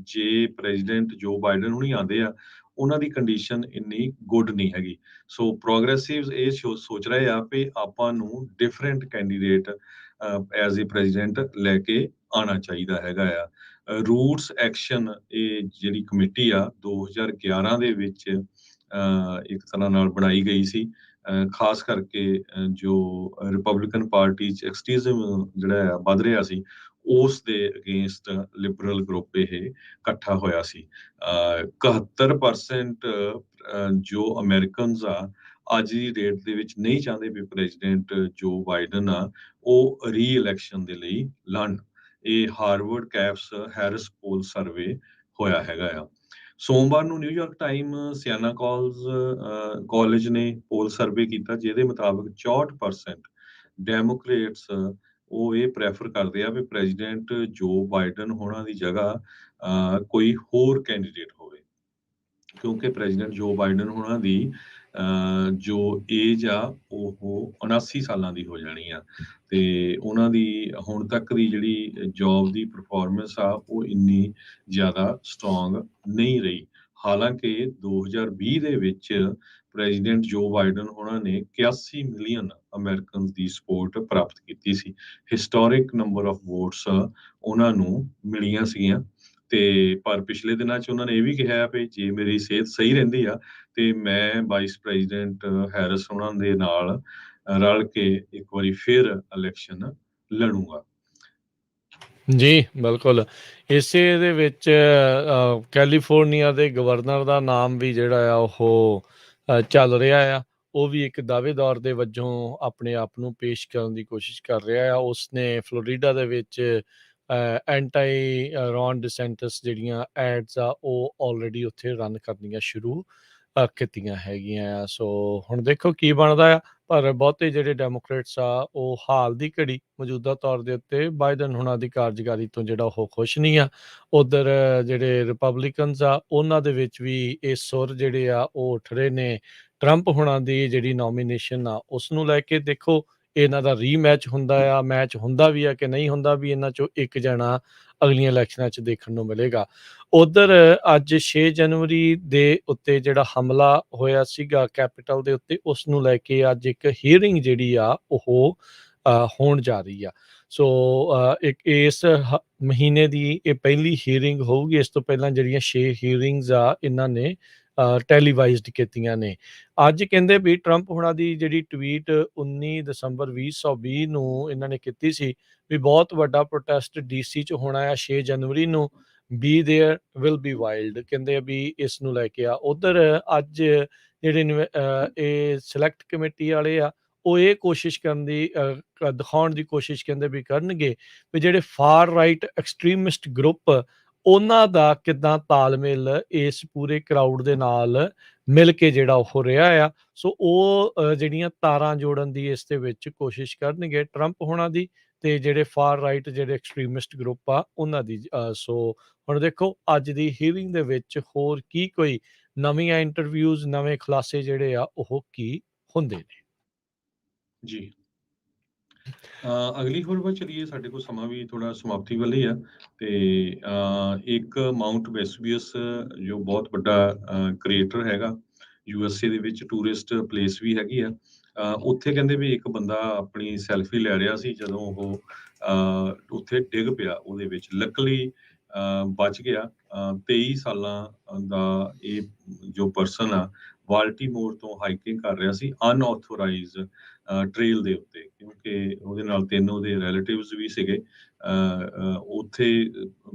ਜੇ ਪ੍ਰੈਜ਼ੀਡੈਂਟ ਜੋ ਬਾਈਡਨ ਹੁਣੀ ਆਉਂਦੇ ਆ ਉਹਨਾਂ ਦੀ ਕੰਡੀਸ਼ਨ ਇੰਨੀ ਗੁੱਡ ਨਹੀਂ ਹੈਗੀ। ਸੋ ਪ੍ਰੋਗਰੈਸਿਵਸ ਇਹ ਸੋਚ ਰਹੇ ਆ ਵੀ ਆਪਾਂ ਨੂੰ different candidate as a president ਲੈ ਕੇ ਆਉਣਾ ਚਾਹੀਦਾ ਹੈਗਾ ਆ। ਰੂਟਸ ਐਕਸ਼ਨ ਇਹ ਜਿਹੜੀ ਕਮੇਟੀ ਆ 2011 ਦੇ ਵਿੱਚ ਇੱਕ ਤਰ੍ਹਾਂ ਨਾਲ ਬਣਾਈ ਗਈ ਸੀ। ਖਾਸ ਕਰਕੇ ਜੋ ਰਿਪਬਲਿਕਨ ਪਾਰਟੀ 'ਚ ਐਕਸਟ੍ਰੀਜ਼ਮ ਜਿਹੜਾ ਆ ਵੱਧ ਰਿਹਾ ਸੀ ਉਸ ਦੇ ਅਗੇਂਸਟ ਲਿਬਰਲ ਗਰੁੱਪ ਇਹ ਇਕੱਠਾ ਹੋਇਆ ਸੀ। 71% ਜੋ ਅਮਰੀਕਨਸ ਆ ਅੱਜ ਦੀ ਡੇਟ ਦੇ ਵਿੱਚ ਨਹੀਂ ਚਾਹੁੰਦੇ ਵੀ ਪ੍ਰੈਜ਼ੀਡੈਂਟ ਜੋ ਬਾਈਡਨ ਆ ਉਹ ਰੀ ਇਲੈਕਸ਼ਨ ਦੇ ਲਈ ਲੜਨ। ਇਹ ਹਾਰਵਰਡ ਕੈਪਸ ਹੈਰਿਸ ਪੋਲ ਸਰਵੇ ਹੋਇਆ ਹੈਗਾ ਆ। ਸੋਮਵਾਰ ਨੂੰ ਨਿਊਯਾਰਕ ਟਾਈਮ ਸਿਆਨਾ ਕਾਲਜ ਨੇ ਪੋਲ ਸਰਵੇ ਕੀਤਾ ਜਿਹਦੇ ਮੁਤਾਬਕ 64% ਡੈਮੋਕ੍ਰੇਟਸ ਉਹ ਇਹ ਪ੍ਰੈਫਰ ਕਰਦੇ ਆ ਵੀ ਪ੍ਰੈਜ਼ੀਡੈਂਟ ਜੋ ਬਾਈਡਨ ਹੋਣਾ ਦੀ ਜਗ੍ਹਾ ਕੋਈ ਹੋਰ ਕੈਂਡੀਡੇਟ ਹੋਵੇ, ਕਿਉਂਕਿ ਪ੍ਰੈਜ਼ੀਡੈਂਟ ਜੋ ਬਾਈਡਨ ਹੋਣਾ ਦੀ ਜੋ ਏਜ ਆ ਉਹ 79 ਸਾਲਾਂ ਦੀ ਹੋ ਜਾਣੀ ਆ ਤੇ ਉਹਨਾਂ ਦੀ ਹੁਣ ਤੱਕ ਦੀ ਜਿਹੜੀ ਜੌਬ ਦੀ ਪਰਫਾਰਮੈਂਸ ਆ ਉਹ ਇੰਨੀ ਜ਼ਿਆਦਾ ਸਟਰੋਂਗ ਨਹੀਂ ਰਹੀ। ਹਾਲਾਂਕਿ 2020 ਦੇ ਵਿੱਚ ਪ੍ਰੈਜ਼ੀਡੈਂਟ ਜੋ ਬਾਈਡਨ ਉਹਨਾਂ ਨੇ 81 ਮਿਲੀਅਨ ਅਮਰੀਕਨਸ ਦੀ ਸਪੋਰਟ ਪ੍ਰਾਪਤ ਕੀਤੀ ਸੀ। ਹਿਸਟੋਰਿਕ ਨੰਬਰ ਆਫ ਵੋਟਸ ਉਹਨਾਂ ਨੂੰ ਮਿਲੀਆਂ ਸੀਗੀਆਂ ਤੇ ਪਰ ਪਿਛਲੇ ਦਿਨਾਂ 'ਚ ਉਹਨਾਂ ਨੇ ਇਹ ਵੀ ਕਿਹਾ ਵੀ ਜੇ ਮੇਰੀ ਸਿਹਤ ਸਹੀ ਰਹਿੰਦੀ ਆ ਤੇ ਮੈਂ ਵਾਈਸ ਪ੍ਰੈਜ਼ੀਡੈਂਟ ਹੈਰਿਸ ਉਹਨਾਂ ਦੇ ਨਾਲ ਰਲ ਕੇ ਇੱਕ ਵਾਰੀ ਫਿਰ ਇਲੈਕਸ਼ਨ ਲੜੂੰਗਾ। ਜੀ, ਬਿਲਕੁਲ। ਇਸੇ ਦੇ ਵਿੱਚ ਕੈਲੀਫੋਰਨੀਆ ਦੇ ਗਵਰਨਰ ਦਾ ਨਾਮ ਵੀ ਜਿਹੜਾ ਆ ਉਹ ਚੱਲ ਰਿਹਾ ਆ। ਉਹ ਵੀ ਇੱਕ ਦਾਅਵੇਦਾਰ ਦੇ ਵਜੋਂ ਆਪਣੇ ਆਪ ਨੂੰ ਪੇਸ਼ ਕਰਨ ਦੀ ਕੋਸ਼ਿਸ਼ ਕਰ ਰਿਹਾ ਆ। ਉਸਨੇ ਫਲੋਰੀਡਾ ਦੇ ਵਿੱਚ ਐਂਟੀ ਰੌਨ ਡਿਸੈਂਟਿਸ ਜਿਹੜੀਆਂ ਐਡਸ ਆ ਉਹ ਆਲਰੇਡੀ ਉੱਥੇ ਰਨ ਕਰਨੀਆਂ ਸ਼ੁਰੂ ਕੀਤੀਆਂ ਹੈਗੀਆਂ ਆ। ਸੋ ਹੁਣ ਦੇਖੋ ਕੀ ਬਣਦਾ ਆ। ਪਰ ਬਹੁਤੇ ਜਿਹੜੇ ਡੈਮੋਕ੍ਰੇਟਸ ਆ ਉਹ ਹਾਲ ਦੀ ਘੜੀ ਮੌਜੂਦਾ ਤੌਰ ਦੇ ਉੱਤੇ ਬਾਈਡਨ ਹੁਣਾਂ ਦੀ ਕਾਰਜਕਾਰੀ ਤੋਂ ਜਿਹੜਾ ਉਹ ਖੁਸ਼ ਨਹੀਂ ਆ। ਉੱਧਰ ਜਿਹੜੇ ਰਿਪਬਲਿਕਨਸ ਆ ਉਹਨਾਂ ਦੇ ਵਿੱਚ ਵੀ ਇਹ ਸੁਰ ਜਿਹੜੇ ਆ ਉਹ ਉੱਠ ਰਹੇ ਨੇ ਟਰੰਪ ਹੁਣਾਂ ਦੀ ਜਿਹੜੀ ਨੋਮੀਨੇਸ਼ਨ ਆ ਉਸ ਨੂੰ ਲੈ ਕੇ। ਦੇਖੋ ਇਹਨਾਂ ਦਾ ਰੀਮੈਚ ਹੁੰਦਾ ਆ, ਮੈਚ ਹੁੰਦਾ ਵੀ ਆ ਕਿ ਨਹੀਂ ਹੁੰਦਾ, ਵੀ ਇਹਨਾਂ ਚੋਂ ਇੱਕ ਜਣਾ ਅਗਲੀਆਂ ਇਲੈਕਸ਼ਨਾਂ 'ਚ ਦੇਖਣ ਨੂੰ ਮਿਲੇਗਾ। ਉੱਧਰ ਅੱਜ 6 ਜਨਵਰੀ ਦੇ ਉੱਤੇ ਜਿਹੜਾ ਹਮਲਾ ਹੋਇਆ ਸੀਗਾ ਕੈਪੀਟਲ ਦੇ ਉੱਤੇ, ਉਸ ਨੂੰ ਲੈ ਕੇ ਅੱਜ ਇੱਕ ਹੀਅਰਿੰਗ ਜਿਹੜੀ ਆ ਉਹ ਹੋਣ ਜਾ ਰਹੀ ਆ। ਸੋ ਇੱਕ ਇਸ ਮਹੀਨੇ ਦੀ ਇਹ ਪਹਿਲੀ ਹੀਅਰਿੰਗ ਹੋਊਗੀ। ਇਸ ਤੋਂ ਪਹਿਲਾਂ ਜਿਹੜੀਆਂ 6 ਹੀਅਰਿੰਗਸ ਆ ਇਹਨਾਂ ਨੇ ਟੈਲੀਵਾਈਜ਼ਡ ਕੀਤੀਆਂ ਨੇ। ਅੱਜ ਕਹਿੰਦੇ ਵੀ ਟਰੰਪ ਹੁਣਾਂ ਦੀ ਜਿਹੜੀ ਟਵੀਟ 19 ਦਸੰਬਰ 2020 ਨੂੰ ਇਹਨਾਂ ਨੇ ਕੀਤੀ ਸੀ ਵੀ ਬਹੁਤ ਵੱਡਾ ਪ੍ਰੋਟੈਸਟ DC 'ਚ ਹੋਣਾ ਆ 6 ਜਨਵਰੀ ਨੂੰ, be there will be wild. ਕਹਿੰਦੇ ਆ ਵੀ ਇਸ ਨੂੰ ਲੈ ਕੇ ਆ। ਉੱਧਰ ਅੱਜ ਜਿਹੜੇ ਇਹ ਸਿਲੈਕਟ ਕਮੇਟੀ ਵਾਲੇ ਆ ਉਹ ਇਹ ਕੋਸ਼ਿਸ਼ ਕਰਨ ਦੀ ਦਿਖਾਉਣ ਦੀ ਕੋਸ਼ਿਸ਼ ਕਹਿੰਦੇ ਵੀ ਕਰਨਗੇ ਵੀ ਜਿਹੜੇ ਫਾਰ ਰਾਈਟ ਐਕਸਟ੍ਰੀਮਿਸਟ ਗਰੁੱਪ ਉਹਨਾਂ ਦਾ ਕਿੱਦਾਂ ਤਾਲਮੇਲ ਇਸ ਪੂਰੇ ਕਰਾਊਡ ਦੇ ਨਾਲ ਮਿਲ ਕੇ ਜਿਹੜਾ ਉਹ ਰਿਹਾ ਆ। ਸੋ ਉਹ ਜਿਹੜੀਆਂ ਤਾਰਾਂ ਜੋੜਨ ਦੀ ਇਸ ਦੇ ਵਿੱਚ ਕੋਸ਼ਿਸ਼ ਕਰਨਗੇ ਟਰੰਪ ਹੋਣਾ ਦੀ ਤੇ ਜਿਹੜੇ ਫਾਰ ਰਾਈਟ ਜਿਹੜੇ ਐਕਸਟ੍ਰੀਮਿਸਟ ਗਰੁੱਪ ਆ ਉਹਨਾਂ ਦੀ। ਸੋ ਹੁਣ ਦੇਖੋ ਅੱਜ ਦੀ ਹੀਅਰਿੰਗ ਦੇ ਵਿੱਚ ਹੋਰ ਕੀ ਕੋਈ ਨਵੀਆਂ ਇੰਟਰਵਿਊਜ਼ ਨਵੇਂ ਖੁਲਾਸੇ ਜਿਹੜੇ ਆ ਉਹ ਕੀ ਹੁੰਦੇ ਨੇ। ਜੀ ਅਗਲੀ ਖਬਰ ਵੱਲ ਚਲੀਏ। ਸਾਡੇ ਕੋਲ ਸਮਾਂ ਵੀ ਥੋੜਾ ਸਮਾਪਤੀ ਵੱਲ ਹੀ ਆ ਤੇ ਇੱਕ ਮਾਊਂਟ ਵੈਸੂਵੀਅਸ ਜੋ ਬਹੁਤ ਵੱਡਾ ਕ੍ਰੇਟਰ ਹੈਗਾ USA ਦੇ ਵਿੱਚ, ਟੂਰਿਸਟ ਪਲੇਸ ਵੀ ਹੈਗੀ ਆ। ਉੱਥੇ ਕਹਿੰਦੇ ਵੀ ਇੱਕ ਬੰਦਾ ਆਪਣੀ ਸੈਲਫੀ ਲੈ ਰਿਹਾ ਸੀ ਜਦੋਂ ਉਹ ਉੱਥੇ ਡਿੱਗ ਪਿਆ ਉਹਦੇ ਵਿੱਚ। ਲੱਕਲੀ ਬਚ ਗਿਆ। 23 ਸਾਲਾਂ ਦਾ ਇਹ ਜੋ ਪਰਸਨ ਆ ਬਾਲਟੀਮੋਰ ਤੋਂ ਹਾਈਕਿੰਗ ਕਰ ਰਿਹਾ ਸੀ ਅਨਆਥੋਰਾਈਜ਼ਡ ਟ੍ਰੇਲ ਦੇ ਉੱਤੇ, ਕਿਉਂਕਿ ਉਹਦੇ ਨਾਲ 3 ਉਹਦੇ ਰਿਲੇਟਿਵਸ ਵੀ ਸੀਗੇ। ਉੱਥੇ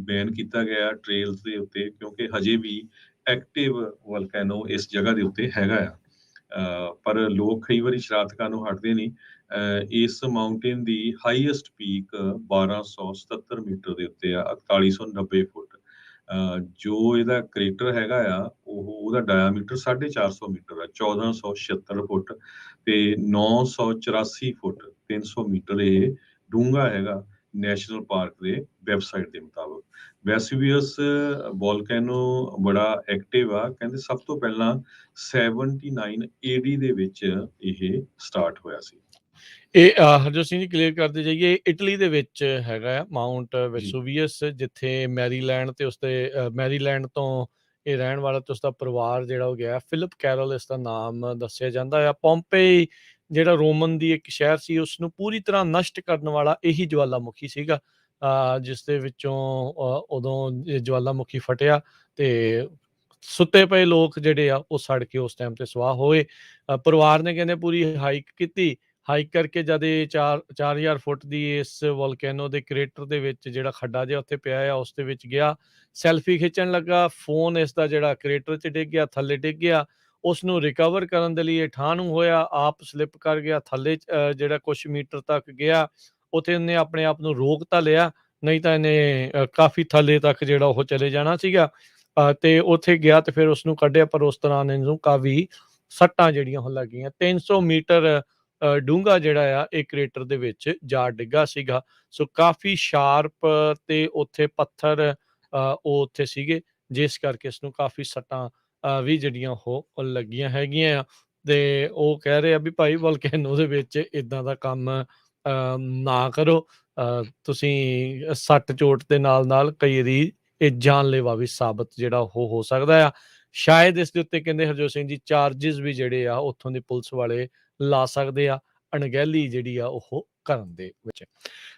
ਬੈਨ ਕੀਤਾ ਗਿਆ ਟ੍ਰੇਲਸ ਦੇ ਉੱਤੇ, ਕਿਉਂਕਿ ਹਜੇ ਵੀ ਐਕਟਿਵ ਵੋਲਕੈਨੋ ਇਸ ਜਗ੍ਹਾ ਦੇ ਉੱਤੇ ਹੈਗਾ ਆ। ਪਰ ਲੋਕ ਕਈ ਵਾਰੀ ਸ਼ਰਾਰਤ ਕਰਨ ਨੂੰ ਹਟਦੇ ਨਹੀਂ। ਇਸ ਮਾਊਂਟੇਨ ਦੀ ਹਾਈਐਸਟ ਪੀਕ 1277 ਮੀਟਰ ਦੇ ਉੱਤੇ ਆ, 4190 ਫੁੱਟ। ਜੋ ਇਹਦਾ ਕ੍ਰੇਟਰ ਹੈਗਾ ਆ, ਉਹਦਾ ਡਾਇਆਮੀਟਰ 450 ਮੀਟਰ ਆ, 1476 ਫੁੱਟ ਤੇ 984 ਫੁੱਟ 300 ਮੀਟਰ ਇਹ ਡੂੰਘਾ ਹੈਗਾ, ਨੈਸ਼ਨਲ ਪਾਰਕ ਦੇ ਵੈਬਸਾਈਟ ਦੇ ਮੁਤਾਬਕ। ਵੈਸੂਵੀਅਸ ਵੋਲਕੈਨੋ ਬੜਾ ਐਕਟਿਵ ਆ, ਕਹਿੰਦੇ ਸਭ ਤੋਂ ਪਹਿਲਾਂ 79 ਏਡੀ ਦੇ ਵਿੱਚ ਇਹ ਸਟਾਰਟ ਹੋਇਆ ਸੀ। ਇਹ ਹਰਜੋਤ ਸਿੰਘ ਜੀ ਕਲੀਅਰ ਕਰਦੇ ਜਾਈਏ, ਇਟਲੀ ਦੇ ਵਿੱਚ ਹੈਗਾ ਆ ਮਾਊਂਟ ਜੀ ਵੈਸੂਵੀਅਸ, ਜਿੱਥੇ ਮੈਰੀਲੈਂਡ ਤੇ ਉਸਦੇ ਮੈਰੀਲੈਂਡ ਤੋਂ ਇਹ ਰਹਿਣ ਵਾਲਾ ਤੇ ਉਸਦਾ ਪਰਿਵਾਰ ਜਿਹੜਾ ਉਹ ਗਿਆ। ਫਿਲਿਪ ਕੈਰਲ ਇਸ ਦਾ ਨਾਮ ਦੱਸਿਆ ਜਾਂਦਾ ਆ। ਪੋਂਪੇਈ ਜਿਹੜਾ ਰੋਮਨ ਦੀ ਇੱਕ ਸ਼ਹਿਰ ਸੀ, ਉਸਨੂੰ ਪੂਰੀ ਤਰ੍ਹਾਂ ਨਸ਼ਟ ਕਰਨ ਵਾਲਾ ਇਹੀ ਜਵਾਲਾਮੁਖੀ ਸੀਗਾ, ਜਿਸ ਦੇ ਵਿੱਚੋਂ ਉਦੋਂ ਇਹ ਜਵਾਲਾਮੁਖੀ ਫਟਿਆ ਤੇ ਸੁੱਤੇ ਪਏ ਲੋਕ ਜਿਹੜੇ ਆ ਉਹ ਸੜ ਕੇ ਉਸ ਟਾਈਮ ਤੇ ਸਵਾਹ ਹੋਏ। ਪਰਿਵਾਰ ਨੇ ਕਹਿੰਦੇ ਪੂਰੀ ਹਾਈਕ ਕੀਤੀ। ਹਾਈਕ ਕਰਕੇ ਜਦ ਇਹ 4000 ਫੁੱਟ ਦੀ ਇਸ ਵੋਲਕੈਨੋ ਦੇ ਕ੍ਰੇਟਰ ਦੇ ਵਿੱਚ ਜਿਹੜਾ ਖੱਡਾ ਜਿਹਾ ਉੱਥੇ ਪਿਆ ਆ, ਉਸ ਦੇ ਵਿੱਚ ਗਿਆ, ਸੈਲਫੀ ਖਿੱਚਣ ਲੱਗਾ। ਫੋਨ ਇਸ ਦਾ ਜਿਹੜਾ ਕ੍ਰੇਟਰ 'ਚ ਡਿੱਗ ਗਿਆ, ਥੱਲੇ ਡਿੱਗ ਗਿਆ। ਉਸ ਨੂੰ ਰਿਕਵਰ ਕਰਨ ਦੇ ਲਈ ਇਹ ਠਾਹ ਨੂੰ ਹੋਇਆ, ਆਪ ਸਲਿੱਪ ਕਰ ਗਿਆ ਥੱਲੇ, ਜਿਹੜਾ ਕੁਛ ਮੀਟਰ ਤੱਕ ਗਿਆ। ਉੱਥੇ ਉਹਨੇ ਆਪਣੇ ਆਪ ਨੂੰ ਰੋਕ ਤਾਂ ਲਿਆ, ਨਹੀਂ ਤਾਂ ਇਹਨੇ ਕਾਫੀ ਥੱਲੇ ਤੱਕ ਜਿਹੜਾ ਉਹ ਚਲੇ ਜਾਣਾ ਸੀਗਾ। ਤੇ ਉੱਥੇ ਗਿਆ ਤੇ ਫਿਰ ਉਸਨੂੰ ਕੱਢਿਆ, ਪਰ ਉਸ ਦੌਰਾਨ ਇਹਨੂੰ ਕਾਫੀ ਸੱਟਾਂ ਜਿਹੜੀਆਂ ਉਹ ਲੱਗੀਆਂ। 300 ਮੀਟਰ ਡੂੰਘਾ ਜਿਹੜਾ ਆ ਇਹ ਕ੍ਰੇਟਰ ਦੇ ਵਿੱਚ ਜਾ ਡਿੱਗਾ ਸੀਗਾ। ਸੋ ਕਾਫੀ ਸ਼ਾਰਪ ਤੇ ਉੱਥੇ ਪੱਥਰ ਉਹ ਉੱਥੇ ਸੀਗੇ, ਜਿਸ ਕਰਕੇ ਇਸਨੂੰ ਕਾਫੀ ਸੱਟਾਂ ਵੀ ਜਿਹੜੀਆਂ ਉਹ ਲੱਗੀਆਂ ਹੈਗੀਆਂ ਆ। ਤੇ ਉਹ ਕਹਿ ਰਹੇ ਆ ਵੀ ਭਾਈ ਵੋਲਕੈਨੋ ਦੇ ਵਿੱਚ ਇਦਾਂ ਦਾ ਕੰਮ ਨਾ ਕਰੋ। ਤੁਸੀਂ ਸੱਟ ਚੋਟ ਦੇ ਨਾਲ ਕਈ ਵਾਰੀ ਇਹ ਜਾਨਲੇਵਾ ਵੀ ਸਾਬਤ ਜਿਹੜਾ ਉਹ ਹੋ ਸਕਦਾ ਆ। ਸ਼ਾਇਦ ਇਸ ਦੇ ਉੱਤੇ ਕਹਿੰਦੇ ਹਰਜੋਤ ਸਿੰਘ ਜੀ ਚਾਰਜਿਸ ਵੀ ਜਿਹੜੇ ਆ ਉੱਥੋਂ ਦੀ ਪੁਲਿਸ ਵਾਲੇ ਲਾ ਸਕਦੇ ਆ, ਅਣਗਹਿਲੀ ਜਿਹੜੀ ਆ ਉਹ ਕਰਨ ਦੇ ਵਿੱਚ।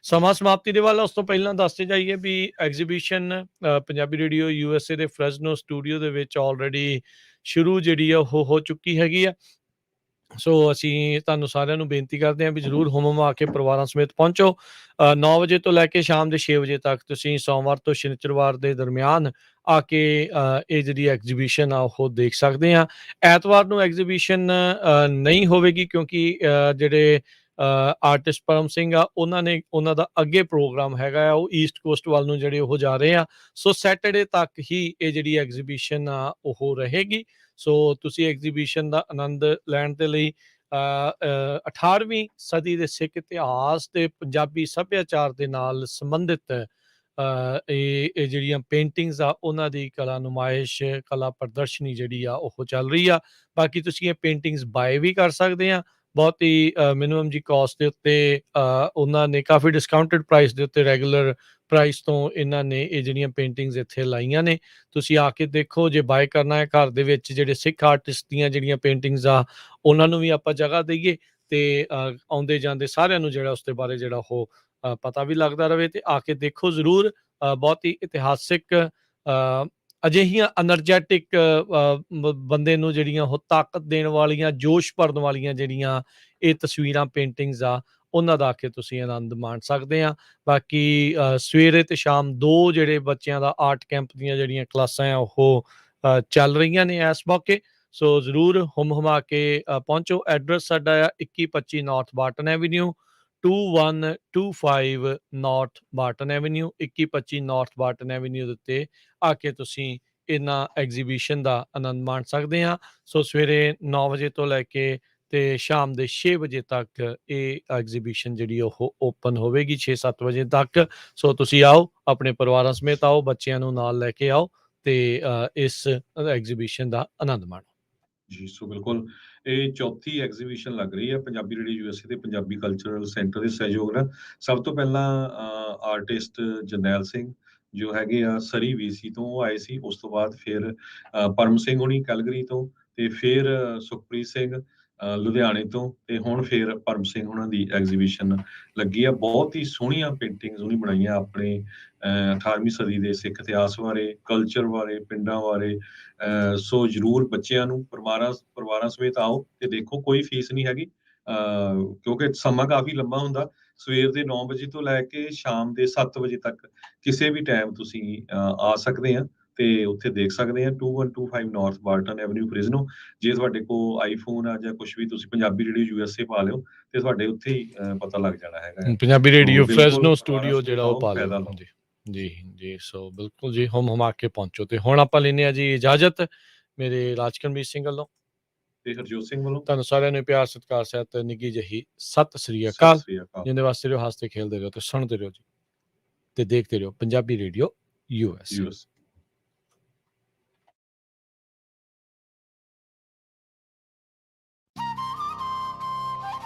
ਸਮਾਂ ਸਮਾਪਤੀ ਦੇ ਵੱਲ ਉਸ ਤੋਂ ਪਹਿਲਾਂ ਦੱਸਦੇ ਜਾਈਏ ਵੀ ਐਗਜ਼ੀਬਿਸ਼ਨ ਪੰਜਾਬੀ ਰੇਡੀਓ USA ਦੇ ਫ੍ਰੈਜ਼ਨੋ ਸਟੂਡੀਓ ਦੇ ਵਿੱਚ ਆਲਰੇਡੀ ਸ਼ੁਰੂ ਜਿਹੜੀ ਆ ਉਹ ਹੋ ਚੁੱਕੀ ਹੈਗੀ ਆ। ਸੋ ਅਸੀਂ ਤੁਹਾਨੂੰ ਸਾਰਿਆਂ ਨੂੰ ਬੇਨਤੀ ਕਰਦੇ ਹਾਂ ਵੀ ਜ਼ਰੂਰ ਹੁਮ-ਹੁਮਾ ਕੇ ਪਰਿਵਾਰਾਂ ਸਮੇਤ ਪਹੁੰਚੋ। 9 ਵਜੇ ਤੋਂ ਲੈ ਕੇ ਸ਼ਾਮ ਦੇ 6 ਵਜੇ ਤੱਕ ਤੁਸੀਂ ਸੋਮਵਾਰ ਤੋਂ ਸ਼ਨੀਚਰਵਾਰ ਦੇ ਦਰਮਿਆਨ ਆ ਕੇ ਇਹ ਜਿਹੜੀ ਐਗਜ਼ੀਬਿਸ਼ਨ ਆ ਉਹ ਦੇਖ ਸਕਦੇ ਆ। ਐਤਵਾਰ ਨੂੰ ਐਗਜ਼ੀਬਿਸ਼ਨ ਨਹੀਂ ਹੋਵੇਗੀ, ਕਿਉਂਕਿ ਜਿਹੜੇ ਆਰਟਿਸਟ ਪਰਮ ਸਿੰਘ ਆ, ਉਹਨਾਂ ਦਾ ਅੱਗੇ ਪ੍ਰੋਗਰਾਮ ਹੈਗਾ ਆ, ਉਹ ਈਸਟ ਕੋਸਟ ਵੱਲ ਨੂੰ ਜਿਹੜੇ ਉਹ ਜਾ ਰਹੇ ਆ। ਸੋ ਸੈਟਰਡੇ ਤੱਕ ਹੀ ਇਹ ਜਿਹੜੀ ਐਗਜ਼ੀਬਿਸ਼ਨ ਆ ਉਹ ਰਹੇਗੀ। ਸੋ ਤੁਸੀਂ ਐਗਜ਼ੀਬਿਸ਼ਨ ਦਾ ਆਨੰਦ ਲੈਣ ਦੇ ਲਈ 18ਵੀਂ ਸਦੀ ਦੇ ਸਿੱਖ ਇਤਿਹਾਸ ਤੇ ਪੰਜਾਬੀ ਸੱਭਿਆਚਾਰ ਦੇ ਨਾਲ ਸੰਬੰਧਿਤ ਇਹ ਜਿਹੜੀਆਂ ਪੇਂਟਿੰਗਸ ਆ, ਉਹਨਾਂ ਦੀ ਕਲਾ ਨੁਮਾਇਸ਼, ਕਲਾ ਪ੍ਰਦਰਸ਼ਨੀ ਜਿਹੜੀ ਆ ਉਹ ਚੱਲ ਰਹੀ ਆ। ਬਾਕੀ ਤੁਸੀਂ ਇਹ ਪੇਂਟਿੰਗਸ ਬਾਏ ਵੀ ਕਰ ਸਕਦੇ ਆ, ਬਹੁਤ ਹੀ ਮਿਨੀਮਮ ਜੀ ਕਾਸਟ ਦੇ ਉੱਤੇ। ਉਹਨਾਂ ਨੇ ਕਾਫੀ ਡਿਸਕਾਊਂਟਡ ਪ੍ਰਾਈਸ ਦੇ ਉੱਤੇ, ਰੈਗੂਲਰ ਪ੍ਰਾਈਸ ਤੋਂ ਇਹਨਾਂ ਨੇ ਇਹ ਜਿਹੜੀਆਂ ਪੇਂਟਿੰਗਸ ਇੱਥੇ ਲਾਈਆਂ ਨੇ। ਤੁਸੀਂ ਆ ਕੇ ਦੇਖੋ, ਜੇ ਬਾਏ ਕਰਨਾ ਹੈ ਘਰ ਦੇ ਵਿੱਚ ਜਿਹੜੇ ਸਿੱਖ ਆਰਟਿਸਟ ਦੀਆਂ ਜਿਹੜੀਆਂ ਪੇਂਟਿੰਗਸ ਆ, ਉਹਨਾਂ ਨੂੰ ਵੀ ਆਪਾਂ ਜਗ੍ਹਾ ਦਈਏ ਤੇ ਆਉਂਦੇ ਜਾਂਦੇ ਸਾਰਿਆਂ ਨੂੰ ਜਿਹੜਾ ਉਸਦੇ ਬਾਰੇ ਜਿਹੜਾ ਉਹ ਪਤਾ ਵੀ ਲੱਗਦਾ ਰਵੇ। ਤੇ ਆ ਕੇ ਦੇਖੋ ਜ਼ਰੂਰ। ਬਹੁਤ ਹੀ ਇਤਿਹਾਸਿਕ, ਅਜਿਹੀਆਂ ਐਨਰਜੈਟਿਕ, ਬੰਦੇ ਨੂੰ ਜਿਹੜੀਆਂ ਉਹ ਤਾਕਤ ਦੇਣ ਵਾਲੀਆਂ, ਜੋਸ਼ ਭਰਨ ਵਾਲੀਆਂ ਜਿਹੜੀਆਂ ਇਹ ਤਸਵੀਰਾਂ, ਪੇਂਟਿੰਗਸ ਆ, ਉਹਨਾਂ ਦਾ ਆ ਕੇ ਤੁਸੀਂ ਆਨੰਦ ਮਾਣ ਸਕਦੇ ਆ। ਬਾਕੀ ਸਵੇਰੇ ਤੇ ਸ਼ਾਮ 2 ਜਿਹੜੇ ਬੱਚਿਆਂ ਦਾ ਆਰਟ ਕੈਂਪ ਦੀਆਂ ਜਿਹੜੀਆਂ ਕਲਾਸਾਂ ਆ ਉਹ ਚੱਲ ਰਹੀਆਂ ਨੇ ਇਸ ਮੌਕੇ। ਸੋ ਜ਼ਰੂਰ ਹੁਮ-ਹੁਮਾ ਕੇ ਪਹੁੰਚੋ। ਐਡਰੈਸ ਸਾਡਾ ਆ 2125 north Barton avenue, 2125 north Barton avenue, 2125 north Barton avenue ਦੇ ਉੱਤੇ ਆ ਕੇ ਤੁਸੀਂ ਇਹਨਾਂ ਐਗਜ਼ੀਬਿਸ਼ਨ ਦਾ ਆਨੰਦ ਮਾਣ ਸਕਦੇ ਆ। ਸੋ ਸਵੇਰੇ 9 ਵਜੇ ਤੋਂ ਲੈ ਕੇ ਤੇ ਸ਼ਾਮ ਦੇ 6 ਵਜੇ ਤੱਕ ਇਹ ਐਗਜ਼ੀਬਿਸ਼ਨ ਜਿਹੜੀ ਉਹ ਓਪਨ ਹੋਵੇਗੀ, 6-7 ਵਜੇ ਤੱਕ। ਸੋ ਤੁਸੀਂ ਆਓ, ਆਪਣੇ ਪਰਿਵਾਰਾਂ ਸਮੇਤ ਆਓ, ਬੱਚਿਆਂ ਨੂੰ ਨਾਲ ਲੈ ਕੇ ਆਓ ਤੇ ਇਸ ਐਗਜ਼ੀਬਿਸ਼ਨ ਦਾ ਆਨੰਦ ਮਾਣੋ। ਜੀ, ਸੋ ਬਿਲਕੁਲ ਇਹ ਚੌਥੀ ਐਗਜ਼ੀਬਿਸ਼ਨ ਲੱਗ ਰਹੀ ਹੈ ਪੰਜਾਬੀ ਰੇਡੀਓ USA ਤੇ ਪੰਜਾਬੀ ਕਲਚਰਲ ਸੈਂਟਰ ਦੇ ਸਹਿਯੋਗ ਨਾਲ। ਸਭ ਤੋਂ ਪਹਿਲਾਂ ਆਰਟਿਸਟ ਜਰਨੈਲ ਸਿੰਘ ਜੋ ਹੈਗੇ ਆ ਸਰੀ VC ਤੋਂ, ਉਹ ਆਏ ਸੀ। ਉਸ ਤੋਂ ਬਾਅਦ ਫਿਰ ਪਰਮ ਸਿੰਘ ਹੋਣੀ ਕੈਲਗਰੀ ਤੋਂ, ਤੇ ਫਿਰ ਸੁਖਪ੍ਰੀਤ ਸਿੰਘ ਲੁਧਿਆਣੇ ਤੋਂ, ਤੇ ਹੁਣ ਫੇਰ ਪਰਮ ਸਿੰਘ ਹੋਣਾ ਦੀ ਐਗਜ਼ੀਬਿਸ਼ਨ ਲੱਗੀ ਆ। ਬਹੁਤ ਹੀ ਸੋਹਣੀਆਂ ਪੇਂਟਿੰਗਸ ਉਹਨੇ ਬਣਾਈਆਂ ਆਪਣੇ 18ਵੀਂ ਸਦੀ ਦੇ ਸਿੱਖ ਇਤਿਹਾਸ ਬਾਰੇ, ਕਲਚਰ ਬਾਰੇ, ਪਿੰਡਾਂ ਬਾਰੇ। ਸੋ ਜ਼ਰੂਰ ਬੱਚਿਆਂ ਨੂੰ ਪਰਿਵਾਰਾਂ ਸਮੇਤ ਆਓ ਤੇ ਦੇਖੋ, ਕੋਈ ਫੀਸ ਨਹੀਂ ਹੈਗੀ, ਕਿਉਂਕਿ ਸਮਾਂ ਕਾਫੀ ਲੰਬਾ ਹੁੰਦਾ। ਸਵੇਰ ਦੇ 9 ਵਜੇ ਤੋਂ ਲੈ ਕੇ ਸ਼ਾਮ ਦੇ 7 ਵਜੇ ਤੱਕ ਕਿਸੇ ਵੀ ਟਾਈਮ ਤੁਸੀਂ ਆ ਸਕਦੇ ਆ ਤੇ ਉੱਥੇ ਦੇਖ ਸਕਦੇ ਆ। 2125 ਨਾਰਥ ਬਾਰਟਨ ਐਵਨਿਊ, ਫ੍ਰਿਜ਼ਨੋ। ਜੇ ਤੁਹਾਡੇ ਕੋਲ ਆਈਫੋਨ ਆ ਜਾਂ ਕੁਝ ਵੀ, ਤੁਸੀਂ ਪੰਜਾਬੀ ਰੇਡੀਓ USA ਪਾ ਲਿਓ ਤੇ ਤੁਹਾਡੇ ਉੱਥੇ ਹੀ ਪਤਾ ਲੱਗ ਜਾਣਾ ਹੈਗਾ ਆ। ਪੰਜਾਬੀ ਸੋ ਰੇਡੀਓ ਬਿਲਕੁਲ ਫ੍ਰੈਜ਼ਨੋ ਪਰਿਵਾਰਾਂ ਸਟੂਡੀਓ ਜਿਹੜਾ ਸਮੇਤ ਉਹ ਆਓ, ਪਾ ਲਿਓ ਫਾਇਦਾ ਲਓ। ਜੀ। ਜੀ ਜੀ, ਸੋ ਬਿਲਕੁਲ ਜੀ, ਹਮ ਕੇ ਪਹੁੰਚੋ। ਤੇ ਹੁਣ ਆਪਾਂ ਲੈਂਦੇ ਹਾਂ ਜੀ ਇਜਾਜ਼ਤ ਮੇਰੇ ਰਾਜਕਰਮਜੀਤ ਸਿੰਘ ਵੱਲੋਂ ਤੇ ਹਰਜੋਤ ਸਿੰਘ ਵੱਲੋਂ ਤੁਹਾਨੂੰ ਸਾਰਿਆਂ ਨੂੰ ਪਿਆਰ ਸਤਿਕਾਰ ਸਹਿਤ ਨਿੱਘੀ ਜਿਹੀ ਸਤਿ ਸ੍ਰੀ ਸਤਿ ਅਕਾਲ। ਸ੍ਰੀ ਅਕਾਲ। ਜਿੰਦੇ ਵਾਸਤੇ ਰਹੋ, ਹੱਸਦੇ ਖੇਲਦੇ ਰਹੋ ਤੇ ਸੁਣਦੇ ਰਹੋ ਜੀ, ਤੇ ਦੇਖਦੇ ਰਹੋ ਪੰਜਾਬੀ ਰੇਡੀਓ US। US